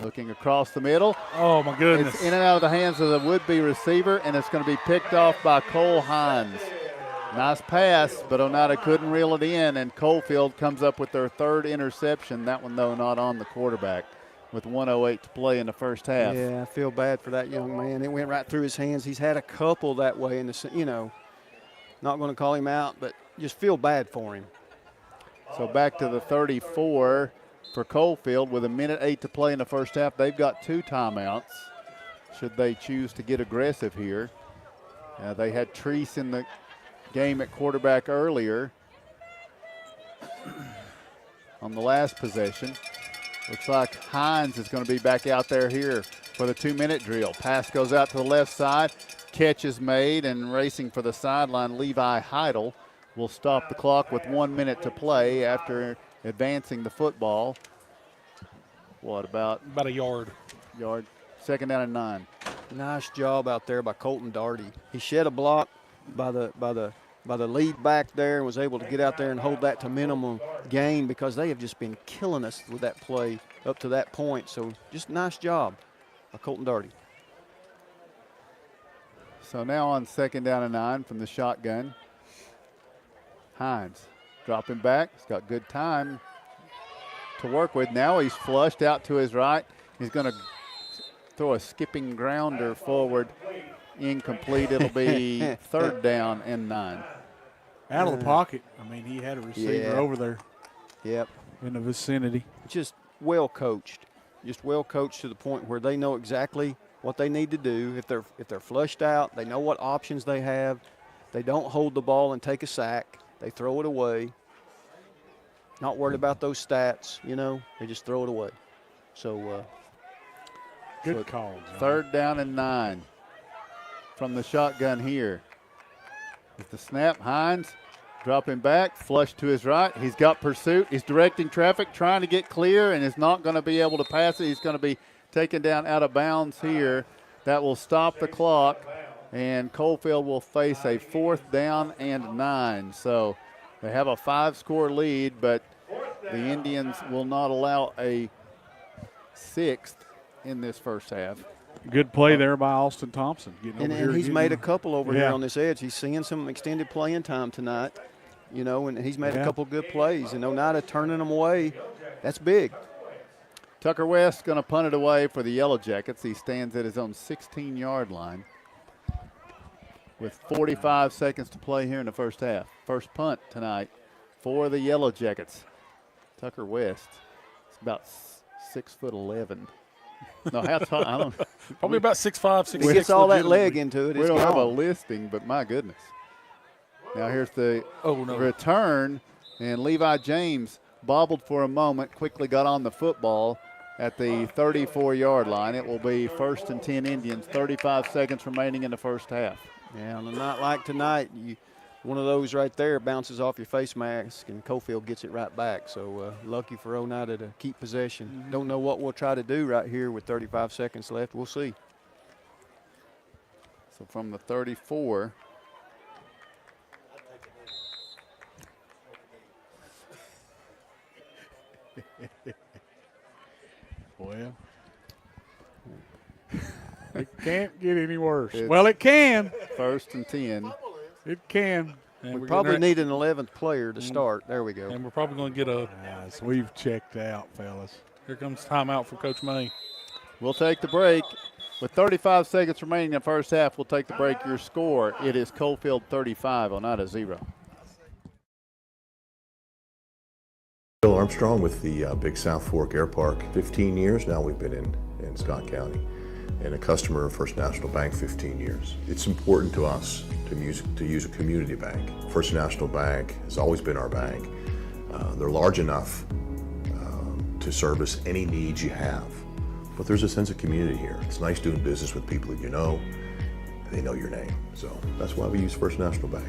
Looking across the middle. Oh, my goodness. It's in and out of the hands of the would-be receiver, and it's going to be picked off by Cole Hines. Nice pass, but Oneida couldn't reel it in, and Coalfield comes up with their 3rd interception. That one, though, not on the quarterback with 1:08 to play in the first half. Yeah, I feel bad for that young man. It went right through his hands. He's had a couple that way in the, not going to call him out, but just feel bad for him. So back to the 34 for Coalfield with 1:08 to play in the first half. They've got 2 timeouts should they choose to get aggressive here. They had Treese in the game at quarterback earlier on the last possession. Looks like Hines is going to be back out there here for the 2-minute drill. Pass goes out to the left side. Catch is made, and racing for the sideline, Levi Heidel will stop the clock with 1 minute to play after advancing the football. What, about a yard. 2nd down and 9. Nice job out there by Colton Darty. He shed a block by the lead back there and was able to get out there and hold that to minimum gain because they have just been killing us with that play up to that point. So just nice job by Colton Darty. So now on 2nd down and 9 from the shotgun. Hines dropping back. He's got good time to work with. Now he's flushed out to his right. He's going to throw a skipping grounder forward. Incomplete. It'll be 3rd down and 9. Out of the pocket. I mean, he had a receiver over there. Yep. In the vicinity. Just well coached. Just well coached to the point where they know exactly what they need to do. If they're flushed out, they know what options they have. They don't hold the ball and take a sack. They throw it away. Not worried about those stats, They just throw it away. So good call. 3rd down and 9 from the shotgun here. With the snap, Hines dropping back, flush to his right. He's got pursuit. He's directing traffic, trying to get clear, and is not going to be able to pass it. He's going to be taken down out of bounds here. That will stop the clock, and Coalfield will face a 4th down and 9. So they have a 5-score lead, but the Indians will not allow a 6th in this first half. Good play there by Austin Thompson. And he's made a couple over here on this edge. He's seeing some extended playing time tonight, and he's made a couple good plays. And Oneida turning them away, that's big. Tucker West going to punt it away for the Yellow Jackets. He stands at his own 16-yard line with 45 seconds to play here in the first half. First punt tonight for the Yellow Jackets. Tucker West is about 6'11". No, how tall? I don't. Probably about 6'5", 6'6". He gets all that leg into it. We don't have a listing, but my goodness. Now here's the return, and Levi James bobbled for a moment, quickly got on the football at the 34-yard line. It will be 1st and 10 Indians, 35 seconds remaining in the first half. Yeah, on a night like tonight, one of those right there bounces off your face mask, and Coalfield gets it right back. So lucky for Oneida to keep possession. Mm-hmm. Don't know what we'll try to do right here with 35 seconds left. We'll see. So from the 34, Well, it can't get any worse. Well, it can. 1st and 10. It can. And we probably need an 11th player to start. There we go. And we're probably going to get a. Yes, we've checked out, fellas. Here comes timeout for Coach May. We'll take the break. With 35 seconds remaining in the first half, we'll take the break. Your score, it is Coalfield 35, Oneida 0. Bill Armstrong with the Big South Fork Air Park. 15 years now we've been in Scott County, and a customer of First National Bank 15 years. It's important to us to use a community bank. First National Bank has always been our bank. They're large enough to service any needs you have, but there's a sense of community here. It's nice doing business with people that you know, and they know your name. So that's why we use First National Bank.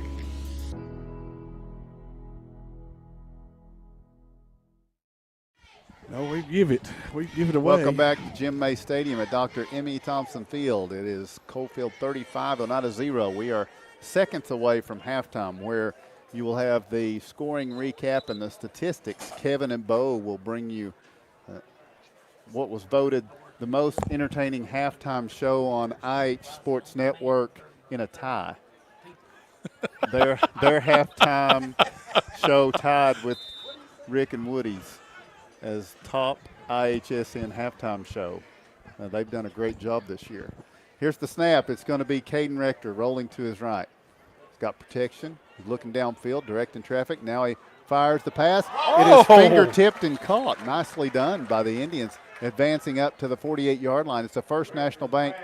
No, we give it away. Welcome back to Jim May Stadium at Dr. M.E. Thompson Field. It is Coalfield 35, Oneida 0. We are seconds away from halftime, where you will have the scoring recap and the statistics. Kevin and Bo will bring you what was voted the most entertaining halftime show on IH Sports Network in a tie. Their halftime show tied with Rick and Woody's as top IHSN halftime show. They've done a great job this year. Here's the snap. It's going to be Caden Rector rolling to his right. He's got protection. He's looking downfield, directing traffic. Now he fires the pass. It is finger-tipped and caught. Nicely done by the Indians, advancing up to the 48-yard line. It's a First National Bank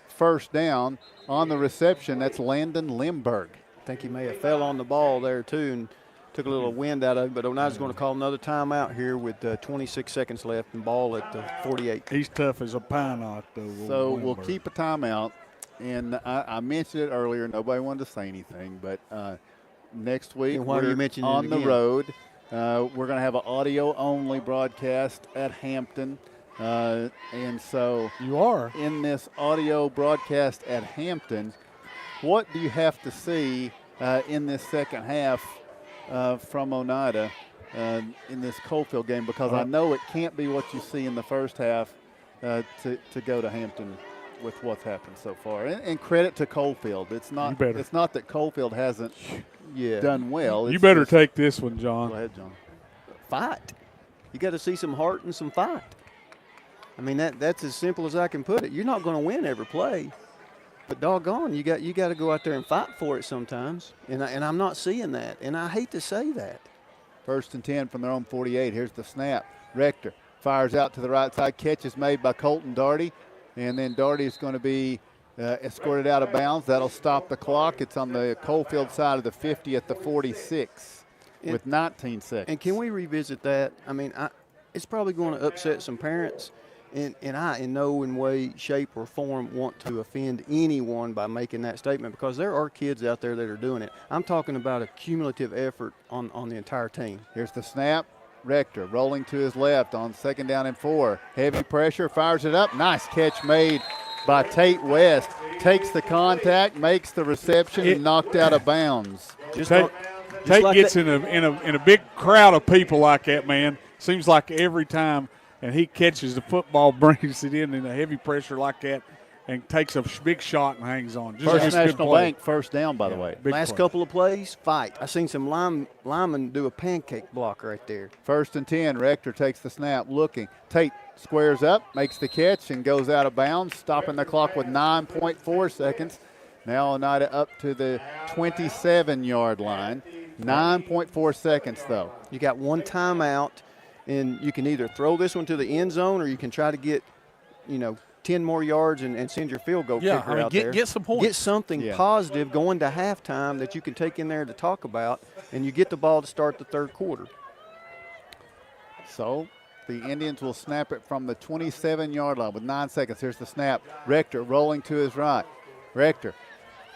first down. On the reception, that's Landon Limberg. I think he may have fell on the ball there, too, and took a little wind out of it, but Oneida's going to call another timeout here with 26 seconds left and ball at the 48. He's tough as a pine knot, though. So we'll keep a timeout. And I mentioned it earlier. Nobody wanted to say anything, but next week we're on the road. We're going to have an audio-only broadcast at Hampton. And so you are in this audio broadcast at Hampton. What do you have to see in this second half from Oneida in this Coalfield game? Because I know it can't be what you see in the first half to go to Hampton with what's happened so far. And credit to Coalfield. It's not that Coalfield hasn't done well. You better take this one, John. Go ahead, John. Fight. You got to see some heart and some fight. I mean, that's as simple as I can put it. You're not going to win every play, but doggone, you got to go out there and fight for it sometimes. And I'm not seeing that, and I hate to say that. 1st and 10 from their own 48. Here's the snap. Rector fires out to the right side. Catch is made by Colton Darty, and then Darty is going to be escorted out of bounds. That'll stop the clock. It's on the Coalfield side of the 50 at the 46 with 19 seconds. And can we revisit that? I mean, it's probably going to upset some parents. And I, in no way, shape, or form, want to offend anyone by making that statement, because there are kids out there that are doing it. I'm talking about a cumulative effort on the entire team. Here's the snap. Rector rolling to his left on 2nd down and 4. Heavy pressure, fires it up. Nice catch made by Tate West. Takes the contact, makes the reception, and knocked out of bounds. Tate gets in a big crowd of people like that, man. Seems like every time. And he catches the football, brings it in a heavy pressure like that, and takes a big shot and hangs on. Just First National Bank first down, by the way. Last couple of plays, fight. I seen some linemen do a pancake block right there. 1st and 10. Rector takes the snap, looking. Tate squares up, makes the catch, and goes out of bounds, stopping the clock with 9.4 seconds. Now Oneida up to the 27-yard line. 9.4 seconds, though. You got one timeout. And you can either throw this one to the end zone, or you can try to get, 10 more yards and send your field goal kicker out there. Get some points. Get something positive going to halftime that you can take in there to talk about, and you get the ball to start the third quarter. So the Indians will snap it from the 27-yard line with 9 seconds. Here's the snap. Rector rolling to his right. Rector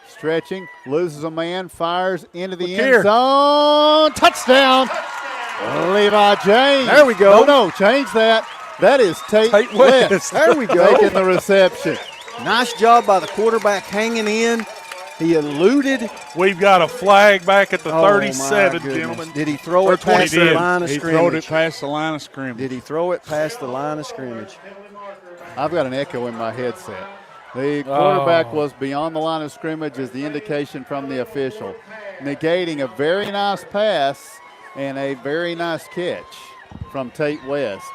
stretching, loses a man, fires into the end zone. Touchdown! Levi James. There we go. No, change that. That is Tate West. There we go. Taking the reception. Nice job by the quarterback hanging in. He eluded. We've got a flag back at the Oh, 37, my goodness. gentlemen. Did he throw Or it past the 20. line of He scrimmage? throwed it past the line of scrimmage. Did he throw it past the line of scrimmage? I've got an echo in my headset. The quarterback Oh. was beyond the line of scrimmage is the indication from the official, negating a very nice pass and a very nice catch from Tate West.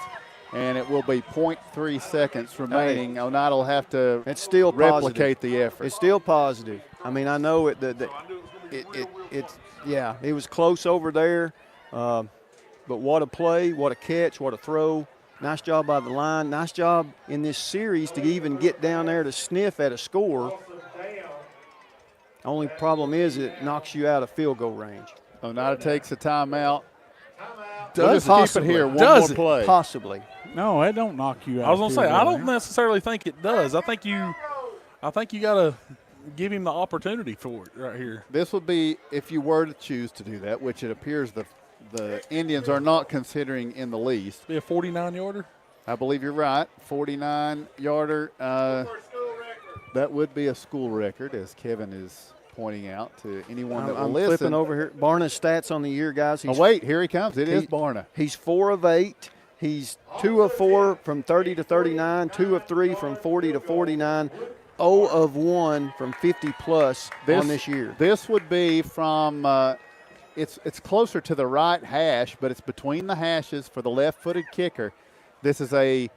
And it will be 0.3 seconds remaining. Oneida will have to It's still replicate positive. the effort. It's still positive. I mean, I know it was close over there, but what a play, what a catch, what a throw. Nice job by the line. Nice job in this series to even get down there to sniff at a score. Only problem is it knocks you out of field goal range. Oneida takes a timeout. Does We'll just keep it here. One Does more it? play. Possibly. No, it don't knock you out. I was going to say, I don't know. necessarily think it does. I think you got to give him the opportunity for it right here. This would be if you were to choose to do that, which it appears the Indians are not considering in the least. Be a 49-yarder? I believe you're right. 49-yarder. That would be a school record, as Kevin is pointing out to anyone that will I'm listen. flipping over here. Barna's stats on the year, guys. Oh, wait, here he comes. It is Barna. He's 4 of 8. He's 2 of 4 from 30 to 39, 2 of 3 from 40 to 49, 0 of 1 from 50 plus on this year. This would be from it's closer to the right hash, but it's between the hashes for the left-footed kicker. This is a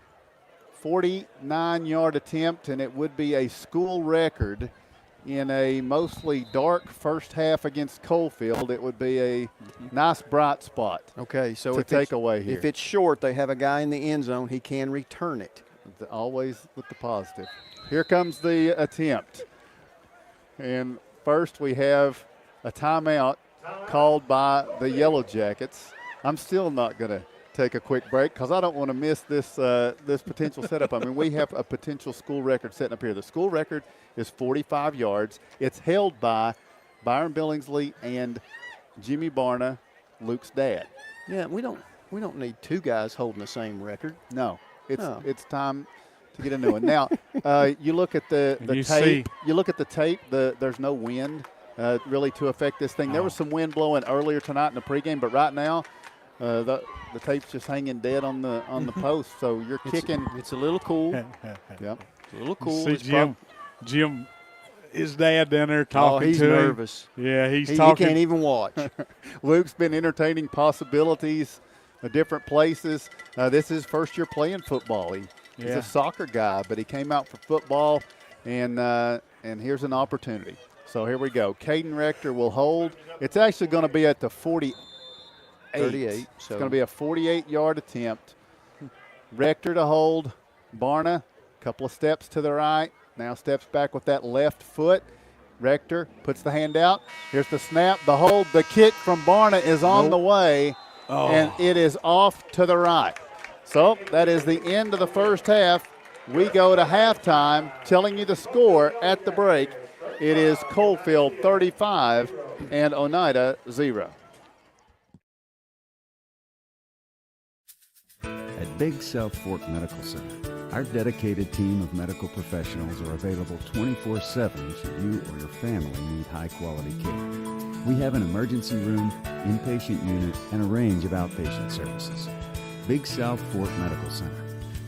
49-yard attempt, and it would be a school record in a mostly dark first half against Coalfield. It would be a nice bright spot. Okay, so to if take away here. If it's short, they have a guy in the end zone. He can return it. Always with the positive. Here comes the attempt. And first we have a timeout called by the Yellow Jackets. I'm still not going to take a quick break because I don't want to miss this this potential setup. I mean, we have a potential school record setting up here. The school record is 45 yards. It's held by Byron Billingsley and Jimmy Barna, Luke's dad. Yeah, we don't need two guys holding the same record. No, it's time to get a new one. Now, you look at the tape. You look at the tape. There's no wind really to affect this thing. There was some wind blowing earlier tonight in the pregame, but right now the tape's just hanging dead on the post. So you're kicking. It's a little cool. Yep. It's a little cool. See Jim, his dad down there talking he's to him. nervous. Yeah, he's talking. He can't even watch. Luke's been entertaining possibilities of different places. This is his first year playing football. He's a soccer guy, but he came out for football, and here's an opportunity. So here we go. Caden Rector will hold. It's actually going to be at the 38. 38. It's going to be a 48-yard attempt. Rector to hold. Barna, a couple of steps to the right. Now steps back with that left foot. Rector puts the hand out. Here's the snap, the hold. The kick from Barna is on the way, and it is off to the right. So that is the end of the first half. We go to halftime, telling you the score at the break. It is Coalfield 35 and Oneida 0. At Big South Fork Medical Center, our dedicated team of medical professionals are available 24/7 should you or your family need high-quality care. We have an emergency room, inpatient unit, and a range of outpatient services. Big South Fork Medical Center,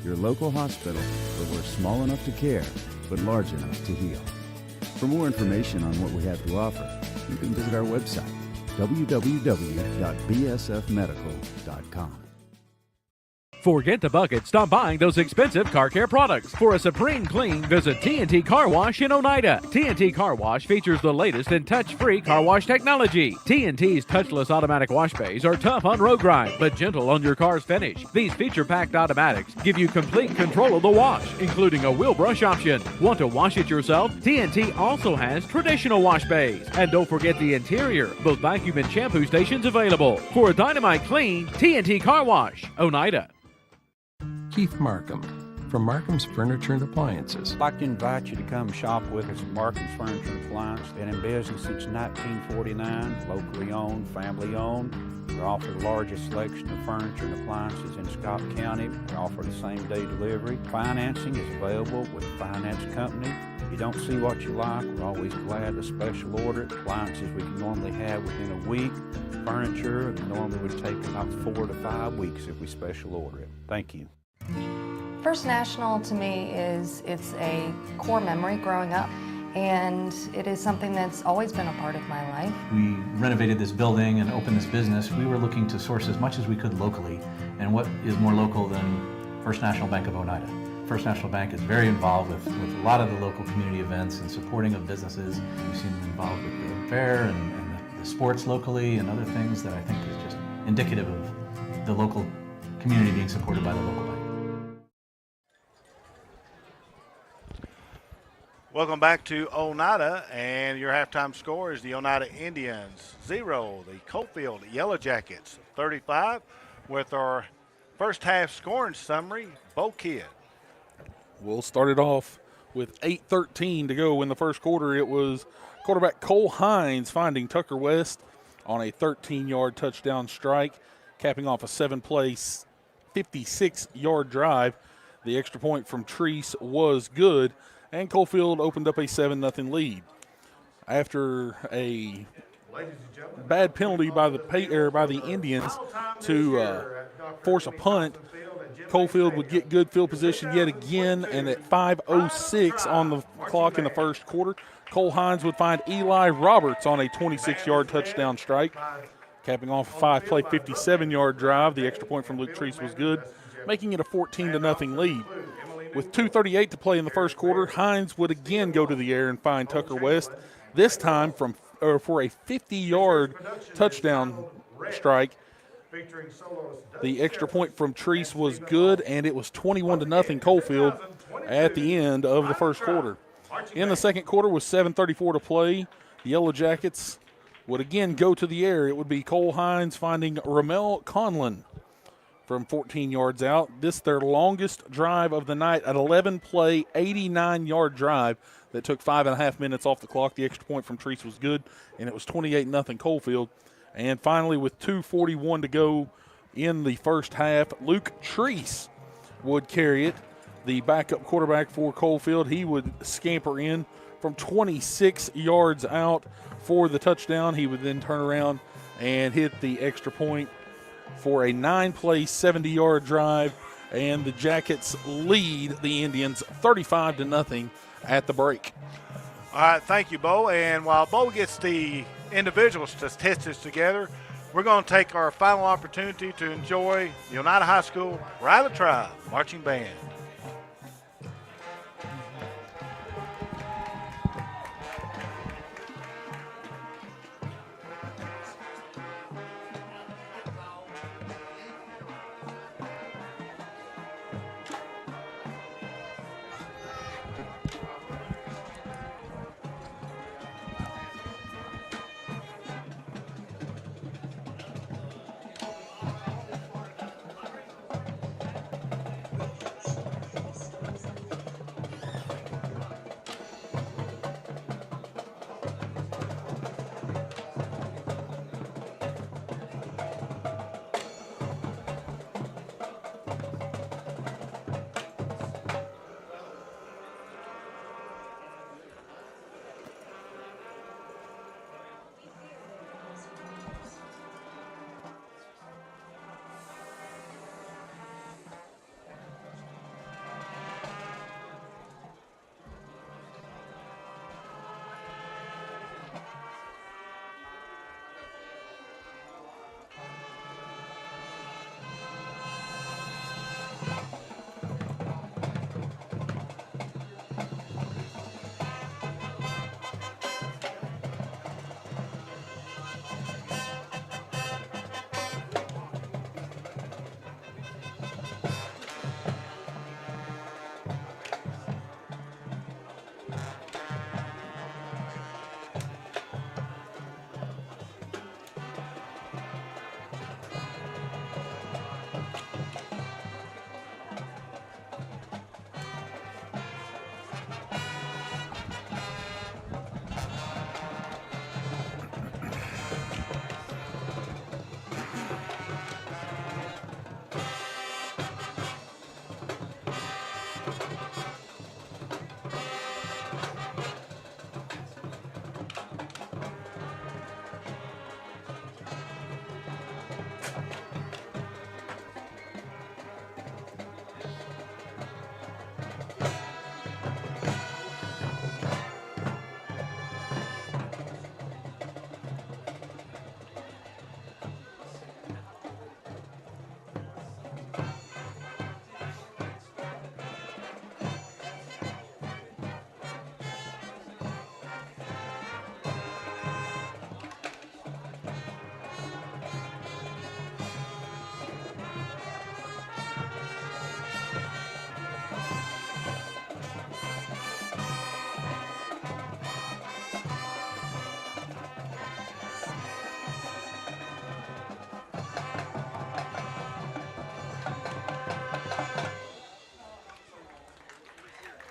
your local hospital where we're small enough to care, but large enough to heal. For more information on what we have to offer, you can visit our website, www.bsfmedical.com. Forget the bucket. Stop buying those expensive car care products. For a supreme clean, visit TNT Car Wash in Oneida. TNT Car Wash features the latest in touch-free car wash technology. TNT's touchless automatic wash bays are tough on road grime, but gentle on your car's finish. These feature-packed automatics give you complete control of the wash, including a wheel brush option. Want to wash it yourself? TNT also has traditional wash bays. And don't forget the interior, both vacuum and shampoo stations available. For a dynamite clean, TNT Car Wash, Oneida. Keith Markham from Markham's Furniture and Appliances. I'd like to invite you to come shop with us at Markham's Furniture and Appliances. Been in business since 1949, locally owned, family owned. We offer the largest selection of furniture and appliances in Scott County. We offer the same-day delivery. Financing is available with a finance company. If you don't see what you like, we're always glad to special order it. Appliances we can normally have within a week. Furniture normally would take about 4 to 5 weeks if we special order it. Thank you. First National to me it's a core memory growing up, and it is something that's always been a part of my life. We renovated this building and opened this business. We were looking to source as much as we could locally, and what is more local than First National Bank of Oneida? First National Bank is very involved with a lot of the local community events and supporting of businesses. We've seen them involved with the fair and the sports locally and other things that I think is just indicative of the local community being supported by the local bank. Welcome back to Oneida, and your halftime score is the Oneida Indians 0, the Coalfield Yellow Jackets 35. With our first half scoring summary, Bo Kidd. We'll start it off with 8:13 to go in the first quarter. It was quarterback Cole Hines finding Tucker West on a 13-yard touchdown strike, capping off a 7-play, 56-yard drive. The extra point from Treese was good, and Coalfield opened up a 7-0 lead. After a bad penalty by the Indians to force a punt, Coalfield would get good field position yet again, and at 5:06 on the clock in the first quarter, Cole Hines would find Eli Roberts on a 26-yard touchdown strike, capping off a 5-play, 57-yard drive. The extra point from Luke Treese was good, making it a 14-0 lead. With 2:38 to play in the first quarter, Hines would again go to the air and find Tucker West, this time for a 50-yard touchdown strike. The extra point from Treese was good, and it was 21-0 Coalfield at the end of the first quarter. In the second quarter, with 7:34 to play, the Yellow Jackets would again go to the air. It would be Cole Hines finding Ramel Conlon from 14 yards out. This their longest drive of the night, an 11-play, 89-yard drive that took 5.5 minutes off the clock. The extra point from Treese was good, and it was 28-0 Coalfield. And finally, with 2:41 to go in the first half, Luke Treese would carry it. The backup quarterback for Coalfield, he would scamper in from 26 yards out for the touchdown. He would then turn around and hit the extra point for a 9-play, 70-yard drive, and the Jackets lead the Indians 35-0 at the break. All right, thank you, Bo. And while Bo gets the individual statistics together, we're going to take our final opportunity to enjoy the Oneida High School Ride the Tribe Marching Band.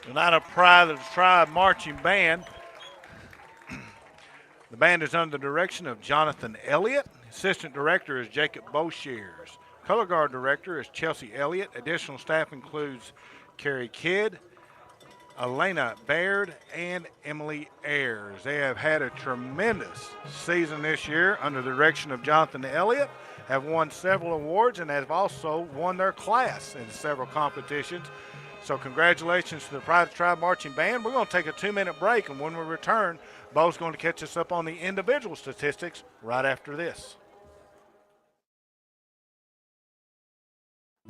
Oneida Pride of the Tribe Marching Band. The band is under the direction of Jonathan Elliott. Assistant director is Jacob Boshears. Color guard director is Chelsea Elliott. Additional staff includes Carrie Kidd, Elena Baird, and Emily Ayers. They have had a tremendous season this year under the direction of Jonathan Elliott, have won several awards, and have also won their class in several competitions. So congratulations to the Pride of the Tribe Marching Band. We're going to take a 2-minute break, and when we return, Bo's going to catch us up on the individual statistics right after this.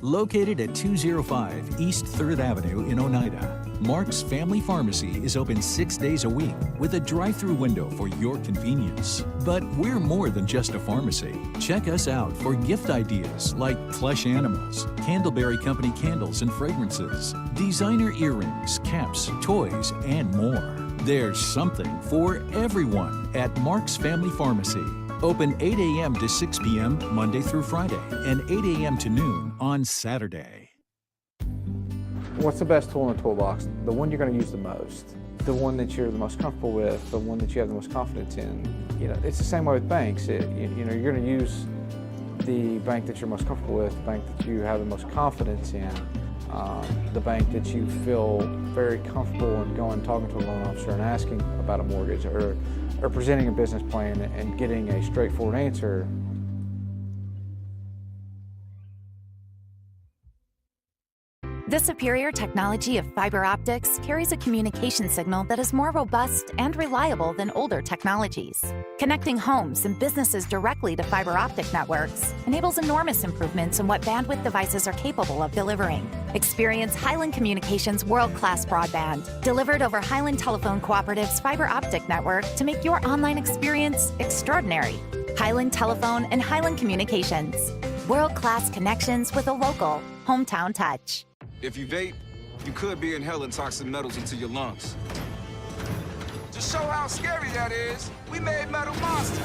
Located at 205 East 3rd Avenue in Oneida, Mark's Family Pharmacy is open 6 days a week with a drive-through window for your convenience. But we're more than just a pharmacy. Check us out for gift ideas like plush animals, Candleberry Company candles and fragrances, designer earrings, caps, toys, and more. There's something for everyone at Mark's Family Pharmacy. Open 8 a.m. to 6 p.m. Monday through Friday and 8 a.m. to noon on Saturday. What's the best tool in the toolbox? The one you're going to use the most, the one that you're the most comfortable with, the one that you have the most confidence in. You know, it's the same way with banks. You know, you're going to use the bank that you're most comfortable with, the bank that you have the most confidence in, the bank that you feel very comfortable in going talking to a loan officer and asking about a mortgage, or presenting a business plan and getting a straightforward answer. The superior technology of fiber optics carries a communication signal that is more robust and reliable than older technologies. Connecting homes and businesses directly to fiber optic networks enables enormous improvements in what bandwidth devices are capable of delivering. Experience Highland Communications' world-class broadband, delivered over Highland Telephone Cooperative's fiber optic network to make your online experience extraordinary. Highland Telephone and Highland Communications. World-class connections with a local, hometown touch. If you vape, you could be inhaling toxic metals into your lungs. To show how scary that is, we made metal monsters.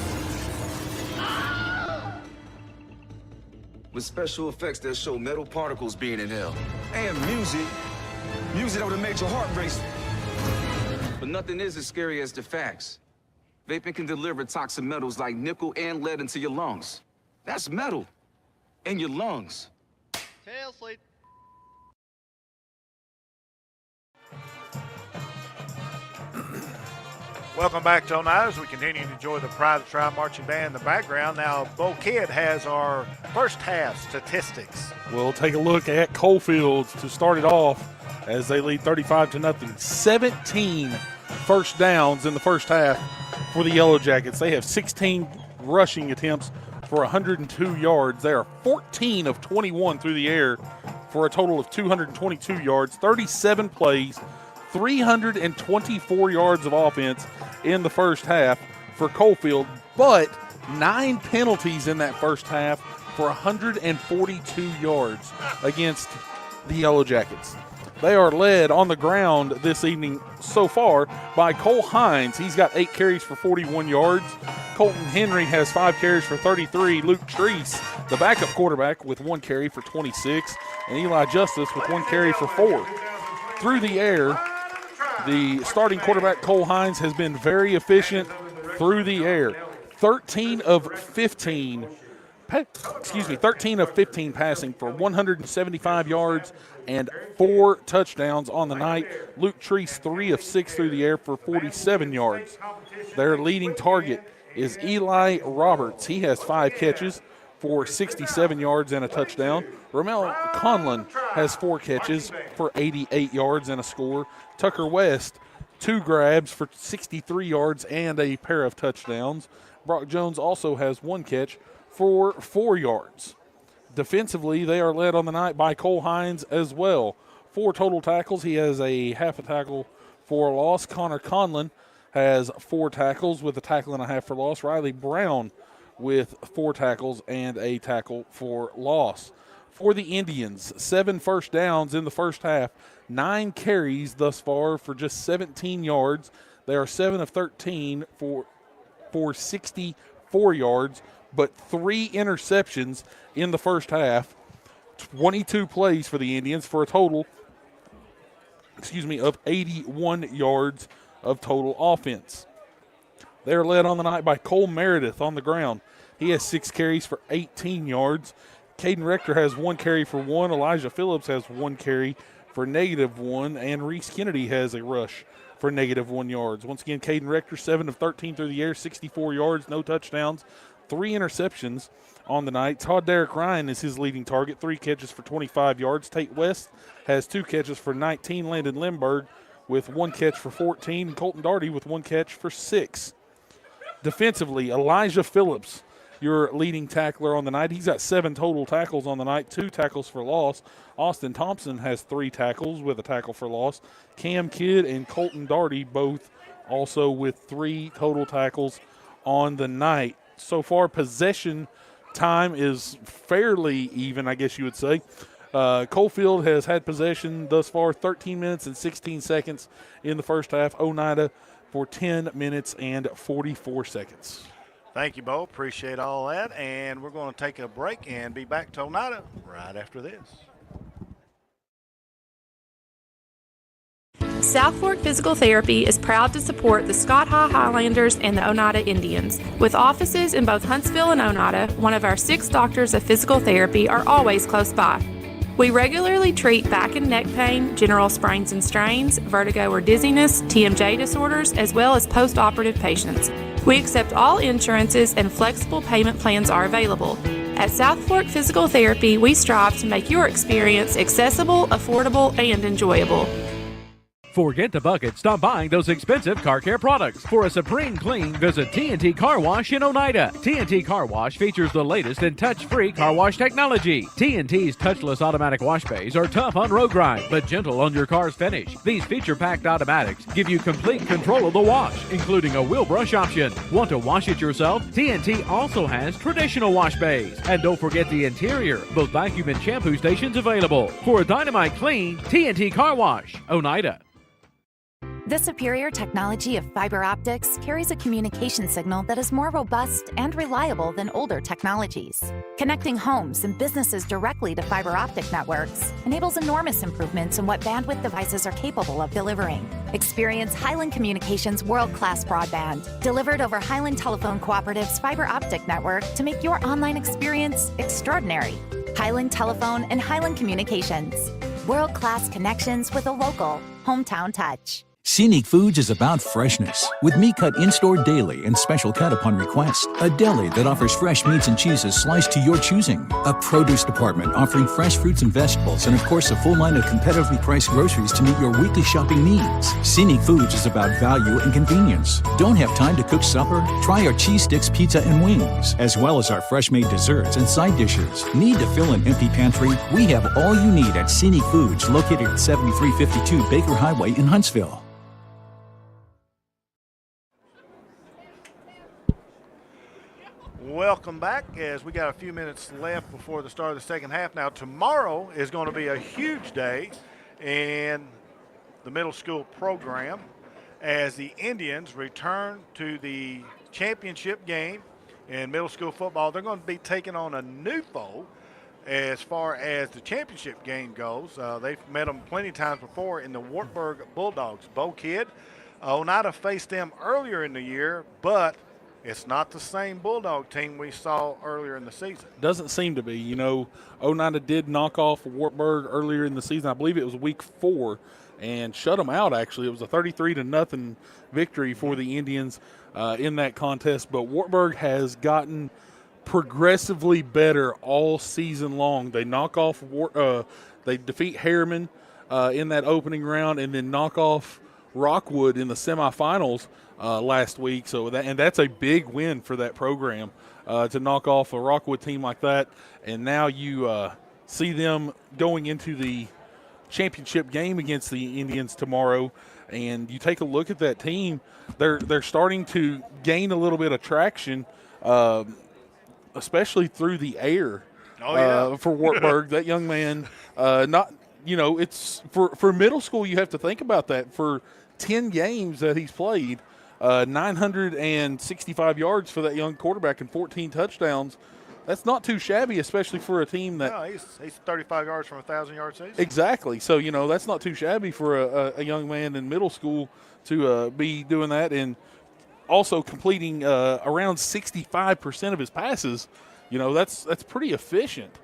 With special effects that show metal particles being inhaled. And music that would make your heart race. But nothing is as scary as the facts. Vaping can deliver toxic metals like nickel and lead into your lungs. That's metal in your lungs. Tail sleep. Welcome back to Oneida as we continue to enjoy the Pride of the Tribe Marching Band in the background. Now, Bo Kidd has our first half statistics. We'll take a look at Coalfield to start it off as they lead 35-0. 17 first downs in the first half for the Yellow Jackets. They have 16 rushing attempts for 102 yards. They are 14 of 21 through the air for a total of 222 yards, 37 plays, 324 yards of offense in the first half for Coalfield, but 9 penalties in that first half for 142 yards against the Yellow Jackets. They are led on the ground this evening so far by Cole Hines. He's got 8 carries for 41 yards. Colton Henry has 5 carries for 33. Luke Treese, the backup quarterback, with 1 carry for 26. And Eli Justice with 1 carry for 4. Through the air, the starting quarterback, Cole Hines, has been very efficient through the air. 13 of 15 passing for 175 yards and 4 touchdowns on the night. Luke Treese, 3 of 6 through the air for 47 yards. Their leading target is Eli Roberts. He has 5 catches for 67 yards and a touchdown. Ramel Conlon has 4 catches for 88 yards and a score. Tucker West, 2 grabs for 63 yards and a pair of touchdowns. Brock Jones also has 1 catch for 4 yards. Defensively, they are led on the night by Cole Hines as well. 4 total tackles. He has a half a tackle for loss. Connor Conlon has 4 tackles with a tackle and a half for loss. Riley Brown with 4 tackles and a tackle for loss. For the Indians, 7 first downs in the first half, 9 carries thus far for just 17 yards. They are 7 of 13 for 64 yards, but 3 interceptions in the first half. 22 plays for the Indians for a total of 81 yards of total offense. They're led on the night by Cole Meredith on the ground. He has 6 carries for 18 yards. Caden Rector has 1 carry for 1. Elijah Phillips has 1 carry for -1. And Reese Kennedy has a rush for -1 yards. Once again, Caden Rector, 7 of 13 through the air, 64 yards, no touchdowns, 3 interceptions on the night. Todd Derrick Ryan is his leading target, 3 catches for 25 yards. Tate West has 2 catches for 19. Landon Lindbergh with 1 catch for 14. And Colton Darty with 1 catch for 6. Defensively, Elijah Phillips, your leading tackler on the night. He's got 7 total tackles on the night, 2 tackles for loss. Austin Thompson has 3 tackles with a tackle for loss. Cam Kidd and Colton Darty both also with 3 total tackles on the night. So far, possession time is fairly even, I guess you would say. Coalfield has had possession thus far 13 minutes and 16 seconds in the first half. Oneida for 10 minutes and 44 seconds. Thank you, Bo. Appreciate all that. And we're going to take a break and be back to Oneida right after this. South Fork Physical Therapy is proud to support the Scott High Highlanders and the Oneida Indians. With offices in both Huntsville and Oneida, one of our 6 doctors of physical therapy are always close by. We regularly treat back and neck pain, general sprains and strains, vertigo or dizziness, TMJ disorders, as well as post-operative patients. We accept all insurances and flexible payment plans are available. At South Fork Physical Therapy, we strive to make your experience accessible, affordable, and enjoyable. Forget the bucket. Stop buying those expensive car care products. For a supreme clean, visit T&T Car Wash in Oneida. T&T Car Wash features the latest in touch-free car wash technology. T&T's touchless automatic wash bays are tough on road grime, but gentle on your car's finish. These feature-packed automatics give you complete control of the wash, including a wheel brush option. Want to wash it yourself? T&T also has traditional wash bays. And don't forget the interior, both vacuum and shampoo stations available. For a dynamite clean, T&T Car Wash, Oneida. The superior technology of fiber optics carries a communication signal that is more robust and reliable than older technologies. Connecting homes and businesses directly to fiber optic networks enables enormous improvements in what bandwidth devices are capable of delivering. Experience Highland Communications' world-class broadband, delivered over Highland Telephone Cooperative's fiber optic network to make your online experience extraordinary. Highland Telephone and Highland Communications. World-class connections with a local, hometown touch. Scenic Foods is about freshness, with meat cut in-store daily and special cut upon request. A deli that offers fresh meats and cheeses sliced to your choosing. A produce department offering fresh fruits and vegetables, and of course a full line of competitively priced groceries to meet your weekly shopping needs. Scenic Foods is about value and convenience. Don't have time to cook supper? Try our cheese sticks, pizza, and wings, as well as our fresh-made desserts and side dishes. Need to fill an empty pantry? We have all you need at Scenic Foods, located at 7352 Baker Highway in Huntsville. Welcome back, as we got a few minutes left before the start of the second half. Now, tomorrow is going to be a huge day in the middle school program as the Indians return to the championship game in middle school football. They're going to be taking on a new foe as far as the championship game goes. They've met them plenty of times before in the Wartburg Bulldogs. Bo Kidd, Oneida faced them earlier in the year, but it's not the same Bulldog team we saw earlier in the season. Doesn't seem to be. You know, Oneida did knock off Wartburg earlier in the season. I believe it was week 4 and shut them out, actually. It was a 33-0 victory for the Indians in that contest. But Wartburg has gotten progressively better all season long. They knock off they defeat Harriman in that opening round and then knock off Rockwood in the semifinals last week. So that's a big win for that program to knock off a Rockwood team like that. And now you see them going into the championship game against the Indians tomorrow. And you take a look at that team, they're starting to gain a little bit of traction, especially through the air. For Wartburg. That young man, it's for middle school, you have to think about that. For 10 games that he's played, 965 yards for that young quarterback and 14 touchdowns that's not too shabby, especially for a team that. No, he's 35 yards from a 1,000-yard season. Exactly. So, that's not too shabby for a young man in middle school to be doing that, and also completing around 65% of his passes. That's pretty efficient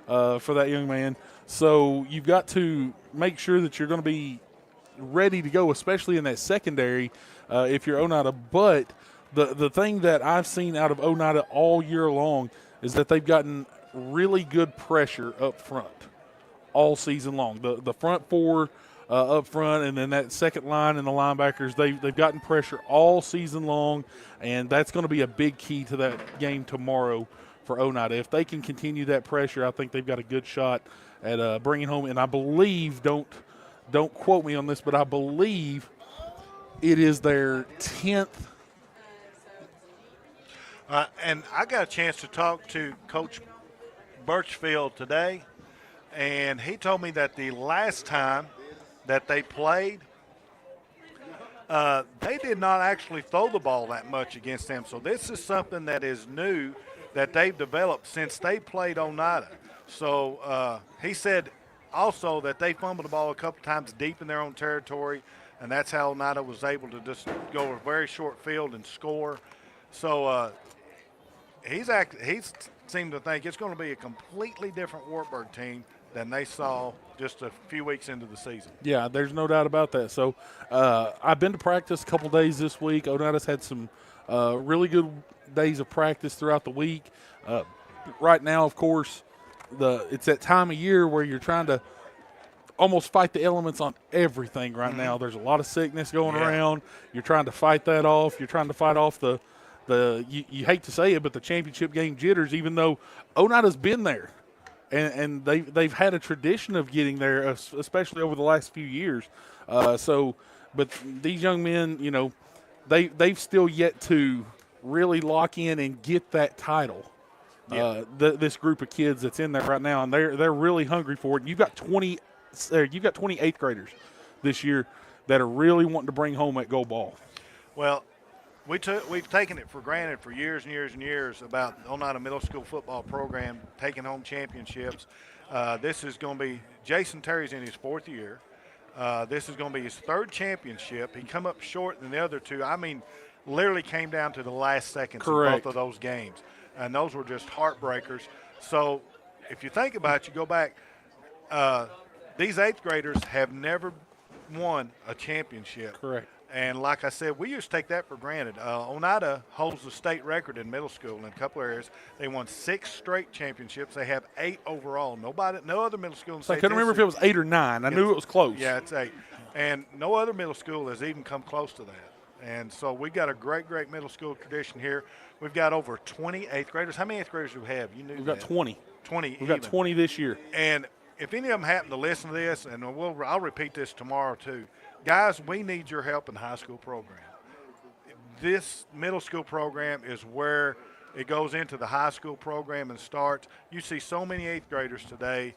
for that young man. So you've got to make sure that you're going to be ready to go, especially in that secondary if you're Oneida. But the thing that I've seen out of Oneida all year long is that they've gotten really good pressure up front all season long. The front four up front, and then that second line and the linebackers, they've gotten pressure all season long, and that's going to be a big key to that game tomorrow for Oneida. If they can continue that pressure, I think they've got a good shot at bringing home. And I believe, don't quote me on this, but I believe it is their 10th. And I got a chance to talk to Coach Birchfield today, and he told me that the last time that they played, they did not actually throw the ball that much against them. So this is something that is new that they've developed since they played Oneida. So he said also that they fumbled the ball a couple times deep in their own territory, and that's how Oneida was able to just go a very short field and score. So he's seemed to think it's going to be a completely different Wartburg team than they saw just a few weeks into the season. Yeah, there's no doubt about that. So I've been to practice a couple days this week. Oneida's had some really good days of practice throughout the week. Right now, of course, it's that time of year where you're trying to almost fight the elements on everything right now. There's a lot of sickness going around. You're trying to fight that off. You're trying to fight off you hate to say it, but the championship game jitters, even though Oneida's been there. And they've had a tradition of getting there, especially over the last few years. But these young men, they've still yet to really lock in and get that title. Yeah. This group of kids that's in there right now, and they're really hungry for it. You've got 20 eighth graders this year that are really wanting to bring home that gold ball. Well, we've taken it for granted for years and years and years about the Oneida Middle School football program taking home championships. This is going to be Jason Terry's in his fourth year. This is going to be his third championship. He come up short than the other two. I mean, literally came down to the last seconds in both of those games, and those were just heartbreakers. So if you think about it, you go back, these eighth graders have never won a championship. Correct. And like I said, we used to take that for granted. Oneida holds the state record in middle school in a couple areas. They won 6 straight championships. They have 8 overall. No other middle school in the state. I couldn't remember if it was 8 or 9. I knew it was close. Yeah, it's 8. And no other middle school has even come close to that. And so we got a great, great middle school tradition here. We've got over 20 eighth graders. How many eighth graders do we have? You knew We've got 20. 20. We've got 20 this year. And if any of them happen to listen to this, and I'll repeat this tomorrow too, guys, we need your help in the high school program. This middle school program is where it goes into the high school program and starts. You see so many eighth graders today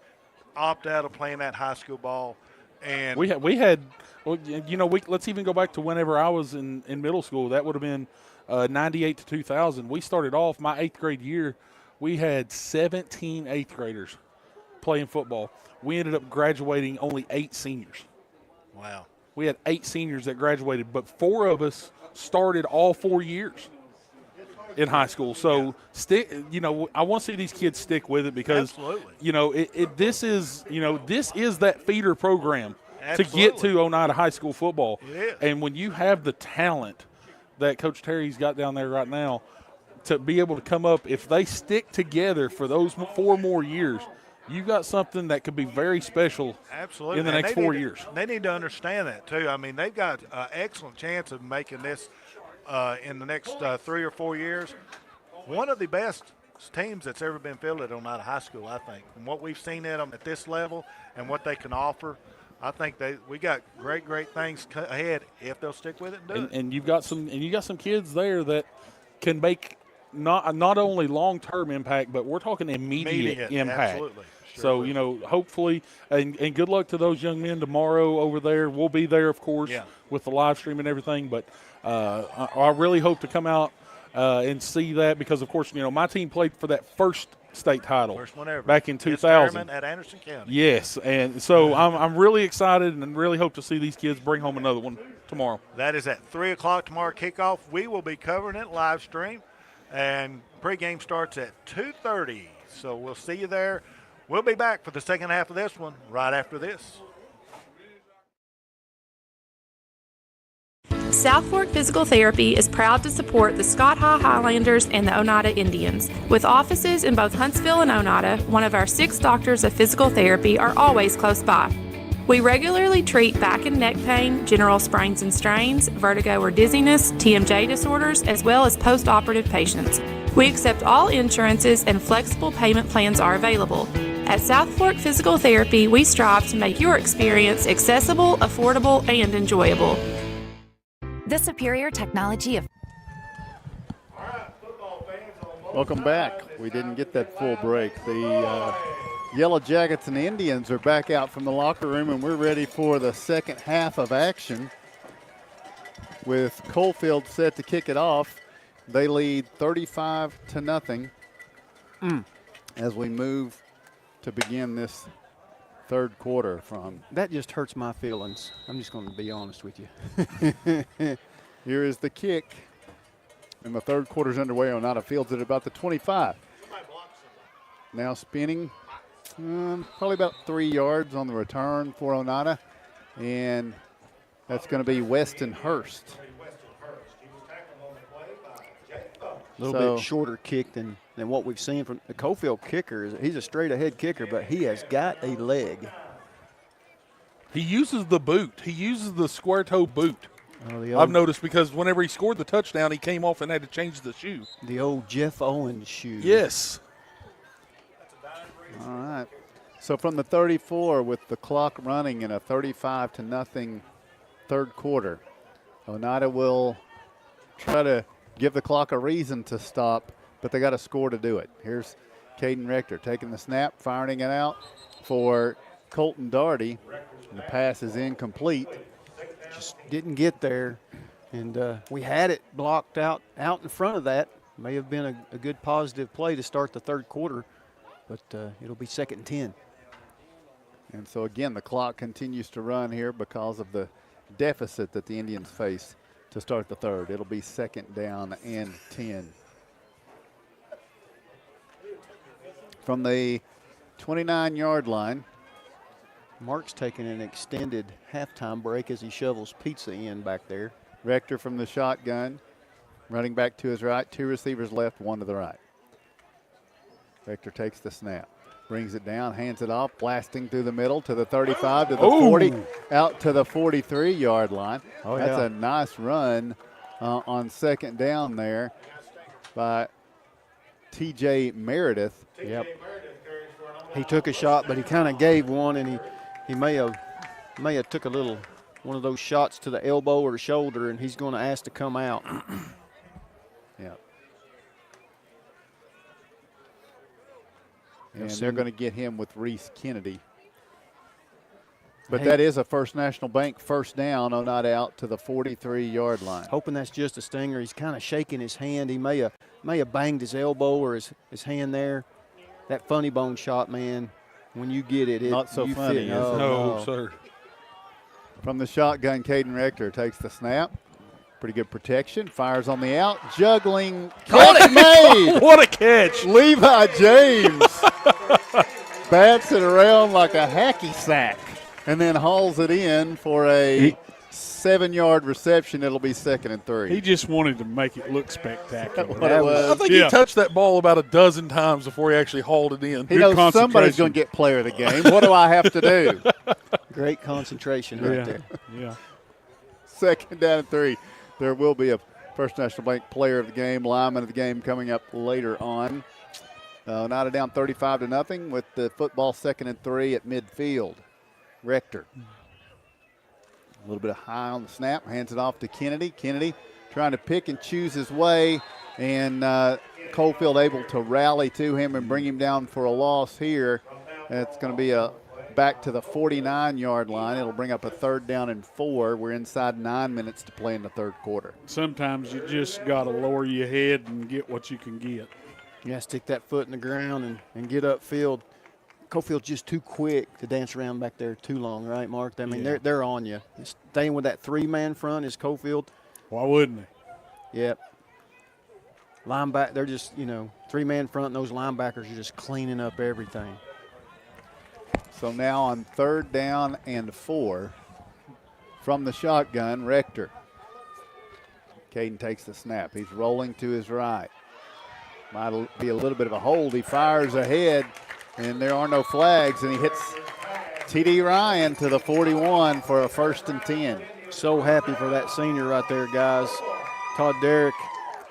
opt out of playing that high school ball. And we had let's even go back to whenever I was in middle school. That would have been 98 to 2000. We started off my 8th grade year. We had 17 eighth graders playing football. We ended up graduating only 8 seniors. Wow. We had 8 seniors that graduated, but 4 of us started all 4 years in high school. So I want to see these kids stick with it because this is that feeder program to get to Oneida high school football. It is. And when you have the talent that Coach Terry's got down there right now to be able to come up, if they stick together for those 4 more years, you've got something that could be very special in the next 4 years. They need to understand that, too. I mean, they've got an excellent chance of making this in the next 3 or 4 years. One of the best teams that's ever been fielded at Oneida High School, I think. From what we've seen at them at this level and what they can offer, I think we got great, great things ahead if they'll stick with it and do it. And you've got some kids there that can make not only long-term impact, but we're talking immediate impact. Absolutely. Sure. So, hopefully, and good luck to those young men tomorrow over there. We'll be there, of course, with the live stream and everything. But I really hope to come out and see that because, of course, my team played for that first state title First one ever. back in Against 2000 Fairman at Anderson County. Yes, and so I'm really excited and really hope to see these kids bring home another one tomorrow. That is at 3 o'clock tomorrow kickoff. We will be covering it live stream, and pregame starts at 2:30. So we'll see you there. We'll be back for the second half of this one right after this. South Fork Physical Therapy is proud to support the Scott High Highlanders and the Oneida Indians. With offices in both Huntsville and Oneida, one of our 6 doctors of physical therapy are always close by. We regularly treat back and neck pain, general sprains and strains, vertigo or dizziness, TMJ disorders, as well as post-operative patients. We accept all insurances and flexible payment plans are available. At South Fork Physical Therapy, we strive to make your experience accessible, affordable, and enjoyable. The superior technology of Welcome back. We didn't get that full break. The Yellow Jackets and Indians are back out from the locker room, and we're ready for the second half of action with Coalfield set to kick it off. They lead 35-0 as we move to begin this third quarter from. That just hurts my feelings. I'm just going to be honest with you. Here is the kick. And the third quarter's underway. Oneida fields at about the 25. Now spinning, probably about 3 yards on the return for Oneida. And that's going to be Weston Hurst. A little bit shorter kick than what we've seen from the Coalfield kicker. He's a straight ahead kicker, but he has got a leg. He uses the boot. He uses the square toe boot. Oh, I've noticed because whenever he scored the touchdown, he came off and had to change the shoe. The old Jeff Owens shoe. Yes. All right. So from the 34 with the clock running in a 35-0 third quarter, Oneida will try to give the clock a reason to stop, but they got to score to do it. Here's Caden Rector taking the snap, firing it out for Colton Daugherty. And the pass is incomplete. Just didn't get there. And we had it blocked out in front of that. May have been a good positive play to start the third quarter, but it'll be 2nd and 10. And so again, the clock continues to run here because of the deficit that the Indians face to start the third. It'll be 2nd down and 10. From the 29-yard line. Mark's taking an extended halftime break as he shovels pizza in back there. Rector from the shotgun, running back to his right, 2 receivers left, 1 to the right. Rector takes the snap, brings it down, hands it off, blasting through the middle to the 35, to the 40, out to the 43-yard line. Oh, That's yeah. a nice run on 2nd down there by TJ Meredith. Yep. He took a shot, but he kind of gave one, and he may have took a little one of those shots to the elbow or the shoulder, and he's going to ask to come out. Yeah. And they're going to get him with Reese Kennedy. But that is a First National Bank first down, Oneida out to the 43-yard line. Hoping that's just a stinger. He's kind of shaking his hand. He may have banged his elbow or his hand there. That funny bone shot, man, when you get it, Not so you funny, fit. is it? No, sir. From the shotgun, Caden Rector takes the snap. Pretty good protection. Fires on the out. Juggling. Catch made. What a catch. Levi James bats it around like a hacky sack and then hauls it in for a 7-yard reception. It'll be 2nd and 3. He just wanted to make it look spectacular. I I think he touched that ball about a dozen times before he actually hauled it in. He knows somebody's going to get player of the game. What do I have to do? Great concentration right there. Yeah. 2nd down and 3. There will be a First National Bank player of the game, lineman of the game coming up later on. Oneida down 35-0 with the football 2nd and 3 at midfield. Rector. A little bit of high on the snap, hands it off to Kennedy. Kennedy trying to pick and choose his way, and Coalfield able to rally to him and bring him down for a loss here. It's going to be a back to the 49-yard line. It'll bring up a 3rd down and 4. We're inside 9 minutes to play in the 3rd quarter. Sometimes you just got to lower your head and get what you can get. Yeah, stick that foot in the ground and get upfield. Coalfield's just too quick to dance around back there too long, right, Mark? I mean, they're on you. Staying with that 3-man front is Coalfield. Why wouldn't they? Yep. Linebacker, they're just, 3-man front, and those linebackers are just cleaning up everything. So now on 3rd down and 4 from the shotgun, Rector. Caden takes the snap. He's rolling to his right. Might be a little bit of a hold. He fires ahead, and there are no flags, and he hits T.D. Ryan to the 41 for a 1st and 10. So happy for that senior right there, guys. Todd Derrick,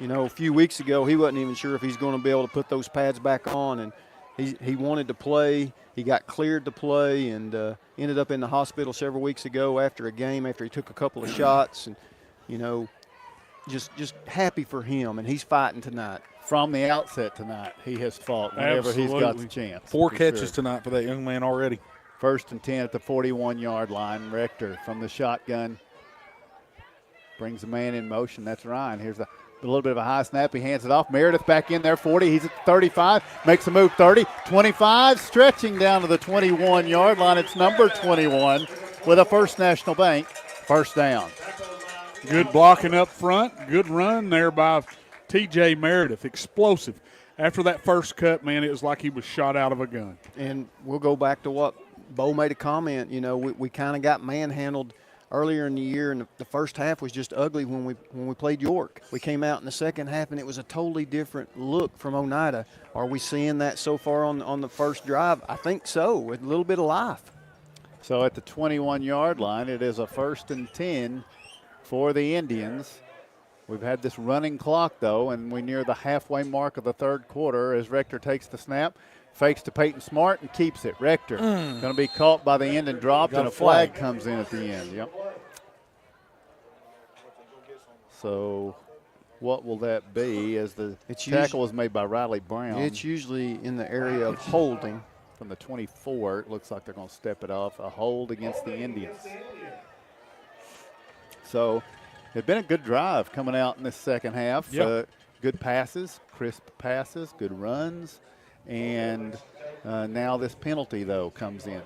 a few weeks ago, he wasn't even sure if he's going to be able to put those pads back on, and he wanted to play. He got cleared to play and ended up in the hospital several weeks ago after a game, after he took a couple of shots, and, just happy for him, and he's fighting tonight. From the outset tonight, he has fought whenever he's got the chance. 4 catches tonight for that young man already. 1st and 10 at the 41-yard line. Rector from the shotgun brings a man in motion. That's Ryan. Here's a little bit of a high snap. He hands it off. Meredith back in there, 40. He's at the 35. Makes a move, 30, 25. Stretching down to the 21-yard line. It's number 21 with a First National Bank 1st down. Good blocking up front. Good run there by T.J. Meredith. Explosive. After that first cut, man, it was like he was shot out of a gun. And we'll go back to what Bo made a comment. We kind of got manhandled earlier in the year, and the first half was just ugly when we played York. We came out in the second half, and it was a totally different look from Oneida. Are we seeing that so far on the first drive? I think so, with a little bit of life. So at the 21-yard line, it is a 1st and 10 for the Indians. We've had this running clock, though, and we near the halfway mark of the 3rd quarter as Rector takes the snap, fakes to Peyton Smart, and keeps it. Rector going to be caught by the end and dropped, and a flag comes in at the end. Yep. So what will that be as the tackle is made by Riley Brown? It's usually in the area of holding. From the 24, it looks like they're going to step it off. A hold against the Indians. So it's been a good drive coming out in this second half. Yep. Good passes, crisp passes, good runs, and now this penalty, though, comes in.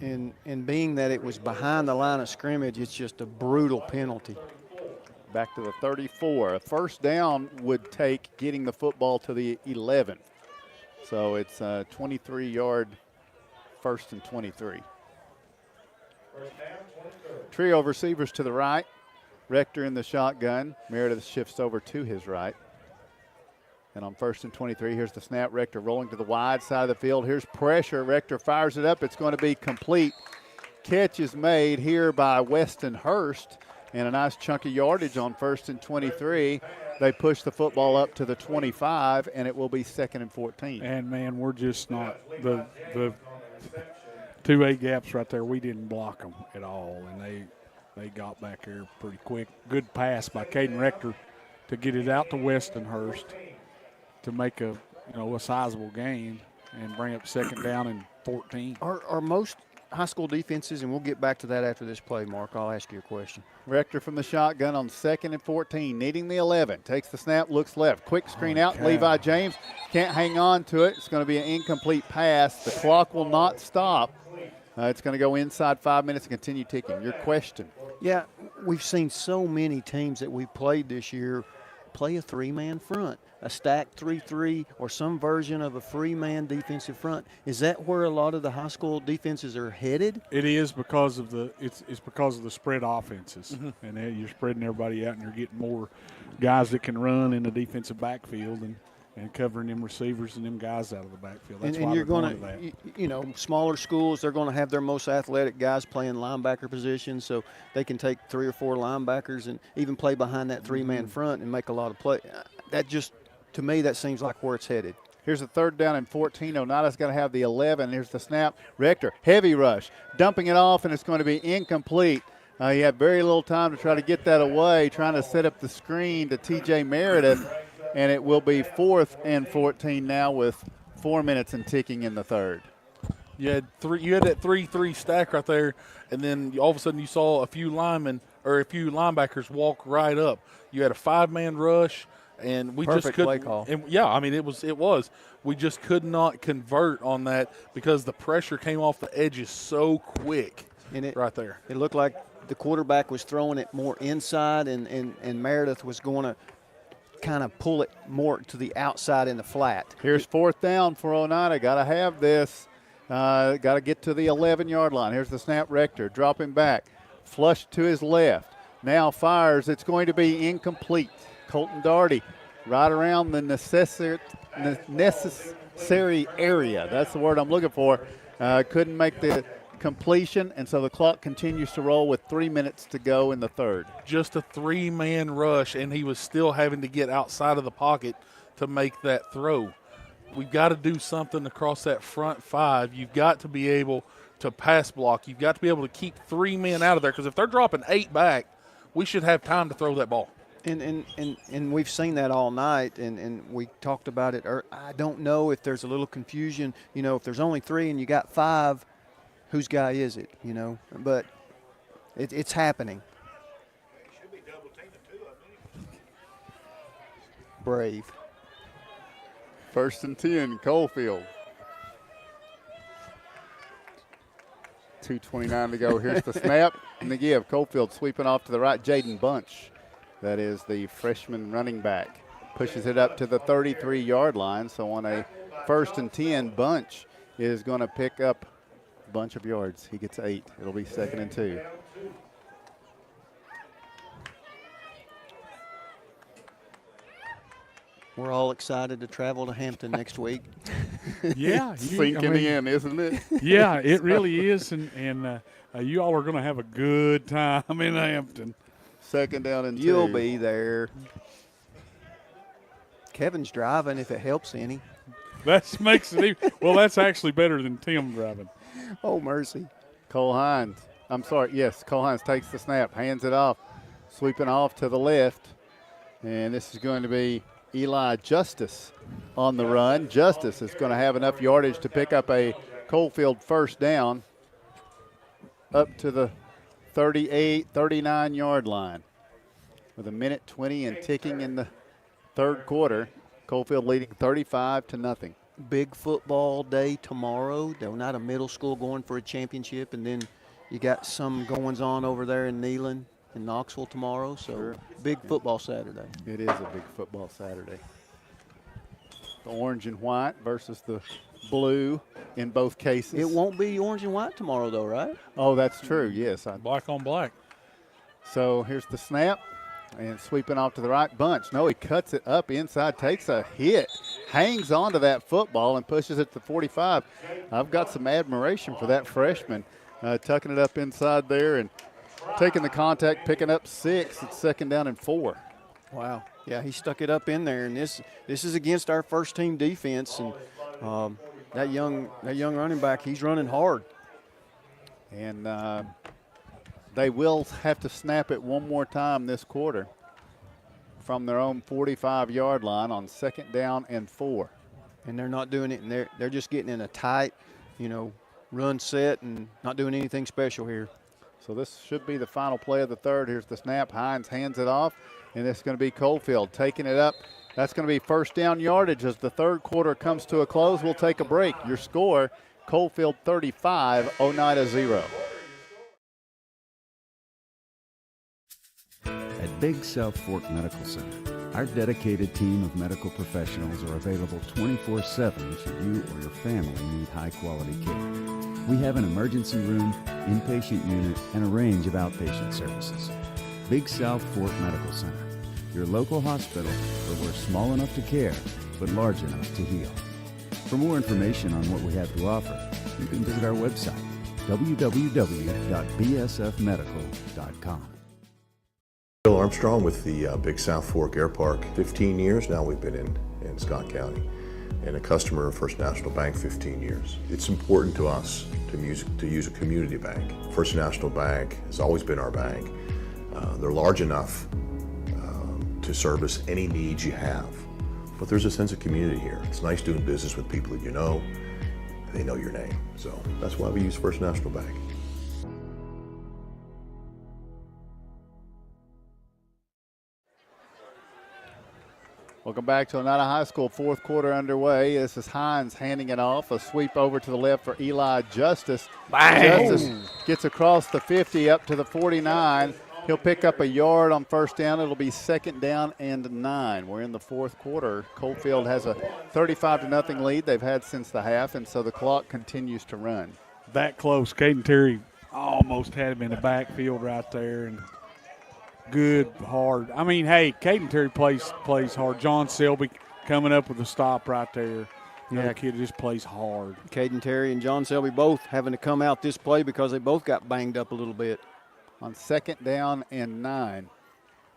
And being that it was behind the line of scrimmage, it's just a brutal penalty. Back to the 34. A 1st down would take getting the football to the 11. So it's a 23-yard 1st and 23. Trio of receivers to the right. Rector in the shotgun. Meredith shifts over to his right. And on 1st and 23, here's the snap. Rector rolling to the wide side of the field. Here's pressure. Rector fires it up. It's going to be complete. Catch is made here by Weston Hurst. And a nice chunk of yardage on 1st and 23. They push the football up to the 25, and it will be 2nd and 14. And, man, we're just not the 2A gaps right there. We didn't block them at all, and they got back there pretty quick. Good pass by Caden Rector to get it out to Weston Hurst to make a sizable gain and bring up 2nd down and 14. Are most high school defenses, and we'll get back to that after this play, Mark. I'll ask you a question. Rector from the shotgun on 2nd and 14, needing the 11. Takes the snap, looks left. Quick screen out. Okay. Levi James can't hang on to it. It's going to be an incomplete pass. The clock will not stop. It's going to go inside 5 minutes and continue ticking. Your question. Yeah, we've seen so many teams that we played this year play a 3-man front, a stacked 3-3, or some version of a free-man defensive front. Is that where a lot of the high school defenses are headed? It is because of it's because of the spread offenses, and you're spreading everybody out, and you're getting more guys that can run in the defensive backfield and covering them receivers and them guys out of the backfield. That's why you're going to, smaller schools, they're going to have their most athletic guys playing linebacker positions, so they can take 3 or 4 linebackers and even play behind that 3-man front and make a lot of play. That just, to me, that seems like where it's headed. Here's a 3rd down and 14. Oneida's going to have the 11. Here's the snap. Rector, heavy rush, dumping it off, and it's going to be incomplete. He had very little time to try to get that away, trying to set up the screen to T.J. Meredith. And it will be 4th and 14 now with 4 minutes and ticking in the 3rd. You had that 3-3 stack right there, and then all of a sudden you saw a few linebackers walk right up. You had a 5-man rush, and we Perfect just couldn't. play call. And yeah, I mean it was. We just could not convert on that because the pressure came off the edges so quick. And right there. It looked like the quarterback was throwing it more inside, and Meredith was going to kind of pull it more to the outside in the flat. Here's 4th down for Oneida. Got to have this. Got to get to the 11-yard line. Here's the snap. Rector dropping back. Flush to his left. Now fires. It's going to be incomplete. Colton Daugherty right around the necessary area. That's the word I'm looking for. Couldn't make the completion, and so the clock continues to roll with 3 minutes to go in the third. Just a 3-man rush, and he was still having to get outside of the pocket to make that throw. We've got to do something across that front 5. You've got to be able to pass block. You've got to be able to keep 3 men out of there, because if they're dropping 8 back, we should have time to throw that ball. And we've seen that all night, and we talked about it. I don't know if there's a little confusion. You know, if there's only 3 and you got 5, whose guy is it, you know? But it's happening. Brave. 1st and 10, Coalfield. 2:29 to go. Here's the snap and the give. Coalfield sweeping off to the right. Jaden Bunch, that is the freshman running back, pushes it up to the 33-yard line. So on a 1st and 10, Bunch is going to pick up a bunch of yards. He gets 8. It'll be 2nd and 2. We're all excited to travel to Hampton next week. Yeah. Sinking in, isn't it? Yeah, it really is. And you all are going to have a good time in Hampton. 2nd down and 2. You'll be there. Kevin's driving if it helps any. That makes it even. Well, that's actually better than Tim driving. Oh, mercy. Cole Hines. Cole Hines takes the snap, hands it off, sweeping off to the left. And this is going to be Eli Justice on the run. Justice is going to have enough yardage to pick up a Coalfield 1st down up to the 39-yard line. With 1:20 and ticking in the third quarter, Coalfield leading 35-0. Big football day tomorrow. They're not a middle school going for a championship, and then you got some goings on over there in Neyland in Knoxville tomorrow. So big football Saturday. It is a big football Saturday. The orange and white versus the blue in both cases. It won't be orange and white tomorrow, though, right? Oh, that's true. Yes. Black on black. So here's the snap. And sweeping off to the right. Bunch. No, he cuts it up inside, takes a hit, hangs on to that football and pushes it to 45. I've got some admiration for that freshman, tucking it up inside there and taking the contact, picking up 6. It's 2nd down and 4. Wow. Yeah, he stuck it up in there, and this is against our first-team defense, and that young running back, he's running hard. And they will have to snap it one more time this quarter from their own 45-yard line on 2nd down and 4. And they're not doing it, and they're just getting in a tight, run set and not doing anything special here. So this should be the final play of the third. Here's the snap. Hines hands it off, and it's going to be Coalfield taking it up. That's going to be 1st down yardage as the third quarter comes to a close. We'll take a break. Your score, Coalfield 35, Oneida 0. At Big South Fork Medical Center, our dedicated team of medical professionals are available 24/7 should you or your family need high-quality care. We have an emergency room, inpatient unit, and a range of outpatient services. Big South Fork Medical Center, your local hospital where we're small enough to care, but large enough to heal. For more information on what we have to offer, you can visit our website, www.bsfmedical.com. Bill Armstrong with the Big South Fork Air Park. 15 years now we've been in Scott County, and a customer of First National Bank 15 years. It's important to us to use a community bank. First National Bank has always been our bank. They're large enough to service any needs you have, but there's a sense of community here. It's nice doing business with people that you know. they know your name. So that's why we use First National Bank. Welcome back to Oneida High School, fourth quarter underway. This is Hines handing it off. A sweep over to the left for Eli Justice. Bang. Justice gets across the 50 up to the 49. He'll pick up a yard on first down. It'll be 2nd down and 9. We're in the fourth quarter. Coalfield has a 35-0 lead they've had since the half, and so the clock continues to run. That close. Caden Terry almost had him in the backfield right there, and good, hard. I mean, hey, Caden Terry plays hard. John Selby coming up with a stop right there. That kid just plays hard. Caden Terry and John Selby both having to come out this play because they both got banged up a little bit. On 2nd down and 9.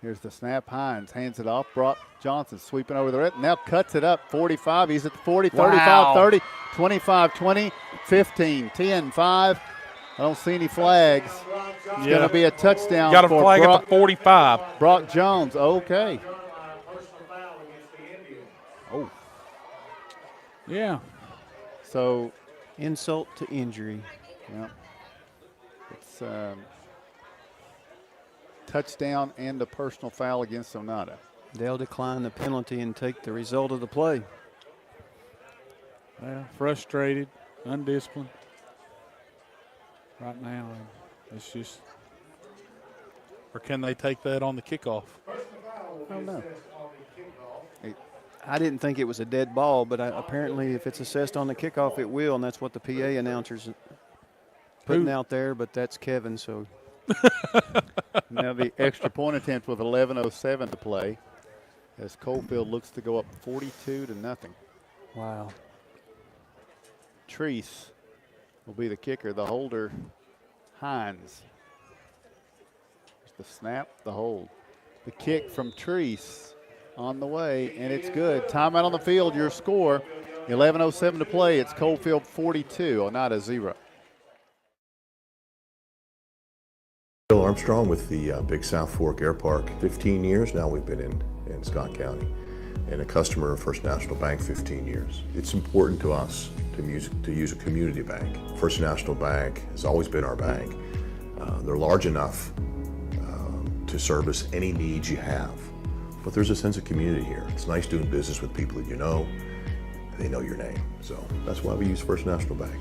Here's the snap. Hines hands it off. Brock Johnson sweeping over the red. Now cuts it up. 45. He's at the 40, 35, 30, 25, 20, 15, 10, 5. I don't see any flags. It's going to be a touchdown. Got a for flag Brock, at the 45. Brock Jones. Okay. Oh. Yeah. So. Insult to injury. Yeah. It's touchdown and a personal foul against Oneida. They'll decline the penalty and take the result of the play. Well, frustrated, undisciplined. Right now, it's just. Or can they take that on the kickoff? I don't know. I didn't think it was a dead ball, but apparently if it's assessed on the kickoff, it will, and that's what the PA announcer's putting out there, but that's Kevin, so. Now the extra point attempt with 11:07 to play as Coalfield looks to go up 42-0. Wow. Treese will be the kicker. The holder, Hines. There's the snap, the hold. The kick from Treese on the way, and it's good. Timeout on the field, your score. 11:07 to play. It's Coalfield 42, Oneida 0. Bill Armstrong with the Big South Fork Air Park. 15 years now we've been in Scott County, and a customer of First National Bank 15 years. It's important to us to use a community bank. First National Bank has always been our bank. They're large enough to service any needs you have, but there's a sense of community here. It's nice doing business with people that you know, and they know your name. So that's why we use First National Bank.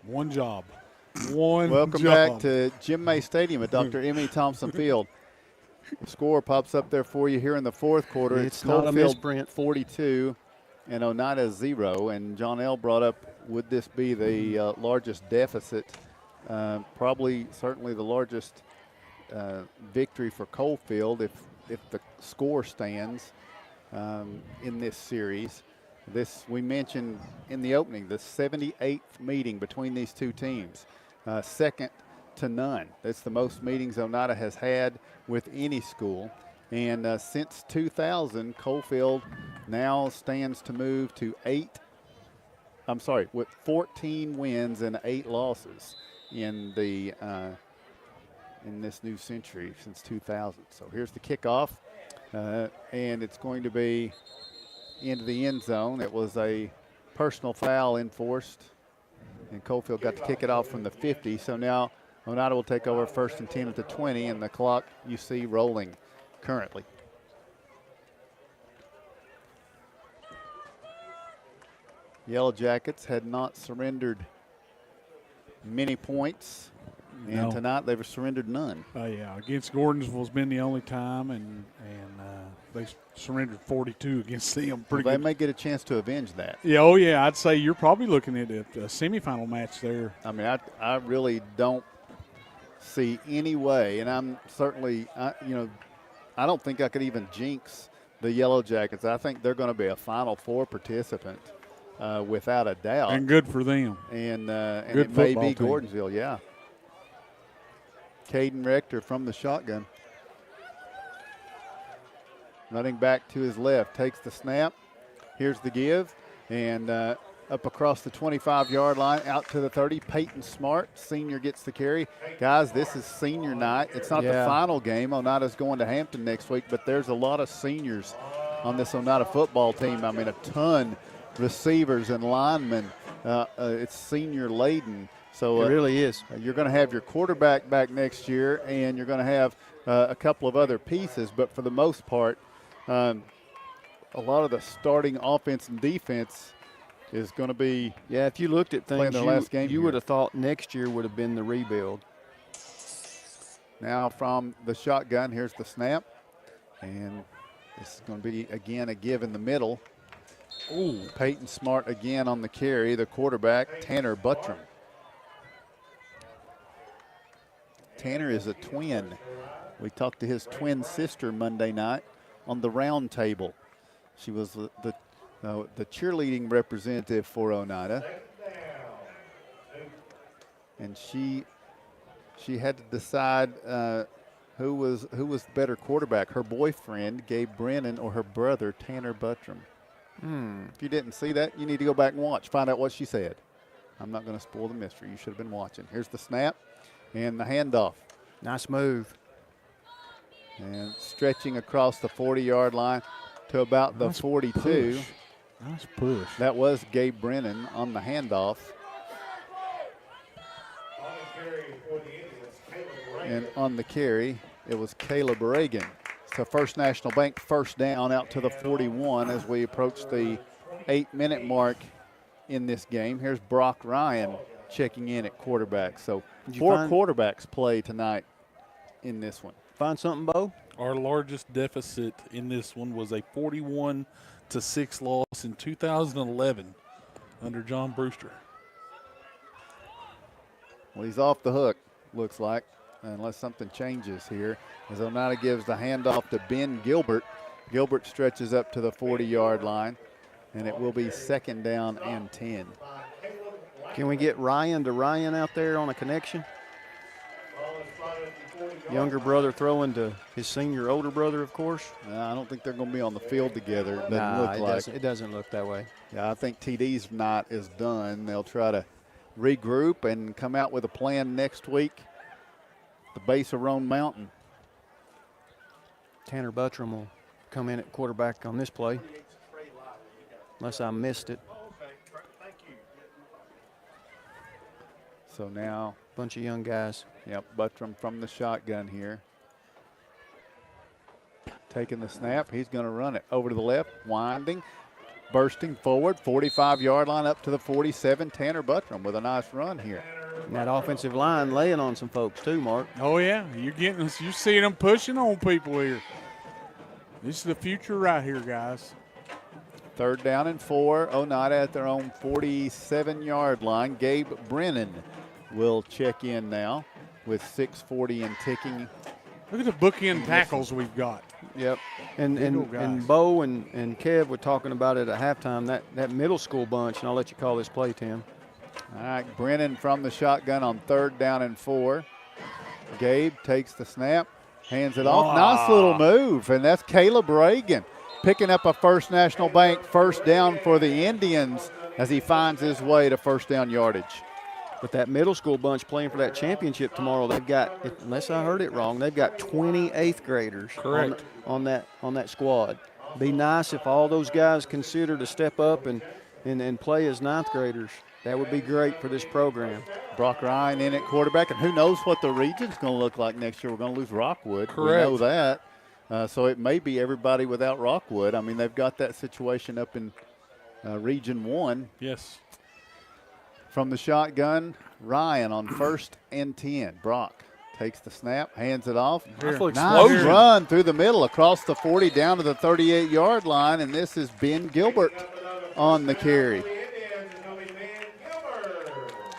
One job. One Welcome job. back to Jim May Stadium at Dr. M.E. Thompson Field. The score pops up there for you here in the fourth quarter. It's not a misprint. 42 and Oneida 0. And John L. brought up, would this be the largest deficit? Certainly the largest victory for Coalfield if the score stands in this series. This, we mentioned in the opening, the 78th meeting between these two teams, second to none. That's the most meetings Oneida has had with any school. And since 2000, Coalfield now stands to move to with 14 wins and 8 losses in the in this new century since 2000. So here's the kickoff, and it's going to be into the end zone. It was a personal foul enforced, and Coalfield got to kick it off from the 50. So now Oneida will take over 1st and 10 at the 20, and the clock you see rolling currently. Yellow Jackets had not surrendered many points, and tonight they've surrendered none. Yeah, against Gordonsville's been the only time, and they surrendered 42 against them. Well, they may get a chance to avenge that. Yeah, I'd say you're probably looking at a semifinal match there. I mean, I really don't see any way, and I'm certainly, I don't think I could even jinx the Yellow Jackets. I think they're going to be a Final Four participant without a doubt. And good for them. And good it may be team. Gordonsville, yeah. Caden Rector from the shotgun. Running back to his left, takes the snap. Here's the give, and up across the 25-yard line, out to the 30. Peyton Smart, senior, gets the carry. Guys, this is senior night. It's not the final game. Oneida's going to Hampton next week, but there's a lot of seniors on this Oneida football team. I mean, a ton receivers and linemen. It's senior laden. So It really is. You're going to have your quarterback back next year, and you're going to have a couple of other pieces. But for the most part, a lot of the starting offense and defense is going to be. Yeah, if you looked at things, you would here. have thought next year would have been the rebuild. Now from the shotgun, here's the snap. And this is going to be, again, a give in the middle. Ooh. Peyton Smart again on the carry, the quarterback, Tanner Buttram. Tanner is a twin. We talked to his twin sister Monday night on the round table. She was the cheerleading representative for Oneida. And she had to decide who was the better quarterback, her boyfriend, Gabe Brennan, or her brother, Tanner Buttram. If you didn't see that, you need to go back and watch, find out what she said. I'm not going to spoil the mystery. You should have been watching. Here's the snap and the handoff. Nice move. And stretching across the 40-yard line to about the 42. Push. Nice push. That was Gabe Brennan on the handoff. And on the carry, it was Caleb Reagan. So First National Bank first down out to the 41 as we approach the 8-minute mark in this game. Here's Brock Ryan checking in at quarterback. So 4 quarterbacks play tonight in this one. Find something, Bo? Our largest deficit in this one was a 41-6 loss in 2011 under John Brewster. Well, he's off the hook, looks like, unless something changes here. As Oneida gives the handoff to Ben Gilbert. Gilbert stretches up to the 40-yard line, and it will be 2nd down and 10. Can we get Ryan to Ryan out there on a connection? Younger brother throwing to his senior older brother, of course. I don't think they're going to be on the field together. It doesn't look like. It doesn't look that way. Yeah, I think TD's night is done. They'll try to regroup and come out with a plan next week. The base of Roan Mountain. Tanner Buttram will come in at quarterback on this play, unless I missed it. So now. Bunch of young guys. Yep, Buttram from the shotgun here. Taking the snap, he's going to run it over to the left, winding, bursting forward, 45-yard line up to the 47. Tanner Buttram with a nice run here. And that offensive line laying on some folks too, Mark. Oh yeah, you're seeing them pushing on people here. This is the future right here, guys. 3rd down and 4. Oneida at their own 47-yard line. Gabe Brennan will check in now with 6:40 and ticking. Look at the bookend tackles we've got. Yep. And Bo and Kev were talking about it at halftime, that middle school bunch, and I'll let you call this play, Tim. All right, Brennan from the shotgun on 3rd down and 4. Gabe takes the snap, hands it off. Nice little move, and that's Caleb Reagan picking up a First National Bank first down for the Indians as he finds his way to first down yardage. But that middle school bunch playing for that championship tomorrow, they've got, unless I heard it wrong, they've got 20 8th graders on that squad. Be nice if all those guys consider to step up and play as 9th graders. That would be great for this program. Brock Ryan in at quarterback, and who knows what the region's going to look like next year. We're going to lose Rockwood. Correct. We know that. So it may be everybody without Rockwood. I mean, they've got that situation up in Region 1. Yes. From the shotgun, Ryan on 1st and 10. Brock takes the snap, hands it off. Nice run through the middle across the 40 down to the 38-yard line, and this is Ben Gilbert on the carry.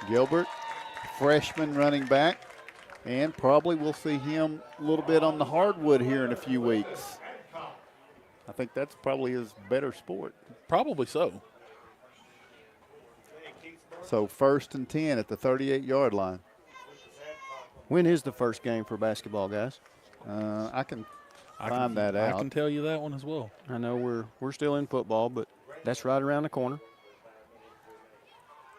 Gilbert, freshman running back, and probably we'll see him a little bit on the hardwood here in a few weeks. I think that's probably his better sport. Probably so. So 1st and 10 at the 38-yard line. When is the first game for basketball, guys? I can find that out. I can tell you that one as well. I know we're still in football, but that's right around the corner.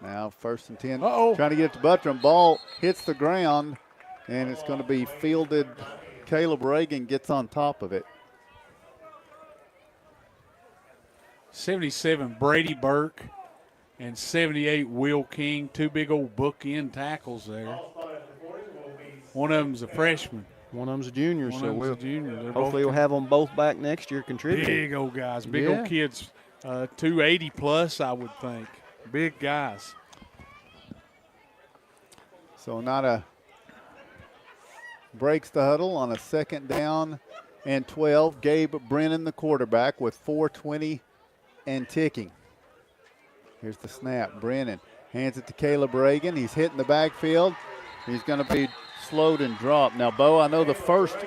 Now 1st and 10. Trying to get it to Buttram. Ball hits the ground, and it's going to be fielded. Caleb Reagan gets on top of it. 77 Brady Burke and 78 Will King, two big old bookend tackles there. One of them's a freshman. One of them's a junior, One so of we'll them's a junior. They're hopefully we'll have them both back next year contributing. big old guys, big old kids, 280 plus, I would think. Big guys. So Oneida breaks the huddle on a 2nd down and 12. Gabe Brennan, the quarterback, with 4:20 and ticking. Here's the snap. Brennan hands it to Caleb Reagan. He's hitting the backfield. He's going to be slowed and dropped. Now, Bo, I know the first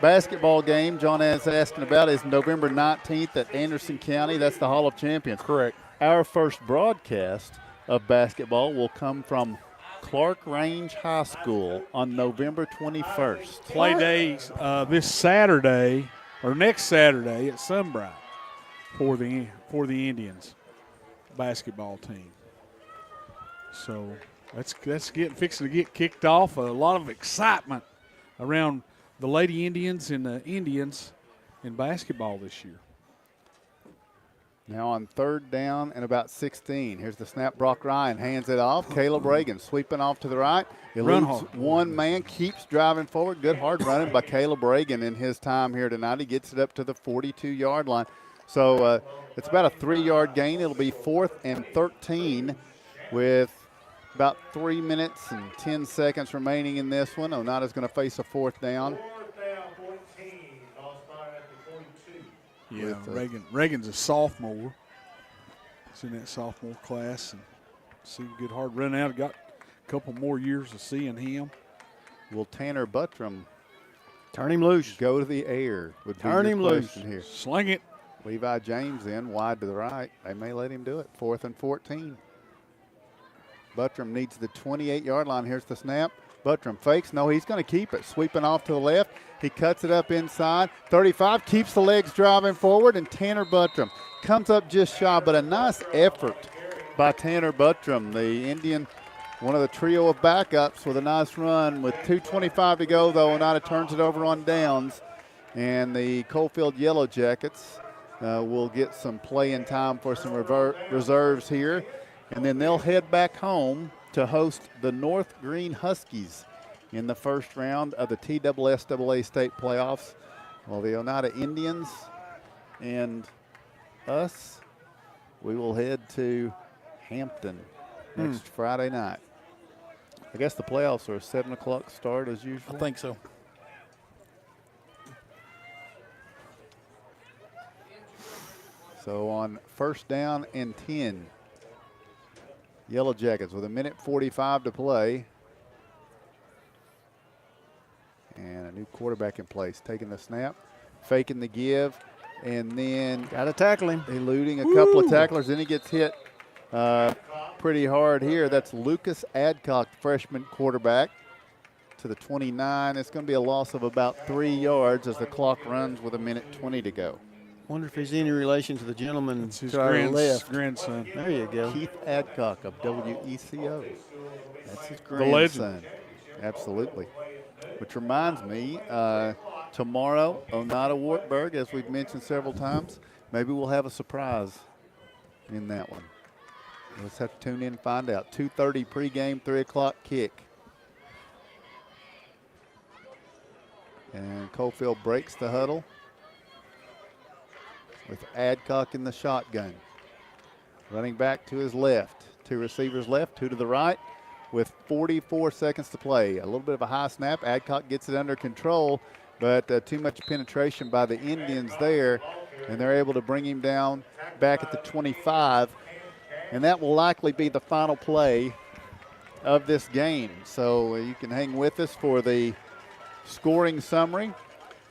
basketball game John is asking about is November 19th at Anderson County. That's the Hall of Champions. Correct. Our first broadcast of basketball will come from Clark Range High School on November 21st. Play days this Saturday or next Saturday at Sunbright for the Indians basketball team. So that's fixing to get kicked off. A lot of excitement around the Lady Indians and the Indians in basketball this year. Now on 3rd down and about 16. Here's the snap. Brock Ryan hands it off. Caleb Reagan sweeping off to the right. Run Eludes hard. one man, keeps driving forward. Good hard running by Caleb Reagan in his time here tonight. He gets it up to the 42-yard line. So it's about a 3-yard gain. It'll be 4th and 13 with about 3 minutes and 10 seconds remaining in this one. Oneida's going to face a 4th down. Yeah, Reagan's a sophomore. He's in that sophomore class, and see a good hard run out. Got a couple more years of seeing him. Will Tanner Buttram turn him loose? Go to the air. Would be Turn your him loose. question here. Sling it. Levi James in wide to the right. They may let him do it. 4th and 14. Buttram needs the 28-yard line. Here's the snap. Buttram fakes. No, he's going to keep it. Sweeping off to the left. He cuts it up inside. 35, keeps the legs driving forward, and Tanner Buttram comes up just shy, but a nice effort by Tanner Buttram, the Indian, one of the trio of backups with a nice run. With 2:25 to go, though, Oneida turns it over on downs, and the Coalfield Yellow Jackets will get some playing time for some reserves here, and then they'll head back home to host the North Green Huskies in the first round of the TSSAA state playoffs. Well, the Oneida Indians and us, we will head to Hampton next Friday night. I guess the playoffs are a 7 o'clock start as usual. I think so. So on 1st down and 10, Yellow Jackets with 1:45 to play. And a new quarterback in place, taking the snap, faking the give, and then got to tackle him. Eluding a couple of tacklers. Then he gets hit pretty hard here. That's Lucas Adcock, freshman quarterback, to the 29. It's going to be a loss of about 3 yards as the clock runs with 1:20 to go. Wonder if he's any relation to the gentleman his to our left. grandson. There you go. Keith Adcock of WECO. That's his The legend. grandson. Absolutely. Which reminds me, tomorrow, Oneida Wartburg, as we've mentioned several times, maybe we'll have a surprise in that one. Let's have to tune in and find out. 2:30 pregame, 3 o'clock kick. And Coalfield breaks the huddle with Adcock in the shotgun. Running back to his left. 2 receivers left, 2 to the right with 44 seconds to play. A little bit of a high snap. Adcock gets it under control, but too much penetration by the Indians there, and they're able to bring him down back at the 25. And that will likely be the final play of this game. So you can hang with us for the scoring summary,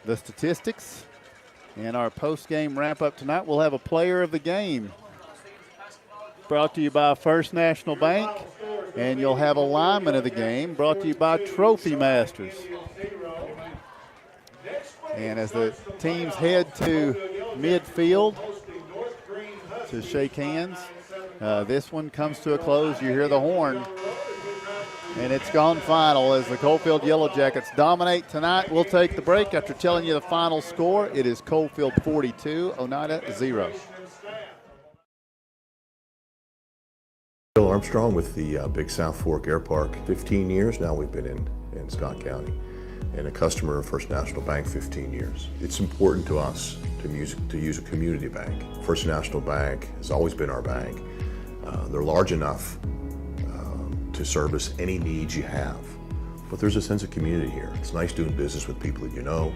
the statistics, and our post-game wrap-up tonight. We'll have a player of the game brought to you by First National Bank, and you'll have a lineman of the game brought to you by Trophy Masters. And as the teams head to midfield to shake hands, this one comes to a close. You hear the horn, and it's gone final as the Coalfield Yellow Jackets dominate tonight. We'll take the break after telling you the final score. It is Coalfield 42, Oneida 0. Bill Armstrong with the Big South Fork Air Park. 15 years now we've been in Scott County, and a customer of First National Bank 15 years. It's important to us to use a community bank. First National Bank has always been our bank. They're large enough to service any needs you have, but there's a sense of community here. It's nice doing business with people that you know,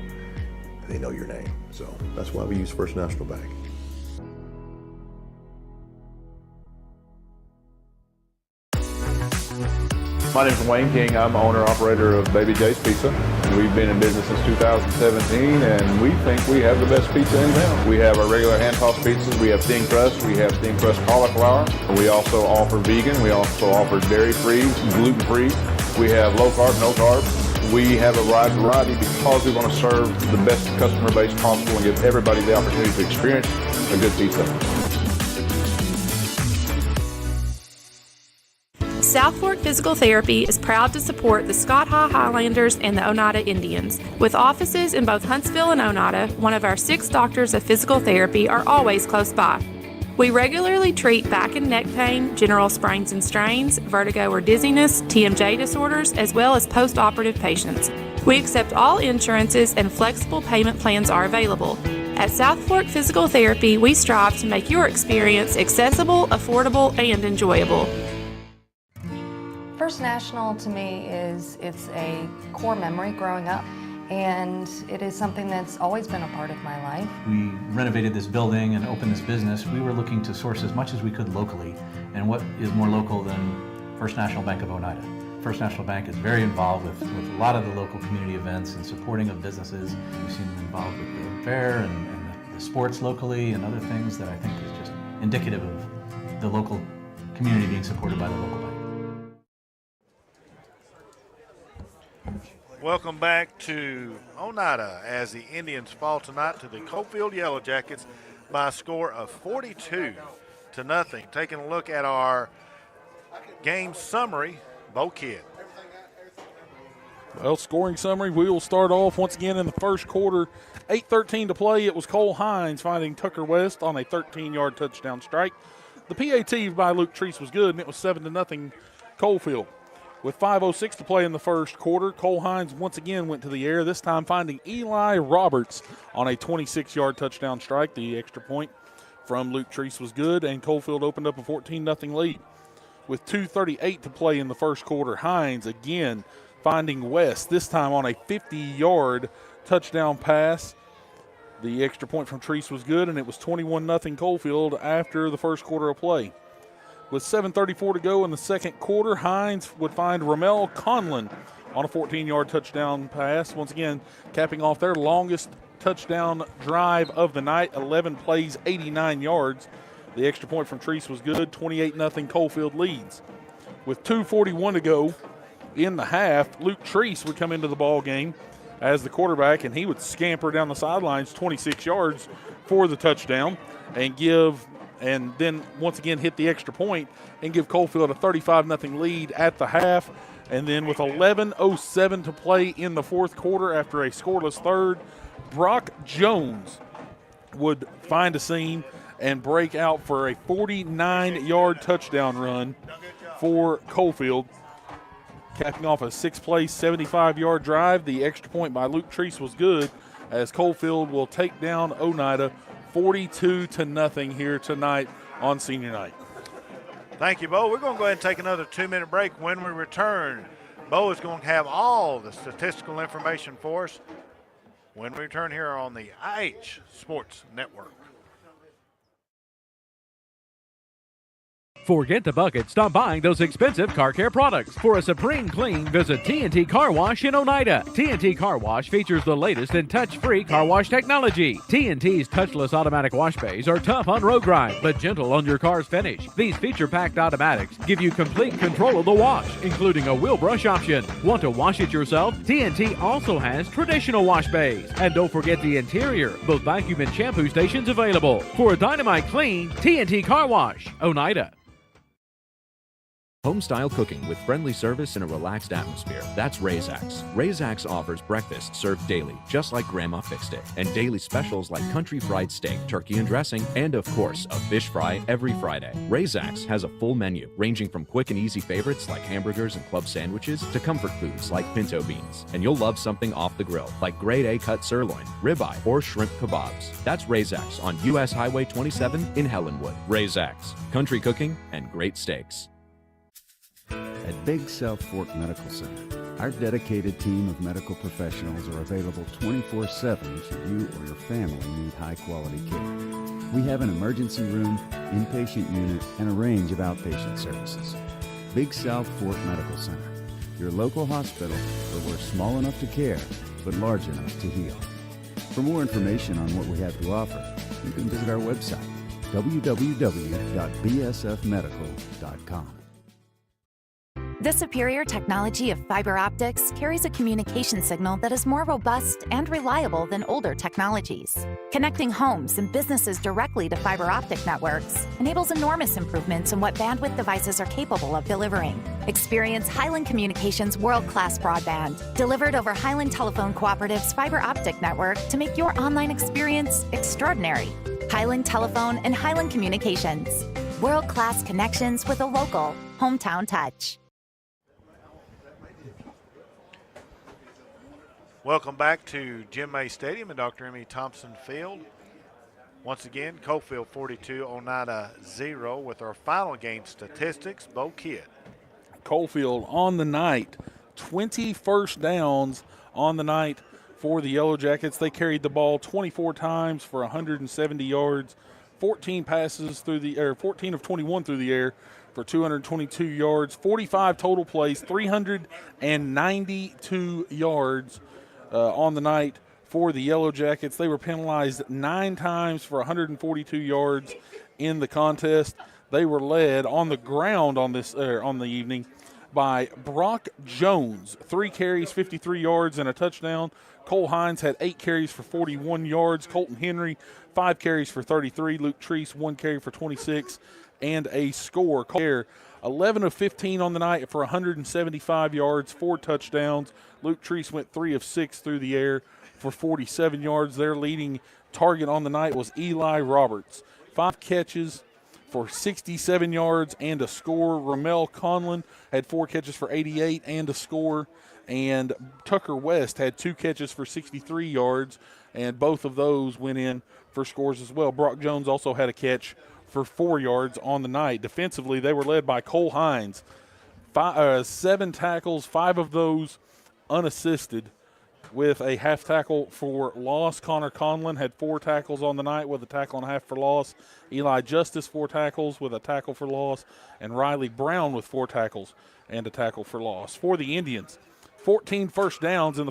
and they know your name. So that's why we use First National Bank. My name is Wayne King. I'm owner-operator of Baby J's Pizza. We've been in business since 2017, and we think we have the best pizza in town. We have our regular hand-tossed pizzas. We have thin crust. We have thin crust cauliflower. We also offer vegan. We also offer dairy-free, gluten-free. We have low-carb, no-carb. We have a wide variety because we want to serve the best customer base possible and give everybody the opportunity to experience a good pizza. South Fork Physical Therapy is proud to support the Scott Highlanders and the Oneida Indians. With offices in both Huntsville and Oneida, one of our 6 doctors of physical therapy are always close by. We regularly treat back and neck pain, general sprains and strains, vertigo or dizziness, TMJ disorders, as well as post-operative patients. We accept all insurances and flexible payment plans are available. At South Fork Physical Therapy, we strive to make your experience accessible, affordable, and enjoyable. First National to me it's a core memory growing up, and it is something that's always been a part of my life. We renovated this building and opened this business. We were looking to source as much as we could locally, and what is more local than First National Bank of Oneida? First National Bank is very involved with a lot of the local community events and supporting of businesses. We've seen them involved with the fair and the sports locally and other things that I think is just indicative of the local community being supported by the local bank. Welcome back to Oneida as the Indians fall tonight to the Coalfield Yellow Jackets by a score of 42-0. Taking a look at our game summary, Bo Kidd. Well, scoring summary, we will start off once again in the first quarter. 8:13 to play. It was Cole Hines finding Tucker West on a 13-yard touchdown strike. The PAT by Luke Treese was good, and it was 7-0 Coalfield. With 5:06 to play in the first quarter, Cole Hines once again went to the air, this time finding Eli Roberts on a 26-yard touchdown strike. The extra point from Luke Treese was good, and Coalfield opened up a 14-0 lead. With 2:38 to play in the first quarter, Hines again finding West, this time on a 50-yard touchdown pass. The extra point from Treese was good, and it was 21-0 Coalfield after the first quarter of play. With 7:34 to go in the second quarter, Hines would find Ramel Conlon on a 14-yard touchdown pass. Once again, capping off their longest touchdown drive of the night, 11 plays, 89 yards. The extra point from Treese was good, 28-0 Coalfield leads. With 2:41 to go in the half, Luke Treese would come into the ball game as the quarterback, and he would scamper down the sidelines 26 yards for the touchdown and then once again hit the extra point and give Coalfield a 35-0 lead at the half. And then with 11:07 to play in the fourth quarter after a scoreless third, Brock Jones would find a seam and break out for a 49-yard touchdown run for Coalfield, capping off a 6-play, 75-yard drive. The extra point by Luke Treese was good as Coalfield will take down Oneida 42-0 here tonight on senior night. Thank you, Bo. We're going to go ahead and take another 2-minute break. When we return, Bo is going to have all the statistical information for us when we return here on the IH Sports Network. Forget the bucket. Stop buying those expensive car care products. For a supreme clean, visit TNT Car Wash in Oneida. TNT Car Wash features the latest in touch-free car wash technology. TNT's touchless automatic wash bays are tough on road grime, but gentle on your car's finish. These feature-packed automatics give you complete control of the wash, including a wheel brush option. Want to wash it yourself? TNT also has traditional wash bays. And don't forget the interior, both vacuum and shampoo stations available. For a dynamite clean, TNT Car Wash, Oneida. Home-style cooking with friendly service and a relaxed atmosphere. That's Razax. Razax offers breakfast served daily, just like Grandma fixed it, and daily specials like country fried steak, turkey and dressing, and of course, a fish fry every Friday. Razax has a full menu, ranging from quick and easy favorites like hamburgers and club sandwiches to comfort foods like pinto beans. And you'll love something off the grill, like grade A cut sirloin, ribeye, or shrimp kebabs. That's Razax on U.S. Highway 27 in Helenwood. Razax, country cooking and great steaks. At Big South Fork Medical Center, our dedicated team of medical professionals are available 24/7 should you or your family need high-quality care. We have an emergency room, inpatient unit, and a range of outpatient services. Big South Fork Medical Center, your local hospital where we're small enough to care, but large enough to heal. For more information on what we have to offer, you can visit our website, www.bsfmedical.com. The superior technology of fiber optics carries a communication signal that is more robust and reliable than older technologies. Connecting homes and businesses directly to fiber optic networks enables enormous improvements in what bandwidth devices are capable of delivering. Experience Highland Communications' world-class broadband, delivered over Highland Telephone Cooperative's fiber optic network to make your online experience extraordinary. Highland Telephone and Highland Communications. World-class connections with a local, hometown touch. Welcome back to Jim May Stadium and Dr. M.E. Thompson Field. Once again, Coalfield 42, Oneida 0 with our final game statistics. Bo Kidd. Coalfield on the night, 20 first downs on the night for the Yellow Jackets. They carried the ball 24 times for 170 yards, 14 passes through the air, 14 of 21 through the air for 222 yards, 45 total plays, 392 yards on the night for the Yellow Jackets. They were penalized 9 times for 142 yards in the contest. They were led on the ground on the evening by Brock Jones, 3 carries, 53 yards, and a touchdown. Cole Hines had 8 carries for 41 yards. Colton Henry, 5 carries for 33. Luke Treese, 1 carry for 26, and a score. 11 of 15 on the night for 175 yards, 4 touchdowns. Luke Treese went 3 of 6 through the air for 47 yards. Their leading target on the night was Eli Roberts. 5 catches for 67 yards and a score. Ramel Conlon had 4 catches for 88 and a score. And Tucker West had 2 catches for 63 yards, and both of those went in for scores as well. Brock Jones also had a catch for 4 yards on the night. Defensively, they were led by Cole Hines. 7 tackles, 5 of those unassisted with a half tackle for loss. Connor Conlon had 4 tackles on the night with a tackle and a half for loss. Eli Justice, 4 tackles with a tackle for loss. And Riley Brown with 4 tackles and a tackle for loss. For the Indians, 14 first downs in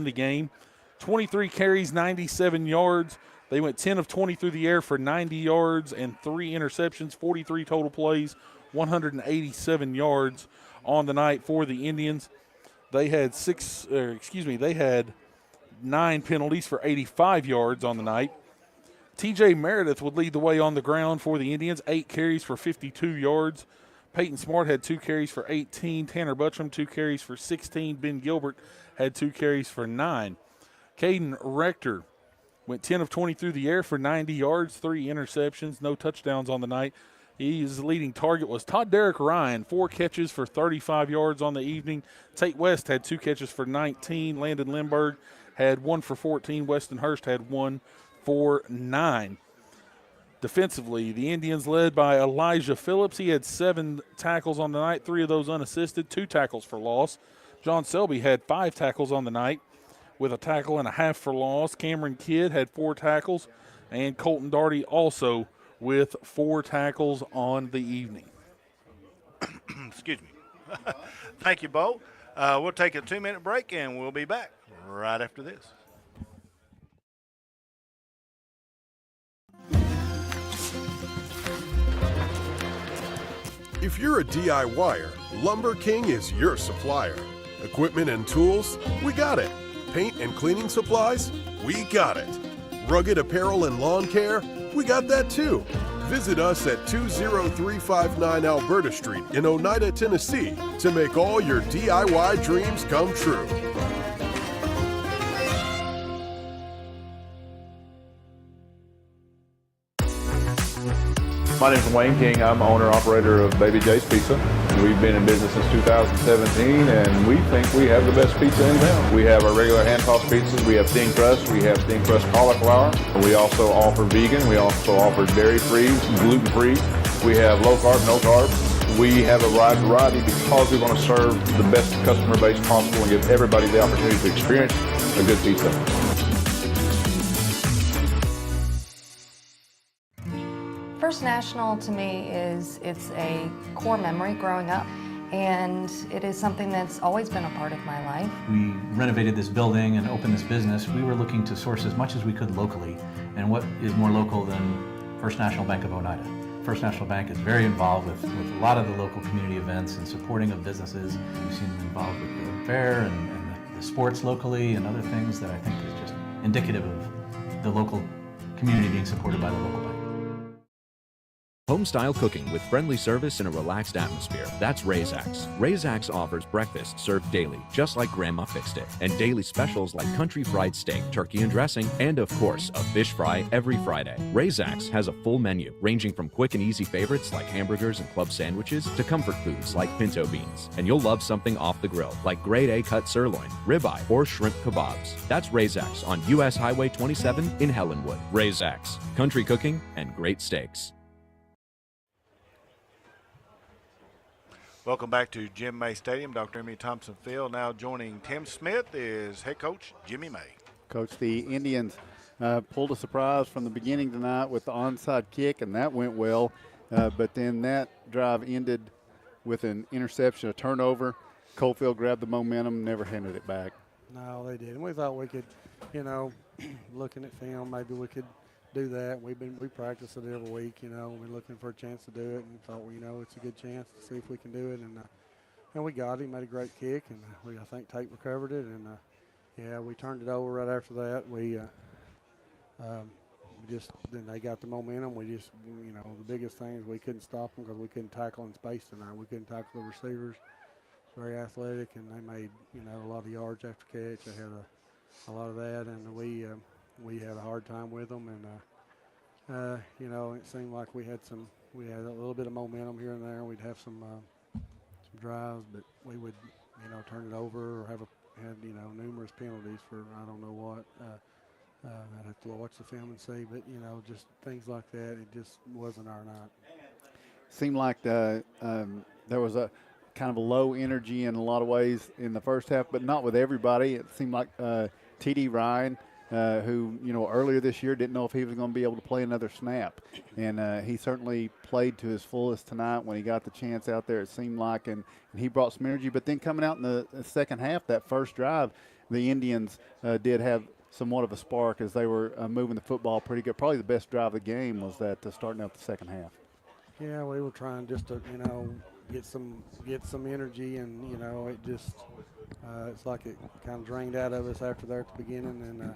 the game, 23 carries, 97 yards. They went 10 of 20 through the air for 90 yards and 3 interceptions, 43 total plays, 187 yards on the night for the Indians. They had 9 penalties for 85 yards on the night. TJ Meredith would lead the way on the ground for the Indians, 8 carries for 52 yards. Peyton Smart had 2 carries for 18. Tanner Buttram, 2 carries for 16. Ben Gilbert had 2 carries for 9. Caden Rector went 10 of 20 through the air for 90 yards, 3 interceptions, no touchdowns on the night. His leading target was Todd Derek Ryan, 4 catches for 35 yards on the evening. Tate West had 2 catches for 19. Landon Lindbergh had 1 for 14. Weston Hurst had 1 for 9. Defensively, the Indians led by Elijah Phillips. He had 7 tackles on the night, 3 of those unassisted, 2 tackles for loss. John Selby had 5 tackles on the night with a tackle and a half for loss. Cameron Kidd had 4 tackles, and Colton Darty also with 4 tackles on the evening. Excuse me. Thank you, Bo. We'll take a 2-minute break, and we'll be back right after this. If you're a DIYer, Lumber King is your supplier. Equipment and tools, we got it. Paint and cleaning supplies, we got it. Rugged apparel and lawn care, we got that too. Visit us at 20359 Alberta Street in Oneida, Tennessee to make all your DIY dreams come true. My name is Wayne King. I'm owner-operator of Baby J's Pizza. We've been in business since 2017, and we think we have the best pizza in town. We have our regular hand-tossed pizzas. We have thin crust. We have thin crust cauliflower. We also offer vegan. We also offer dairy-free, gluten-free. We have low-carb, no-carb. We have a wide variety because we want to serve the best customer base possible and give everybody the opportunity to experience a good pizza. First National to me it's a core memory growing up, and it is something that's always been a part of my life. We renovated this building and opened this business. We were looking to source as much as we could locally, and what is more local than First National Bank of Oneida? First National Bank is very involved with a lot of the local community events and supporting of businesses. We've seen them involved with the fair and the sports locally and other things that I think is just indicative of the local community being supported by the local bank. Home-style cooking with friendly service and a relaxed atmosphere. That's Razax. Razax offers breakfast served daily, just like Grandma fixed it, and daily specials like country fried steak, turkey and dressing, and of course, a fish fry every Friday. Razax has a full menu, ranging from quick and easy favorites like hamburgers and club sandwiches to comfort foods like pinto beans. And you'll love something off the grill, like grade A cut sirloin, ribeye, or shrimp kebabs. That's Razax on US Highway 27 in Helenwood. Razax, country cooking and great steaks. Welcome back to Jim May Stadium. Dr. Emmy Thompson Field. Now joining Tim Smith is head coach Jimmy May. Coach, the Indians pulled a surprise from the beginning tonight with the onside kick, and that went well. But then that drive ended with an interception, a turnover. Coalfield grabbed the momentum, never handed it back. No, they didn't. We thought we could, looking at film, maybe we could do that. We practice it every week, we're looking for a chance to do it, and thought, it's a good chance to see if we can do it, and we got it. Made a great kick, and I think Tate recovered it, and we turned it over right after that. Then they got the momentum. We just, the biggest thing is we couldn't stop them because we couldn't tackle in space tonight. We couldn't tackle the receivers. Very athletic, and they made, a lot of yards after catch. They had a lot of that, and we had a hard time with them, and it seemed like we had a little bit of momentum here and there. We'd have some drives, but we would turn it over or had numerous penalties for I don't know what. I'd have to watch the film and see, but just things like that. It just wasn't our night. Seemed like there was a kind of a low energy in a lot of ways in the first half, but not with everybody. It seemed like T.D. Ryan, who, earlier this year didn't know if he was going to be able to play another snap. And he certainly played to his fullest tonight when he got the chance out there, it seemed like, and he brought some energy. But then coming out in the second half, that first drive, the Indians did have somewhat of a spark as they were moving the football pretty good. Probably the best drive of the game was that starting out the second half. Yeah, we were trying just to, get some energy, and, it just it's like it kind of drained out of us after there at the beginning, and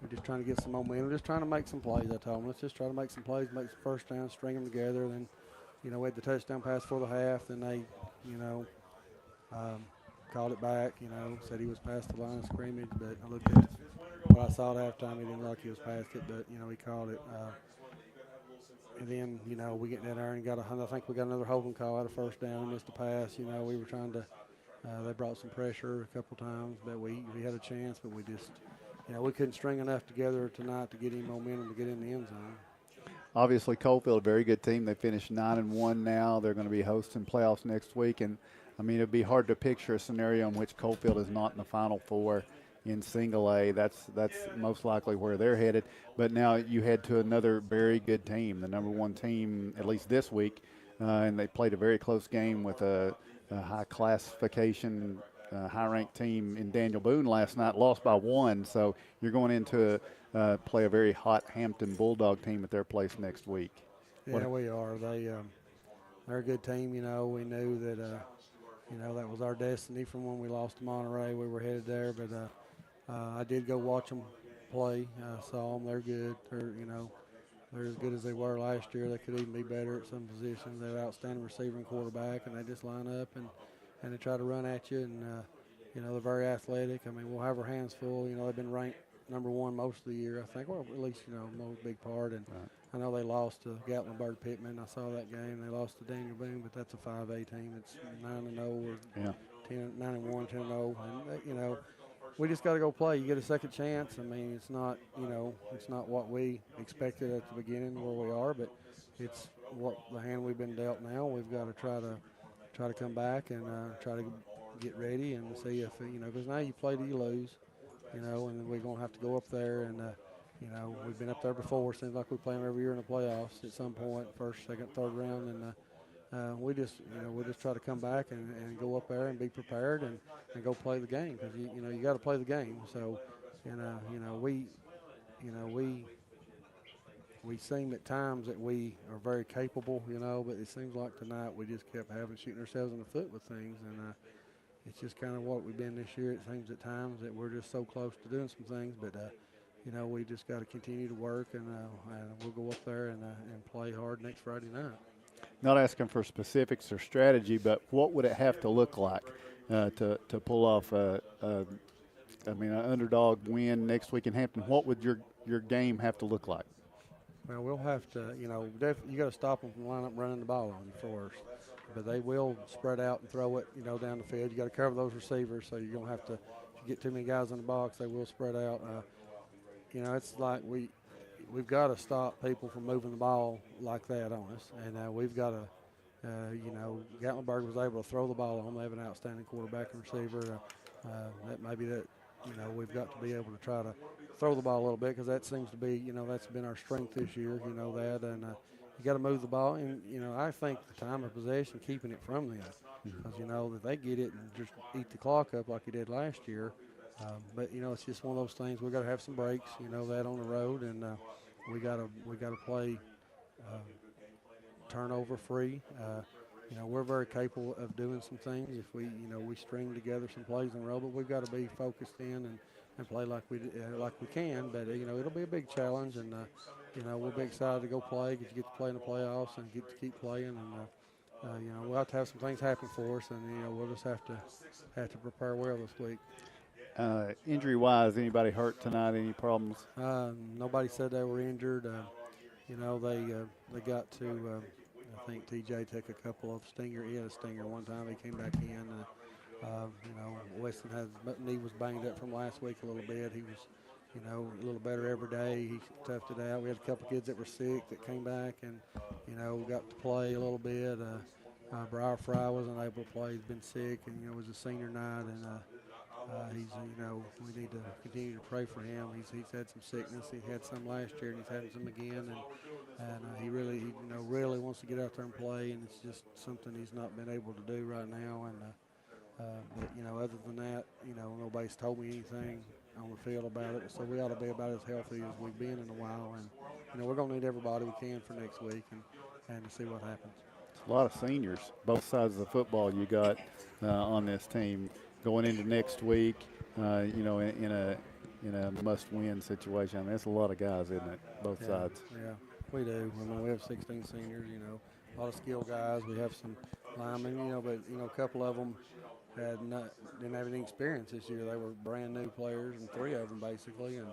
we're just trying to get some momentum, just trying to make some plays. I told them, let's just try to make some plays, make some first down, string them together. Then, we had the touchdown pass for the half. Then they, called it back, said he was past the line of scrimmage. But I looked at what I saw at halftime. He didn't look like he was past it, but, he called it. And then, we get in there and I think we got another holding call out of first down, missed a pass. We were trying to, they brought some pressure a couple times, but we had a chance, but we just, we couldn't string enough together tonight to get any momentum to get in the end zone. Obviously, Coalfield, a very good team. They finished 9-1 now. They're going to be hosting playoffs next week. And, it would be hard to picture a scenario in which Coalfield is not in the Final Four in single A. That's most likely where they're headed. But now you head to another very good team, the number one team, at least this week. And they played a very close game with a high classification, high-ranked team in Daniel Boone last night, lost by 1. So you're going into play a very hot Hampton Bulldog team at their place next week. Yeah, we are. They're a good team. We knew that that was our destiny from when we lost to Monterey. We were headed there, but I did go watch them play. Saw them. They're good. They're they're as good as they were last year. They could even be better at some positions. They're an outstanding receiver and quarterback, and they just line up and they try to run at you. And they're very athletic. I mean, we'll have our hands full. They've been ranked number 1 most of the year, I think. Well, at least most big part. And I know they lost to Gatlinburg Pittman. I saw that game. They lost to Daniel Boone, but that's a 5A team. It's 9-0 or 9-1, 10-0, and we just got to go play. You get a second chance. I mean, it's not it's not what we expected at the beginning where we are, but it's what the hand we've been dealt now. We've got to try to come back and try to get ready and see if because now you play till you lose, and we're gonna have to go up there and we've been up there before. Seems like we play them every year in the playoffs at some point, first, second, third round, and we'll just try to come back and go up there and be prepared and go play the game, because you got to play the game. So we seem at times that we are very capable, but it seems like tonight we just kept shooting ourselves in the foot with things, and it's just kind of what we've been this year. It seems at times that we're just so close to doing some things, but we just got to continue to work, and we'll go up there and play hard next Friday night. Not asking for specifics or strategy, but what would it have to look like to pull off an underdog win next week in Hampton? What would your game have to look like? Well, we'll have to, you got to stop them from lining up running the ball on you first. But they will spread out and throw it, down the field. You got to cover those receivers, so you're gonna have to. If you get too many guys in the box, they will spread out. It's like we've got to stop people from moving the ball like that on us, and we've got to. Gatlinburg was able to throw the ball on. They have an outstanding quarterback and receiver. That maybe that we've got to be able to try to throw the ball a little bit, because that seems to be that's been our strength this year. That, and you got to move the ball, and I think the time of possession, keeping it from them, because that they get it and just eat the clock up like he did last year. But it's just one of those things. We got to have some breaks, that on the road, and we got to play turnover free. We're very capable of doing some things if we string together some plays in a row, but we've got to be focused in and play like we can. But it'll be a big challenge, and we'll be excited to go play, get to play in the playoffs, and get to keep playing. And we'll have to have some things happen for us, and we'll just have to prepare well this week. Injury-wise, anybody hurt tonight? Any problems? Nobody said they were injured. They got to. I think TJ took a couple of stinger. He had a stinger one time. He came back in. Weston knee was banged up from last week a little bit. He was, a little better every day. He toughed it out. We had a couple kids that were sick that came back and, got to play a little bit. Briar Fry wasn't able to play. He's been sick, and it was a senior night, and he's, we need to continue to pray for him. He's had some sickness. He had some last year, and he's had some again, and he really wants to get out there and play, and it's just something he's not been able to do right now. And but other than that, nobody's told me anything on the field about it. So we ought to be about as healthy as we've been in a while, and we're going to need everybody we can for next week, and to see what happens. It's a lot of seniors, both sides of the football you got on this team going into next week. In a must-win situation. I mean, that's a lot of guys, isn't it? Both sides. Yeah, we do. I mean, we have 16 seniors. A lot of skilled guys. We have some linemen. But a couple of them didn't have any experience this year. They were brand new players, and 3 of them basically. And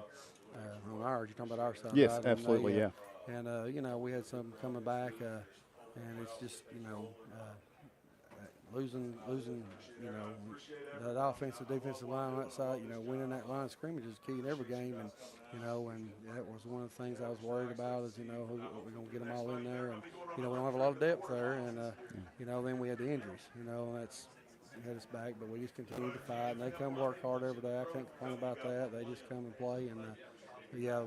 on ours, you're talking about our side. Yes, right? absolutely, yeah. And we had some coming back, and it's just losing, that offensive, defensive line on that side, winning that line of scrimmage is key in every game. And, and that was one of the things I was worried about is, we're going to get them all in there. And, we don't have a lot of depth there. And, then we had the injuries, and that's had us back. But we just continue to fight, and they come work hard every day. I can't complain about that. They just come and play. And,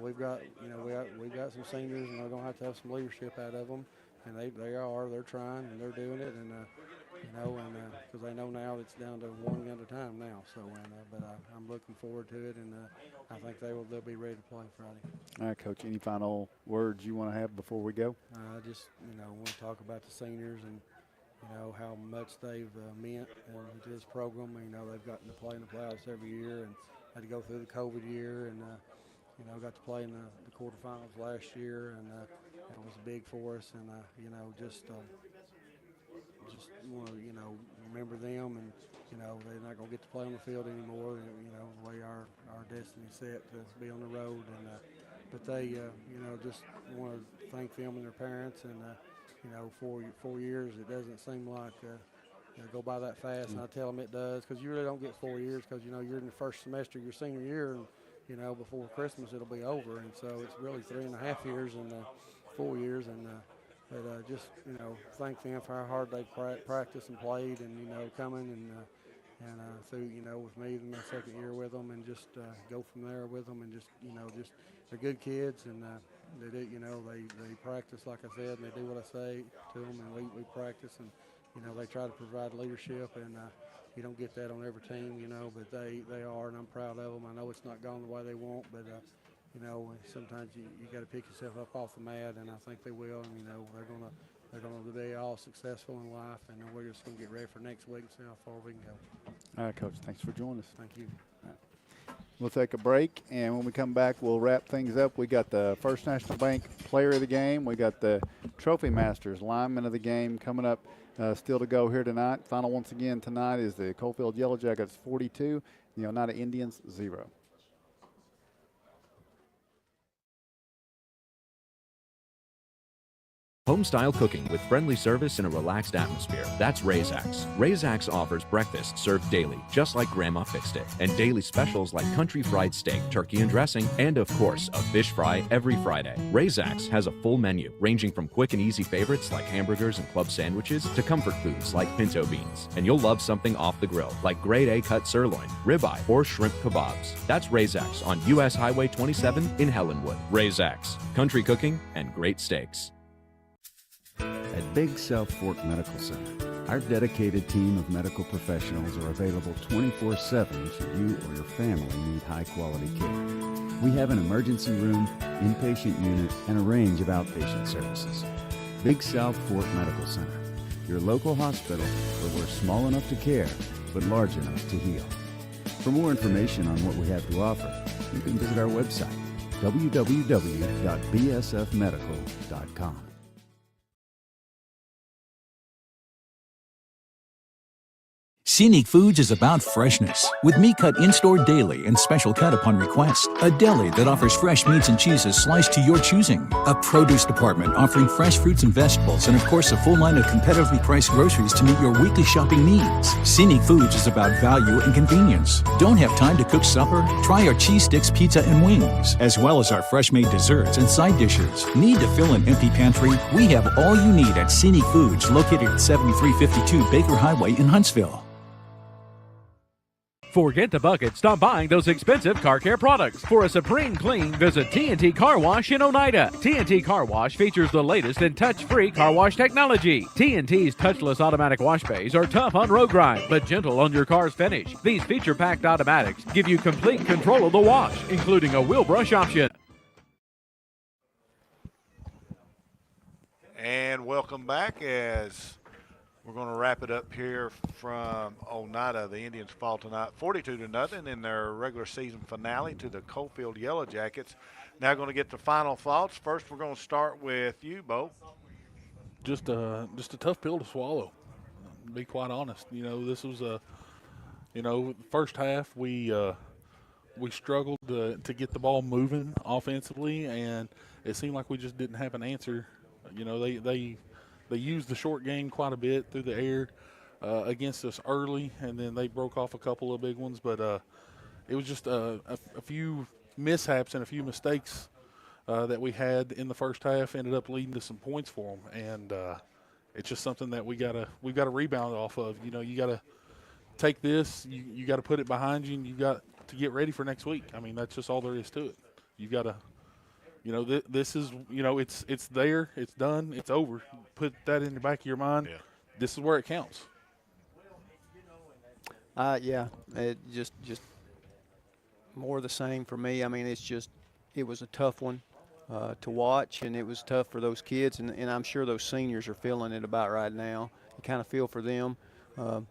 we've got, we've got some seniors, and we're going to have some leadership out of them. And they're trying, and they're doing it. And, because I know now it's down to one at a time now. So, but I'm looking forward to it, and I think they'll be ready to play Friday. All right, Coach. Any final words you want to have before we go? Just want to talk about the seniors and how much they've meant to this program. They've gotten to play in the playoffs every year and had to go through the COVID year, and got to play in the quarterfinals last year, and it was big for us. And just want to remember them, and they're not going to get to play on the field anymore. The way our destiny set to be on the road, and but they just want to thank them and their parents. And 4 years, it doesn't seem like go by that fast, and I tell them it does, because you really don't get 4 years, because you're in the first semester of your senior year, and before Christmas it'll be over, and so it's really 3.5 years and 4 years, and but just thank them for how hard they practiced and played, and coming and through with me in my second year with them, and just go from there with them, and just they're good kids, and they do they practice like I said, and they do what I say to them, and we practice, and they try to provide leadership, and you don't get that on every team, but they are, and I'm proud of them. I know it's not gone the way they want, but sometimes you got to pick yourself up off the mat, and I think they will, and they're gonna be all successful in life, and we're just gonna get ready for next week and see how far we can go. All right, Coach, thanks for joining us. Thank you. We'll take a break, and when we come back, we'll wrap things up. We got the First National Bank Player of the Game. We got the Trophy Masters Lineman of the Game coming up still to go here tonight. Final once again tonight is the Coalfield Yellow Jackets 42, the Oneida Indians 0. Home-style cooking with friendly service and a relaxed atmosphere. That's Razax. Razax offers breakfast served daily, just like Grandma fixed it, and daily specials like country fried steak, turkey and dressing, and of course, a fish fry every Friday. Razax has a full menu, ranging from quick and easy favorites like hamburgers and club sandwiches to comfort foods like pinto beans. And you'll love something off the grill, like grade A cut sirloin, ribeye, or shrimp kebabs. That's Razax on U.S. Highway 27 in Helenwood. Razax, country cooking and great steaks. At Big South Fork Medical Center, our dedicated team of medical professionals are available 24/7 should you or your family need high-quality care. We have an emergency room, inpatient unit, and a range of outpatient services. Big South Fork Medical Center, your local hospital where we're small enough to care, but large enough to heal. For more information on what we have to offer, you can visit our website, www.bsfmedical.com. Scenic Foods is about freshness, with meat cut in-store daily and special cut upon request. A deli that offers fresh meats and cheeses sliced to your choosing. A produce department offering fresh fruits and vegetables, and of course a full line of competitively priced groceries to meet your weekly shopping needs. Scenic Foods is about value and convenience. Don't have time to cook supper? Try our cheese sticks, pizza, and wings, as well as our fresh-made desserts and side dishes. Need to fill an empty pantry? We have all you need at Scenic Foods, located at 7352 Baker Highway in Huntsville. Forget the bucket. Stop buying those expensive car care products. For a supreme clean, visit TNT Car Wash in Oneida. TNT Car Wash features the latest in touch-free car wash technology. TNT's touchless automatic wash bays are tough on road grime, but gentle on your car's finish. These feature-packed automatics give you complete control of the wash, including a wheel brush option. And welcome back as we're going to wrap it up here from Oneida. The Indians fall tonight 42-0 in their regular season finale to the Coalfield Yellow Jackets. Now going to get the final thoughts. First, we're going to start with you, Bo. Just a tough pill to swallow, to be quite honest. This was first half we struggled to get the ball moving offensively, and it seemed like we just didn't have an answer. They used the short game quite a bit through the air against us early, and then they broke off a couple of big ones. But it was just a few mishaps and a few mistakes that we had in the first half ended up leading to some points for them. And it's just something that we've got to rebound off of. You got to take this, you got to put it behind you, and you got to get ready for next week. I mean, that's just all there is to it. You've got to. This is, it's there, it's done, it's over. Put that in the back of your mind. Yeah. This is where it counts. Yeah, it just more of the same for me. I mean, it was a tough one to watch, and it was tough for those kids, and I'm sure those seniors are feeling it about right now. You kind of feel for them.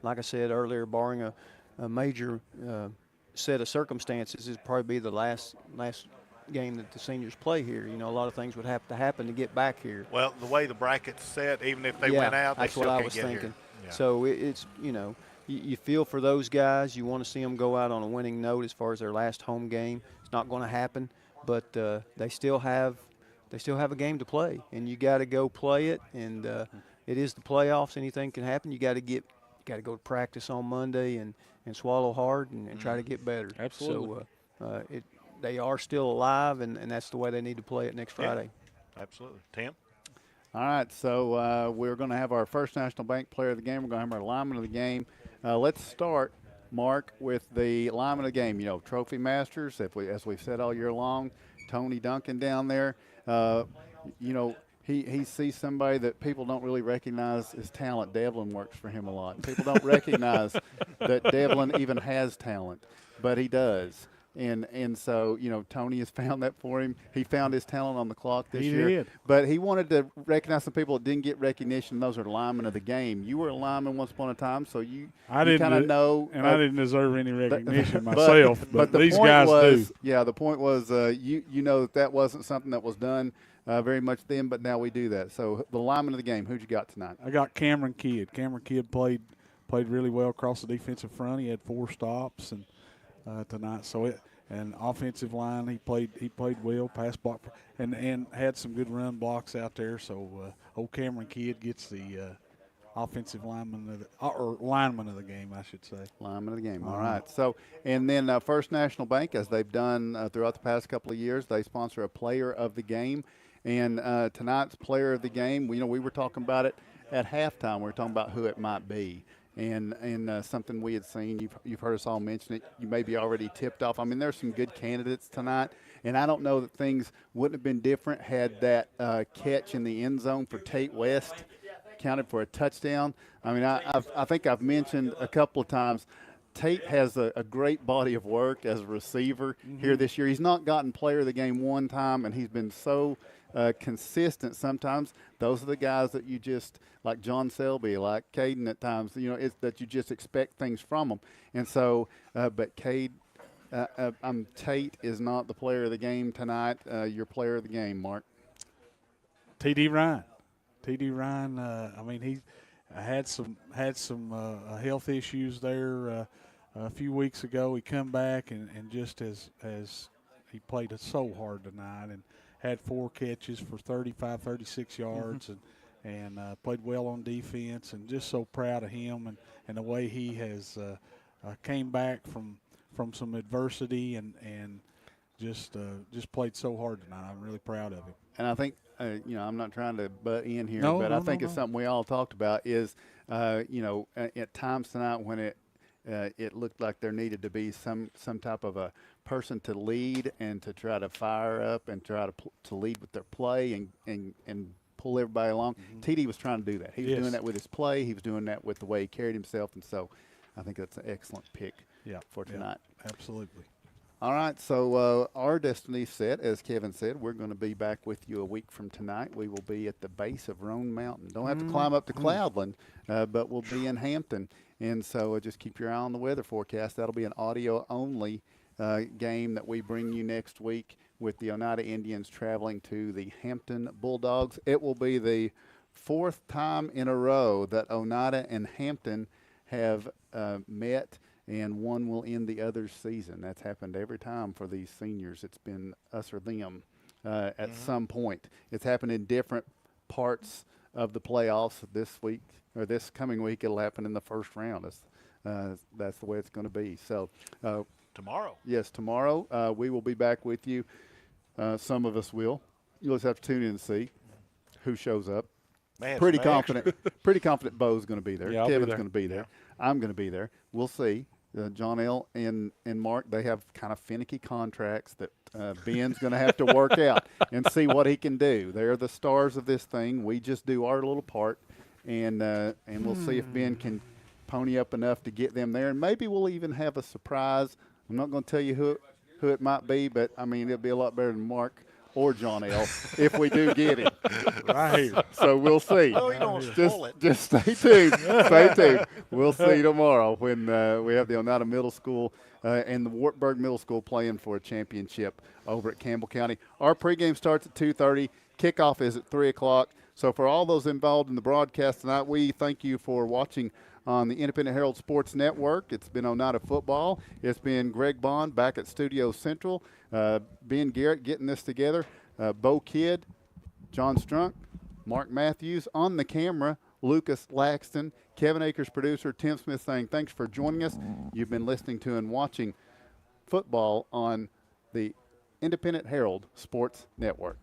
Like I said earlier, barring a major set of circumstances, it'd probably be the last game that the seniors play here. You know, a lot of things would have to happen to get back here. Well, the way the bracket's set, even if they Yeah, went out, they that's still what I can't was get thinking. here. Yeah. So it's, you know, you feel for those guys. You want to see them go out on a winning note as far as their last home game. It's not going to happen, but they still have a game to play, and you got to go play it. And it is the playoffs. Anything can happen. You got to go to practice on Monday and swallow hard and try to get better. Absolutely. So they are still alive, and that's the way they need to play it next Friday. Yeah, absolutely. Tim? All right, so we're going to have our First National Bank player of the game. We're going to have our lineman of the game. Let's start, Mark, with the lineman of the game. You know, Trophy Masters, as we've said all year long, Tony Duncan down there. You know, he sees somebody that people don't really recognize his talent. Devlin works for him a lot. People don't recognize that Devlin even has talent, but he does. And so, you know, Tony has found that for him. He found his talent on the clock this year. He did. But he wanted to recognize some people that didn't get recognition. Those are linemen of the game. You were a lineman once upon a time, so you kind of know. And I didn't deserve any recognition myself, but the these point guys was, do. Yeah, the point was you know that wasn't something that was done very much then, but now we do that. So the lineman of the game, who'd you got tonight? I got Cameron Kidd. Cameron Kidd played really well across the defensive front. He had 4 stops and tonight. And offensive line, he played well, pass block, and had some good run blocks out there. So old Cameron Kidd gets the offensive lineman of the game, I should say. Lineman of the game. All right. So, and then First National Bank, as they've done throughout the past couple of years, they sponsor a player of the game. And tonight's player of the game, we were talking about it at halftime. We were talking about who it might be. And something we had seen, you've heard us all mention it. You maybe already tipped off. I mean, there's some good candidates tonight, and I don't know that things wouldn't have been different had that catch in the end zone for Tate West counted for a touchdown. I mean, I think I've mentioned a couple of times. Tate has a great body of work as a receiver here this year. He's not gotten player of the game one time, and he's been so consistent. Sometimes those are the guys that you just, like John Selby, like Caden at times, it's that you just expect things from them. And so, but Tate is not the player of the game tonight. Your player of the game, Mark. T.D. Ryan. T.D. Ryan, I mean, he had some health issues there a few weeks ago. He come back and just as he played so hard tonight and had 4 catches for 35, 36 yards and played well on defense, and just so proud of him and the way he has came back from some adversity and just played so hard tonight. I'm really proud of him. And I think, I'm not trying to butt in here, but I think it's something we all talked about is, at times tonight when it looked like there needed to be some type of a person to lead and to try to fire up and try to lead with their play and pull everybody along. TD was trying to do that. He was doing that with his play. He was doing that with the way he carried himself. And so I think that's an excellent pick for tonight. Absolutely. All right, so our destiny set, as Kevin said, we're going to be back with you a week from tonight. We will be at the base of Roan Mountain. Don't have to climb up to Cloudland, but we'll be in Hampton. And so just keep your eye on the weather forecast. That'll be an audio-only game that we bring you next week with the Oneida Indians traveling to the Hampton Bulldogs. It will be the 4th time in a row that Oneida and Hampton have met, and one will end the other's season. That's happened every time for these seniors. It's been us or them at some point. It's happened in different parts of the playoffs this week, or this coming week. It'll happen in the first round. That's the way it's going to be. So tomorrow. Yes, tomorrow we will be back with you. Some of us will. You'll just have to tune in and see who shows up. Man, pretty confident Bo's going to be there. Yeah, Kevin's going to be there. I'm going to be there. We'll see. John L. and Mark, they have kind of finicky contracts that Ben's going to have to work out and see what he can do. They're the stars of this thing. We just do our little part, and we'll see if Ben can pony up enough to get them there. And maybe we'll even have a surprise. I'm not going to tell you who it might be, but, I mean, it'll be a lot better than Mark or John L. if we do get him. Right. So we'll see. Oh, you don't spoil it. Just stay tuned. Stay tuned. We'll see tomorrow when we have the Oneida Middle School and the Wartburg Middle School playing for a championship over at Campbell County. Our pregame starts at 2:30. Kickoff is at 3 o'clock. So for all those involved in the broadcast tonight, we thank you for watching on the Independent Herald Sports Network. It's been Oneida football. It's been Greg Bond back at Studio Central. Ben Garrett getting this together. Bo Kidd, John Strunk, Mark Matthews on the camera, Lucas Laxton, Kevin Akers, producer, Tim Smith saying thanks for joining us. You've been listening to and watching football on the Independent Herald Sports Network.